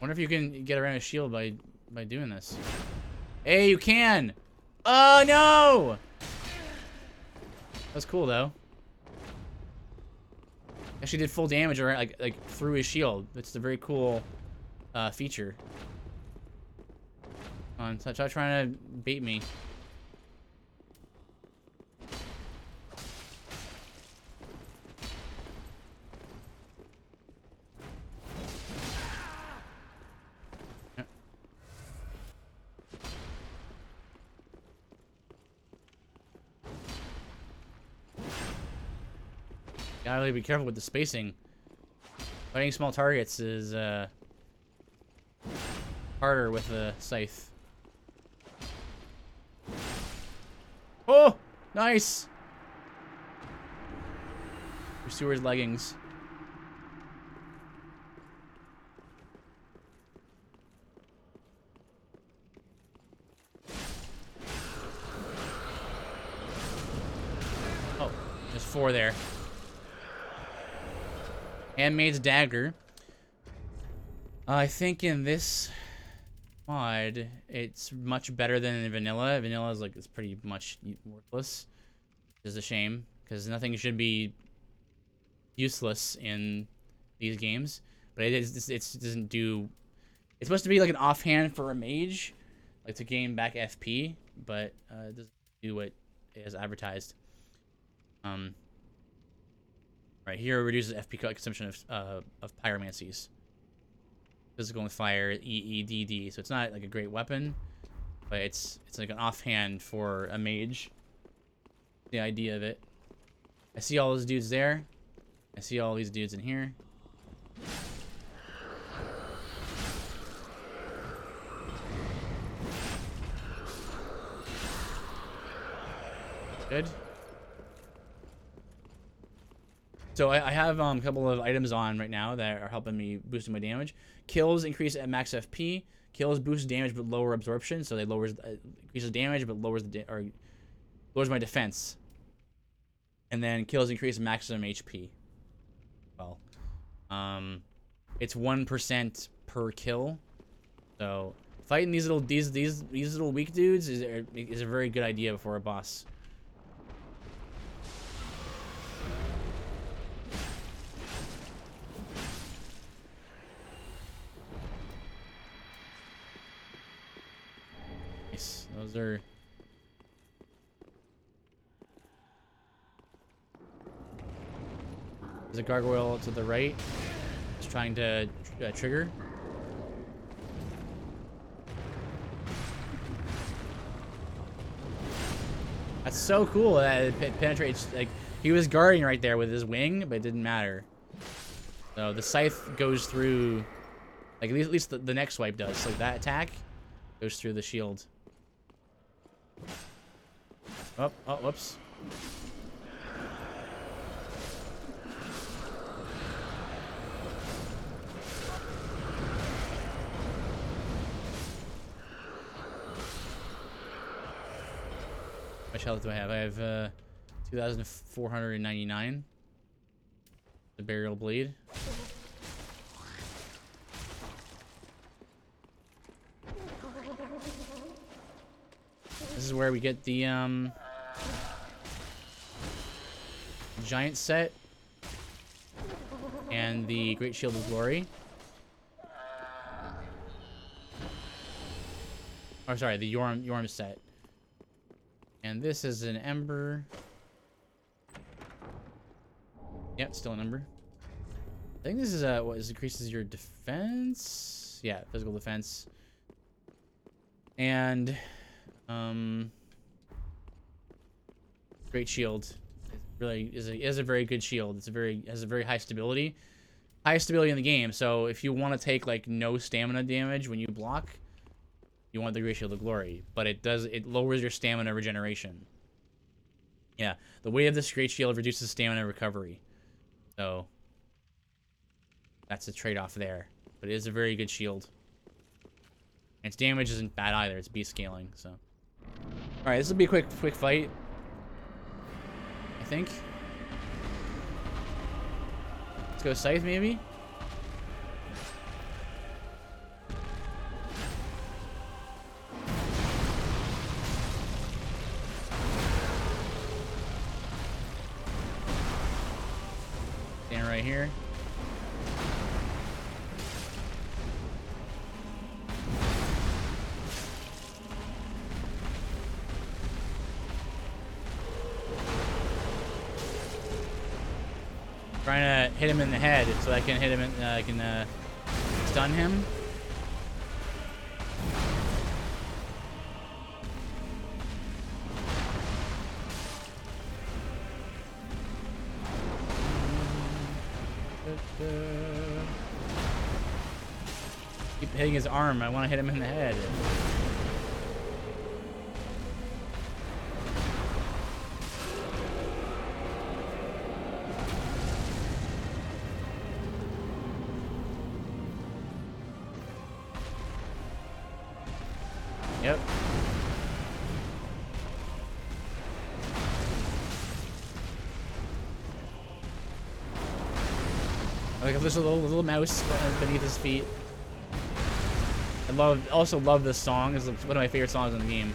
[SPEAKER 1] Wonder if you can get around a shield by doing this. Hey, you can! Oh no! That's cool though. Actually did full damage around like through his shield. It's a very cool feature. Come on, try trying to bait me. Gotta really be careful with the spacing. Fighting small targets is harder with the scythe. Oh, nice! Pursuer's leggings. Oh, there's 4 there. Handmaid's Dagger. I think in this... mod, it's much better than in vanilla. Vanilla is like it's pretty much worthless. Which is a shame because nothing should be useless in these games. But it doesn't do. It's supposed to be like an offhand for a mage, like to gain back FP, but it doesn't do what it has advertised. Right here it reduces FP consumption of pyromancies. Physical and fire, EEDD. So it's not like a great weapon, but it's like an offhand for a mage. The idea of it. I see all those dudes there. I see all these dudes in here. Good. So I have a couple of items on right now that are helping me boosting my damage. Kills increase at max FP. Kills boost damage but lower absorption, so they increases damage but lowers lowers my defense. And then kills increase maximum HP. Well, it's 1% per kill. So fighting these little weak dudes is a very good idea before a boss. Nice. Those are. There's a gargoyle to the right. It's trying to trigger. That's so cool that it penetrates. Like he was guarding right there with his wing, but it didn't matter. So the scythe goes through. Like at least the next swipe does. So that attack goes through the shield. Oh, whoops. How much health do I have? I have 2,499. The burial blade. This is where we get the giant set and the Great Shield of Glory. Oh, sorry, the Yorm set. And this is an Ember. Yep, still an Ember. I think this is what increases your defense. Yeah, physical defense. And Great Shield really is a very good shield. Has a very high stability. Highest stability in the game. So if you want to take like no stamina damage when you block, you want the Great Shield of Glory, but it lowers your stamina regeneration. Yeah, the weight of this Great Shield reduces stamina recovery. So that's a trade-off there. But it is a very good shield. And its damage isn't bad either. It's beast scaling, so. Alright, this will be a quick fight. I think. Let's go Scythe, maybe? Stand right here. Trying to hit him in the head so I can hit him in, I can stun him. Keep hitting his arm. I want to hit him in the head. Yep. Like there's a little mouse beneath his feet. also love this song. It's one of my favorite songs in the game.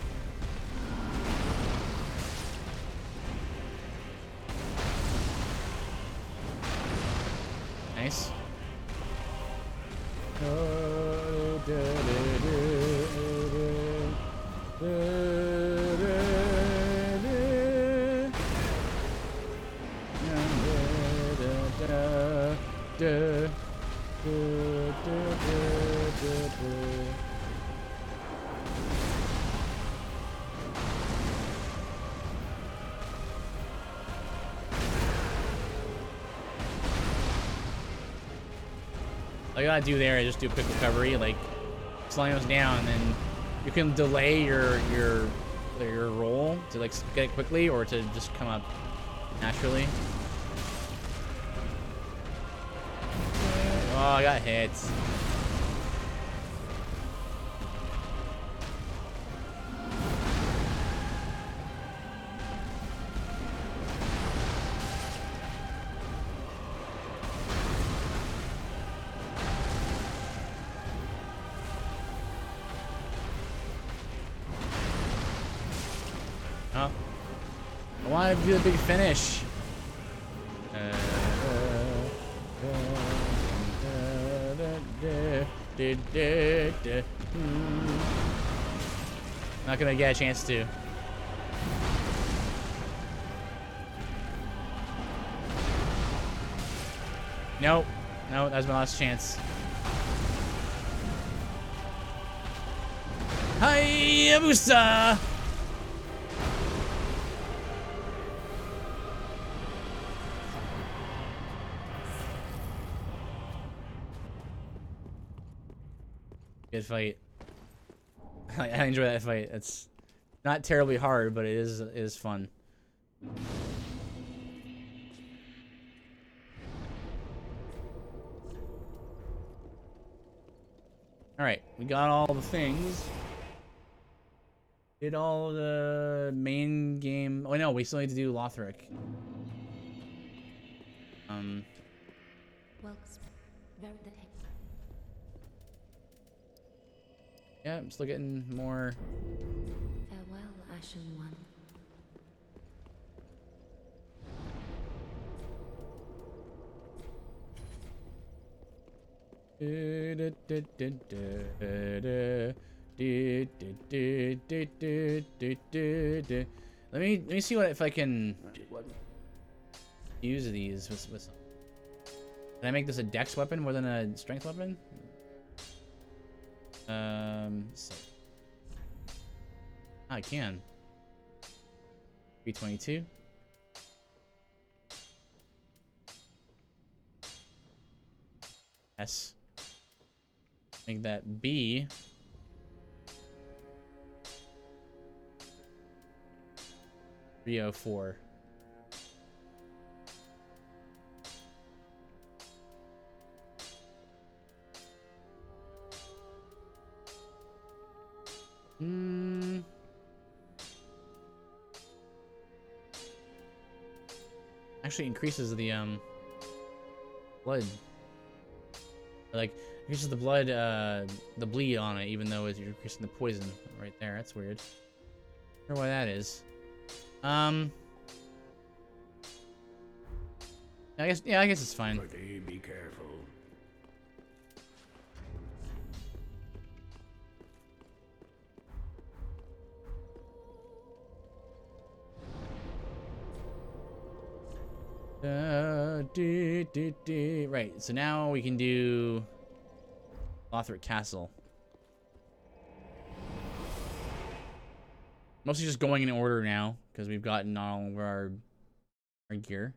[SPEAKER 1] Nice. All you gotta do there is just do a quick recovery, like slowing those down, and then you can delay your roll to like get it quickly or to just come up naturally. Oh, I got hit. Oh. I want to do the big finish. Not gonna get a chance to. Nope. No, that was my last chance. Hayabusa! Good fight. I enjoy that fight. It's not terribly hard, but it is fun. All right, we got all the things. Did all the main game. Oh no, we still need to do Lothric. Yeah, I'm still getting more.
[SPEAKER 4] Farewell, Ashen One.
[SPEAKER 1] Let me see if I can use these with. Can I make this a dex weapon more than a strength weapon? So I can. 322. S. Make that B. .304. Actually increases the blood. Like increases the blood the bleed on it, even though you're increasing the poison right there. That's weird. I wonder why that is. I guess it's fine.
[SPEAKER 3] Be careful.
[SPEAKER 1] Right, so now we can do Lothric Castle. Mostly just going in order now because we've gotten all of our gear.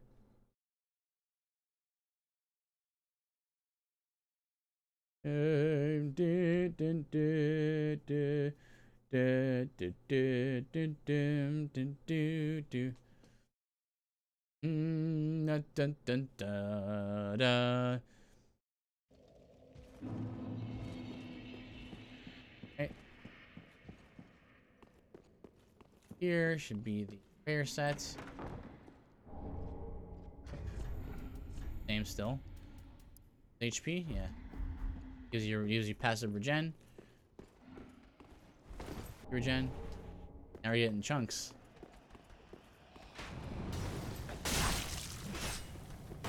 [SPEAKER 1] Dun, dun, dun, da, da. Okay. Here should be the prayer sets. Same still. HP, yeah. Gives you passive regen. Regen. Now we're getting chunks. I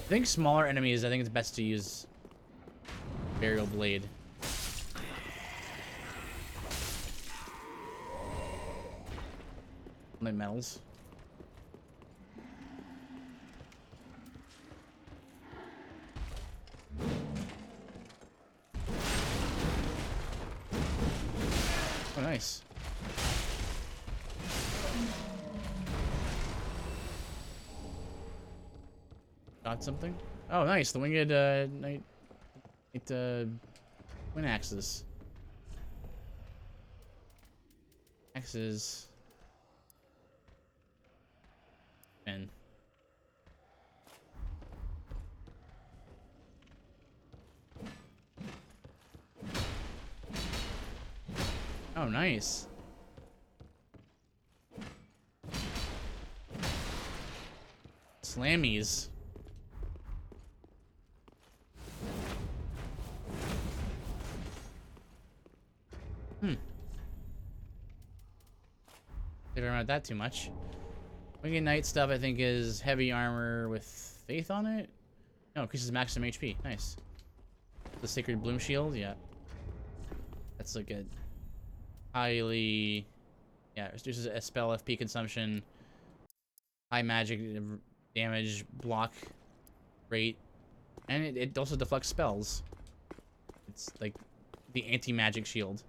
[SPEAKER 1] think smaller enemies, I think it's best to use Burial Blade. Like metals. Oh, nice. Got something? Oh, nice. The winged night twin axes. Axes. And oh, nice. Slammies. They don't about that too much. Winged Knight stuff, I think, is heavy armor with faith on it. No, increases maximum HP. Nice. The Sacred Bloom Shield, yeah. That's like a highly, yeah, reduces a spell FP consumption, high magic damage, block rate, and it also deflects spells. It's like the anti-magic shield.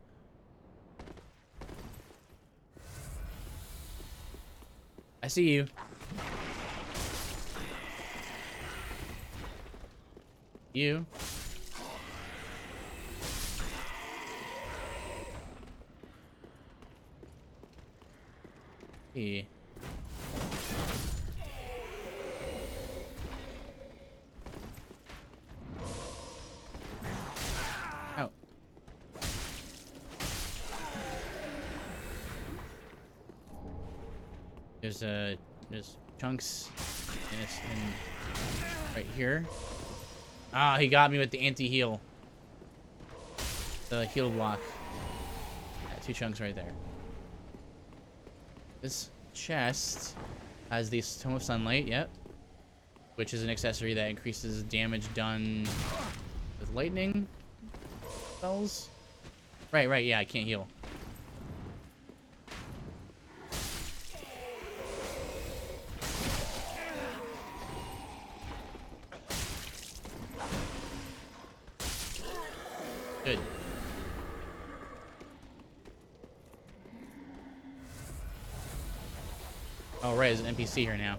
[SPEAKER 1] I see you. You. Hey. Oh. There's chunks right here. Ah, he got me with the anti-heal. The heal block. Yeah, 2 chunks right there. This chest has the Tome of Sunlight, yep. Which is an accessory that increases damage done with lightning spells. Right, yeah, I can't heal. Good. Oh, right, there's an NPC here now.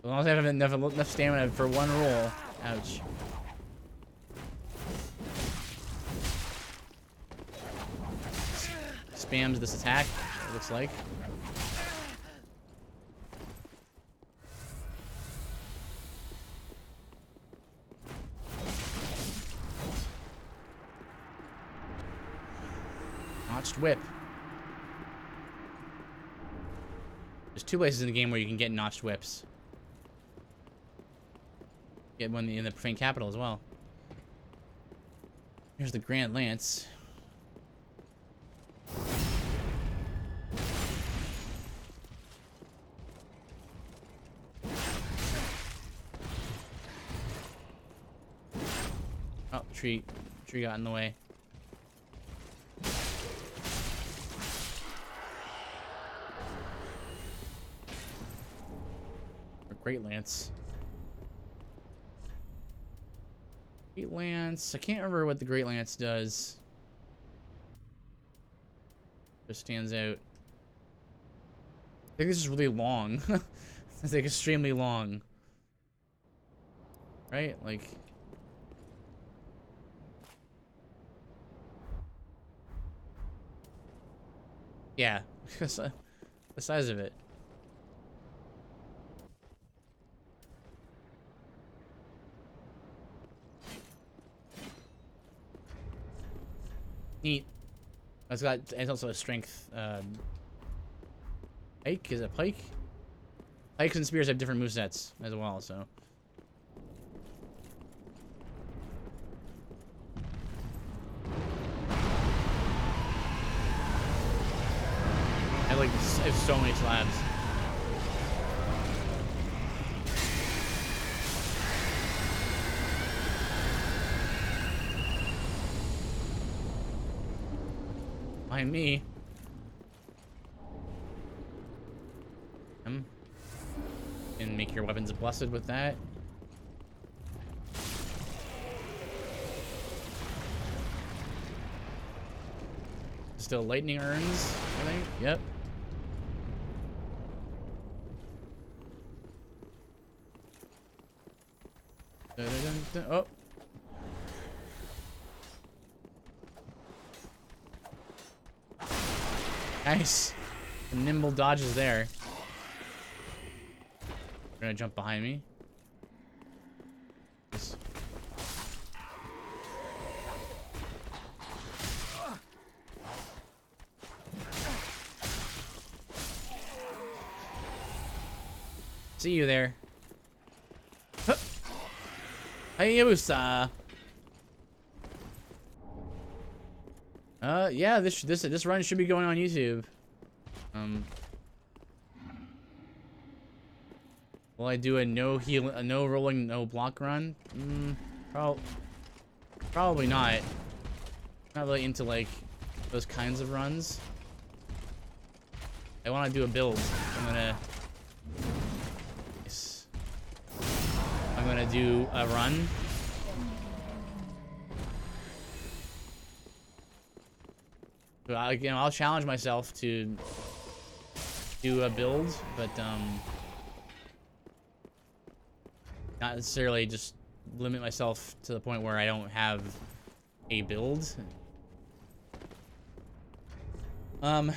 [SPEAKER 1] As long as I have enough stamina for one roll. Ouch. Spams this attack, it looks like. Notched whip. There's 2 places in the game where you can get notched whips. Get one in the Profane Capital as well. Here's the Grand Lance. Oh, tree got in the way. Or Great Lance. Great Lance. I can't remember what the Great Lance does. Just stands out. I think this is really long. It's like extremely long. Right? Like. Yeah. The size of it. Neat. It's also a strength Pike? Is it pike? Pikes and spears have different movesets as well, so. I have so many slabs. Behind me. And make your weapons blessed with that. Still lightning urns, I think. Yep. Dun, dun, dun, dun. Oh. Nice. The nimble dodges there. They're gonna jump behind me. Nice. See you there. Huh. Hayabusa. Yeah, this run should be going on YouTube. Will I do a no rolling, no block run? Probably not. Not really into like those kinds of runs. I want to do a build. I'm gonna do a run. So I'll challenge myself to do a build, but not necessarily just limit myself to the point where I don't have a build. Saber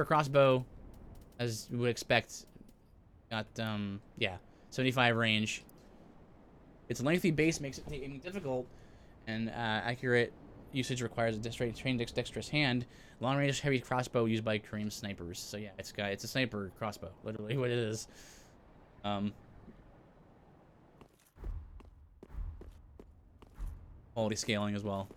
[SPEAKER 1] crossbow, as you would expect, got yeah, 75 range. Its lengthy base makes it aiming difficult, and accurate usage requires a trained dexterous hand. Long range heavy crossbow used by Kareem snipers. So yeah, it's a sniper crossbow, literally what it is. Quality scaling as well.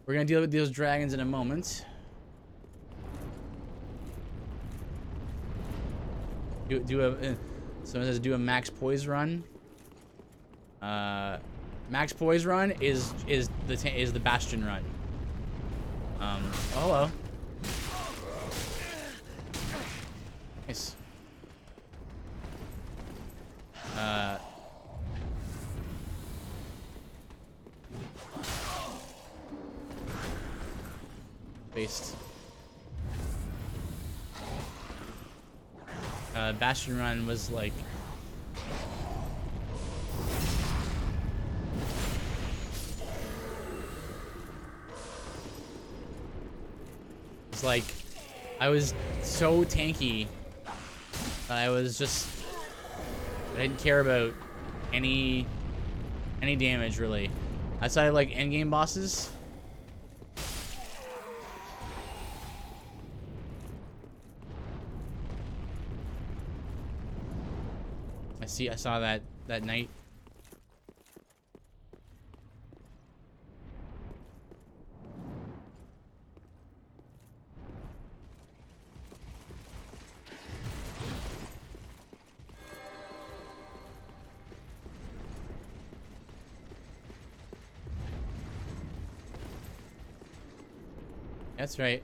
[SPEAKER 1] We're gonna deal with those dragons in a moment. So it says do a max poise run. Max poise run is the bastion run. Oh, hello. Nice. Based. Bastion run was like it's like I was so tanky that I didn't care about any damage really outside of like endgame bosses. I saw that knight. That's right.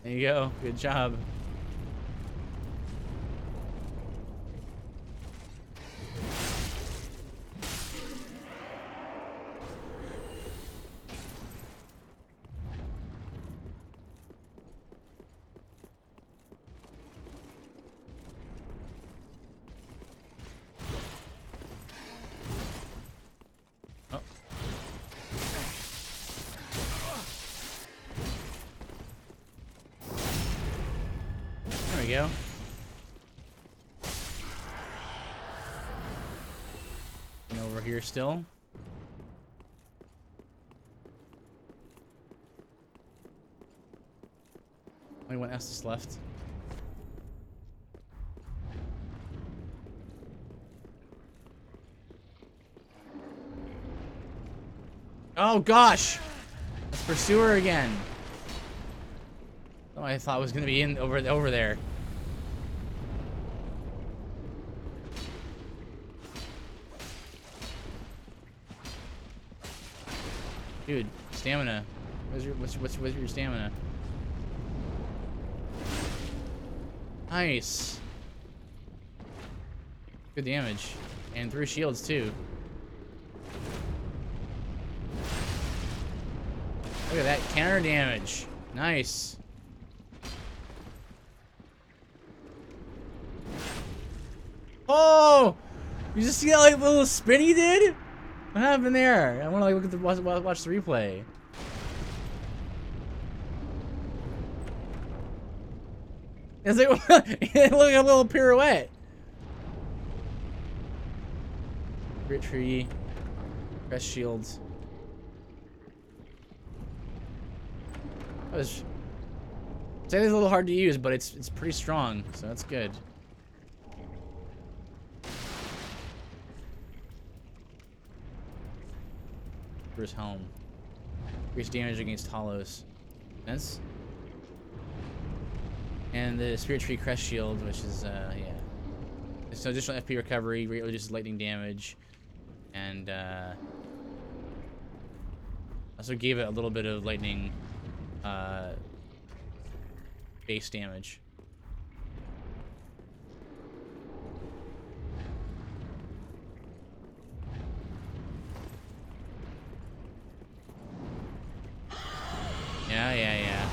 [SPEAKER 1] There you go. Good job. go. And over here still. Only one Estus left. Oh gosh! Let's pursue her again. Oh, I thought it was gonna be in over there. Dude, stamina. What's your stamina? Nice. Good damage. And 3 shields too. Look at that counter damage. Nice. Oh! You just see that like little spin he did? What happened there? I want to like look at the watch the replay. It's like it looked like a little pirouette. Grit tree, crest shields. That was. Say it's a little hard to use, but it's pretty strong, so that's good. His helm. Increased damage against hollows. Sense? And the Spirit Tree Crest Shield, which is, yeah. It's additional FP recovery, reduces lightning damage, and, also gave it a little bit of lightning, base damage. Yeah.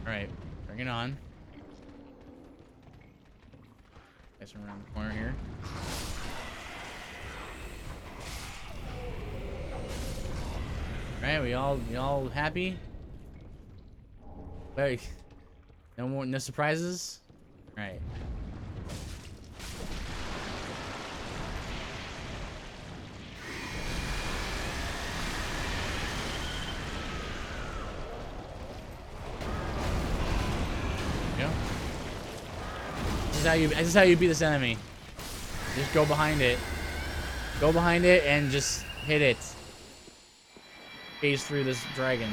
[SPEAKER 1] Alright, bring it on. Guys around the corner here. Alright, we all happy? Wait. No surprises? Alright. Go. This is how you beat this enemy. Just go behind it. Go behind it and just hit it. Phase through this dragon.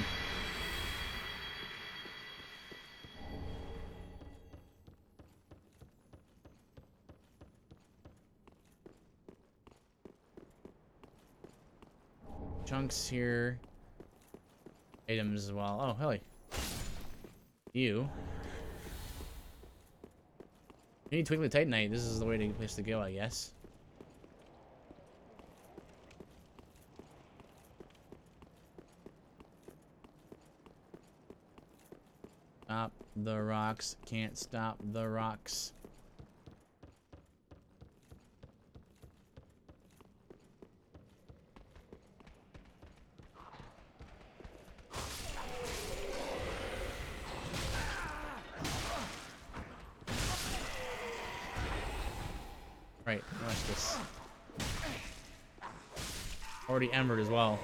[SPEAKER 1] Chunks here. Items as well. Oh, hell. You need Twinkling Titanite. This is the place to go, I guess. Stop the rocks. Can't stop the rocks. Right, watch this. Already embered as well.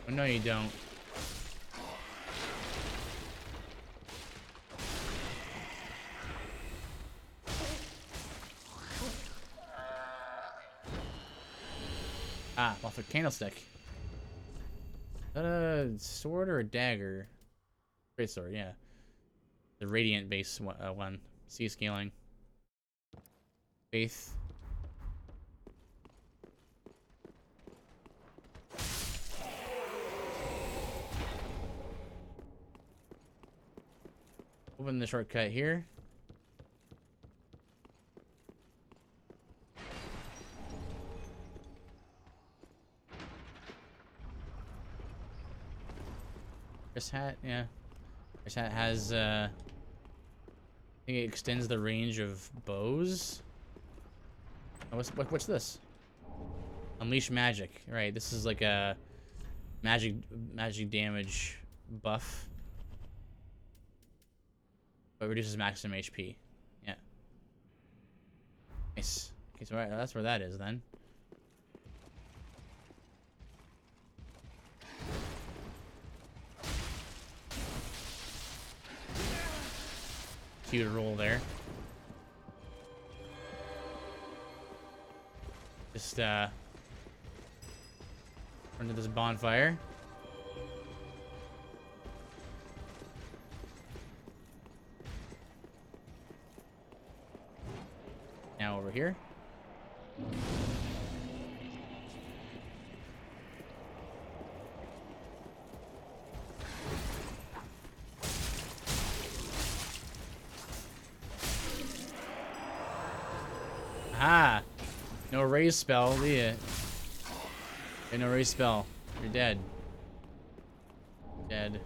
[SPEAKER 1] Oh, no, you don't. Ah, off a candlestick. Is that a sword or a dagger? Great sword, yeah. The radiant base one. C scaling. Faith. Open the shortcut here. Iris hat, yeah. Iris hat has, I think it extends the range of bows. Oh, what's this? Unleash magic. Right, this is like a magic damage buff. But reduces maximum HP. Yeah. Nice. Okay, so that's where that is then. Cute roll there. Just run to this bonfire. Now over here. Ah, no raise spell, yeah. Okay, no raise spell. You're dead. Dead.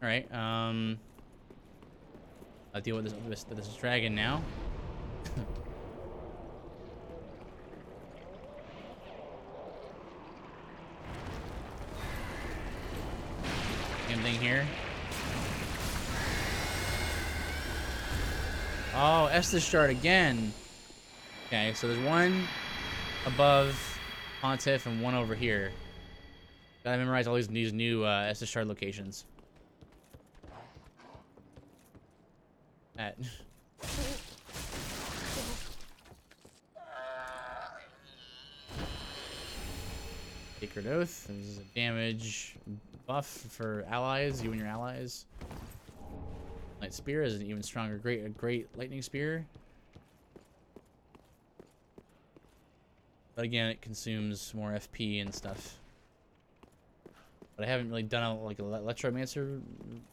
[SPEAKER 1] All right. I'll deal with this dragon now. Same thing here. Oh, Estus shard again. Okay, so there's one above Pontiff and one over here. Gotta memorize all these new Estus shard locations. That. Sacred Oath. This is a damage buff for allies, you and your allies. Light Spear is an even stronger, a great lightning spear. But again, it consumes more FP and stuff. But I haven't really done a Electromancer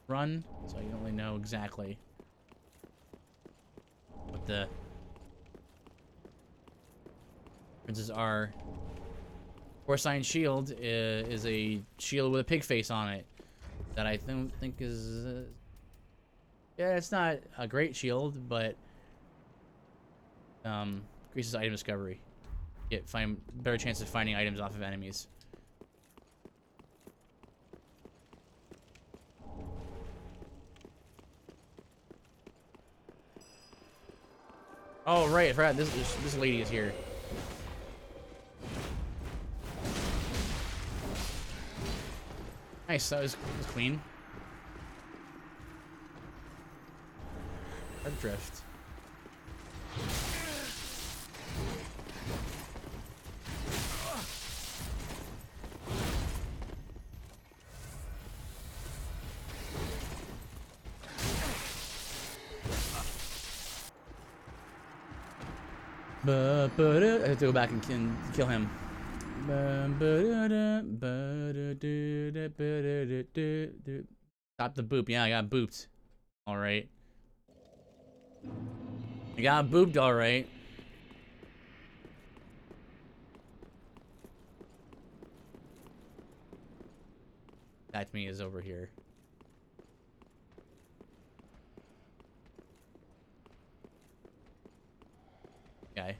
[SPEAKER 1] run, so I don't really know exactly what the differences are. Porcine Shield is a shield with a pig face on it that I think is yeah, it's not a great shield, but increases item discovery. Find better chance of finding items off of enemies. Oh right, I forgot this lady is here. Nice, that was clean. Hard drift. I have to go back and kill him. Stop the boop. Yeah, I got booped. Alright. I got booped alright. That to me is over here. Okay.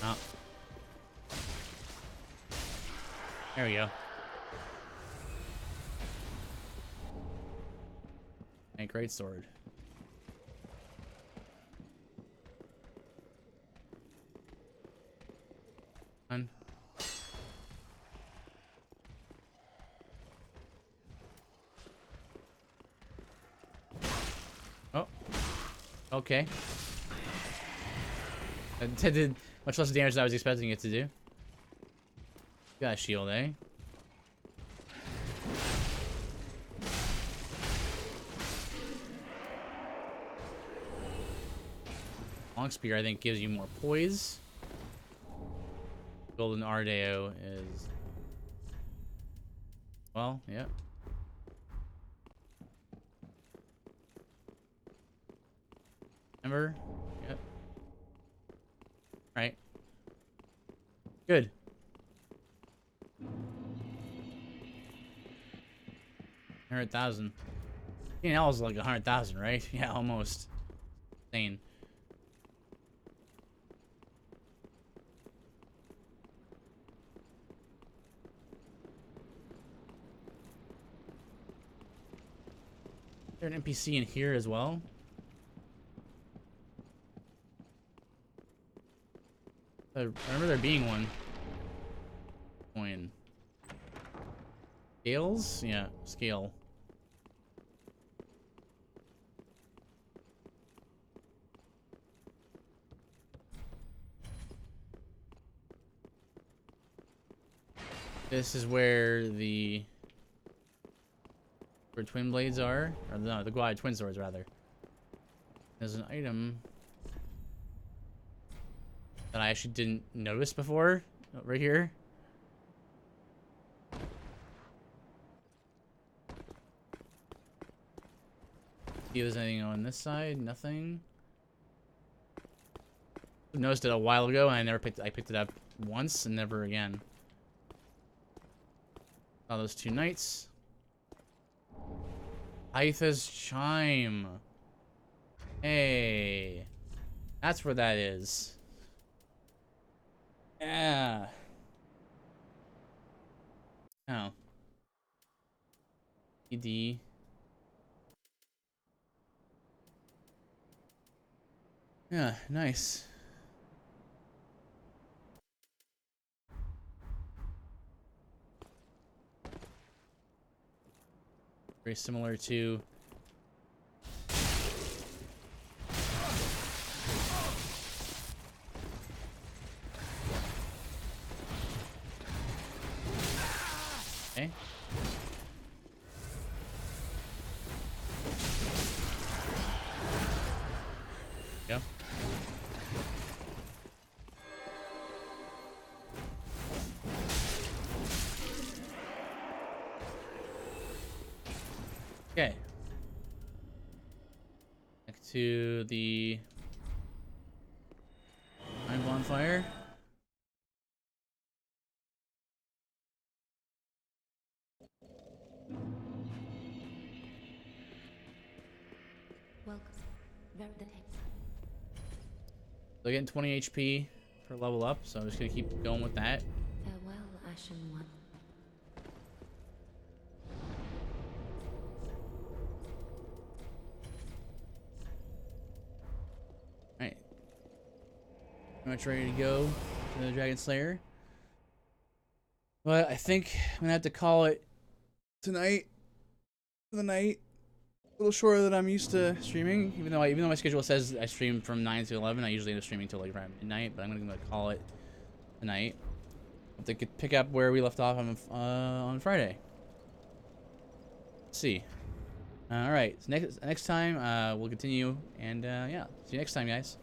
[SPEAKER 1] Oh. There we go. And great sword. One. Oh. Okay. It did much less damage than I was expecting it to do. Got a shield, eh? Long spear, I think, gives you more poise. Golden Ardeo is... Well, yep. Remember? Yep. Right. Good. 100,000. That was like 100,000, right? Yeah, almost. Insane. Is there an NPC in here as well? I remember there being one. Coin. Scales? Yeah, scale. This is where the twin blades are, or no, the twin swords rather. There's an item that I actually didn't notice before, right here. See if there's anything on this side. Nothing. I noticed it a while ago, and I picked it up once and never again. Saw those two knights. Aetha's Chime. Hey. That's where that is. Yeah. Oh. ED. Yeah, nice. Very similar to... Okay. Go. Okay. Back to the Iron Bonfire.
[SPEAKER 4] Welcome.
[SPEAKER 1] So getting 20 HP per level up, so I'm just gonna keep going with that.
[SPEAKER 4] Farewell, Ashen One.
[SPEAKER 1] Alright. Pretty much ready to go to the Dragon Slayer. But I think I'm gonna have to call it tonight for the night. A little shorter than I'm used to streaming, even though my schedule says I stream from 9 to 11. I usually end up streaming till like around midnight, but I'm gonna call it tonight. They could pick up where we left off on Friday. Let's see. All right, so next time we'll continue, and yeah, see you next time, guys.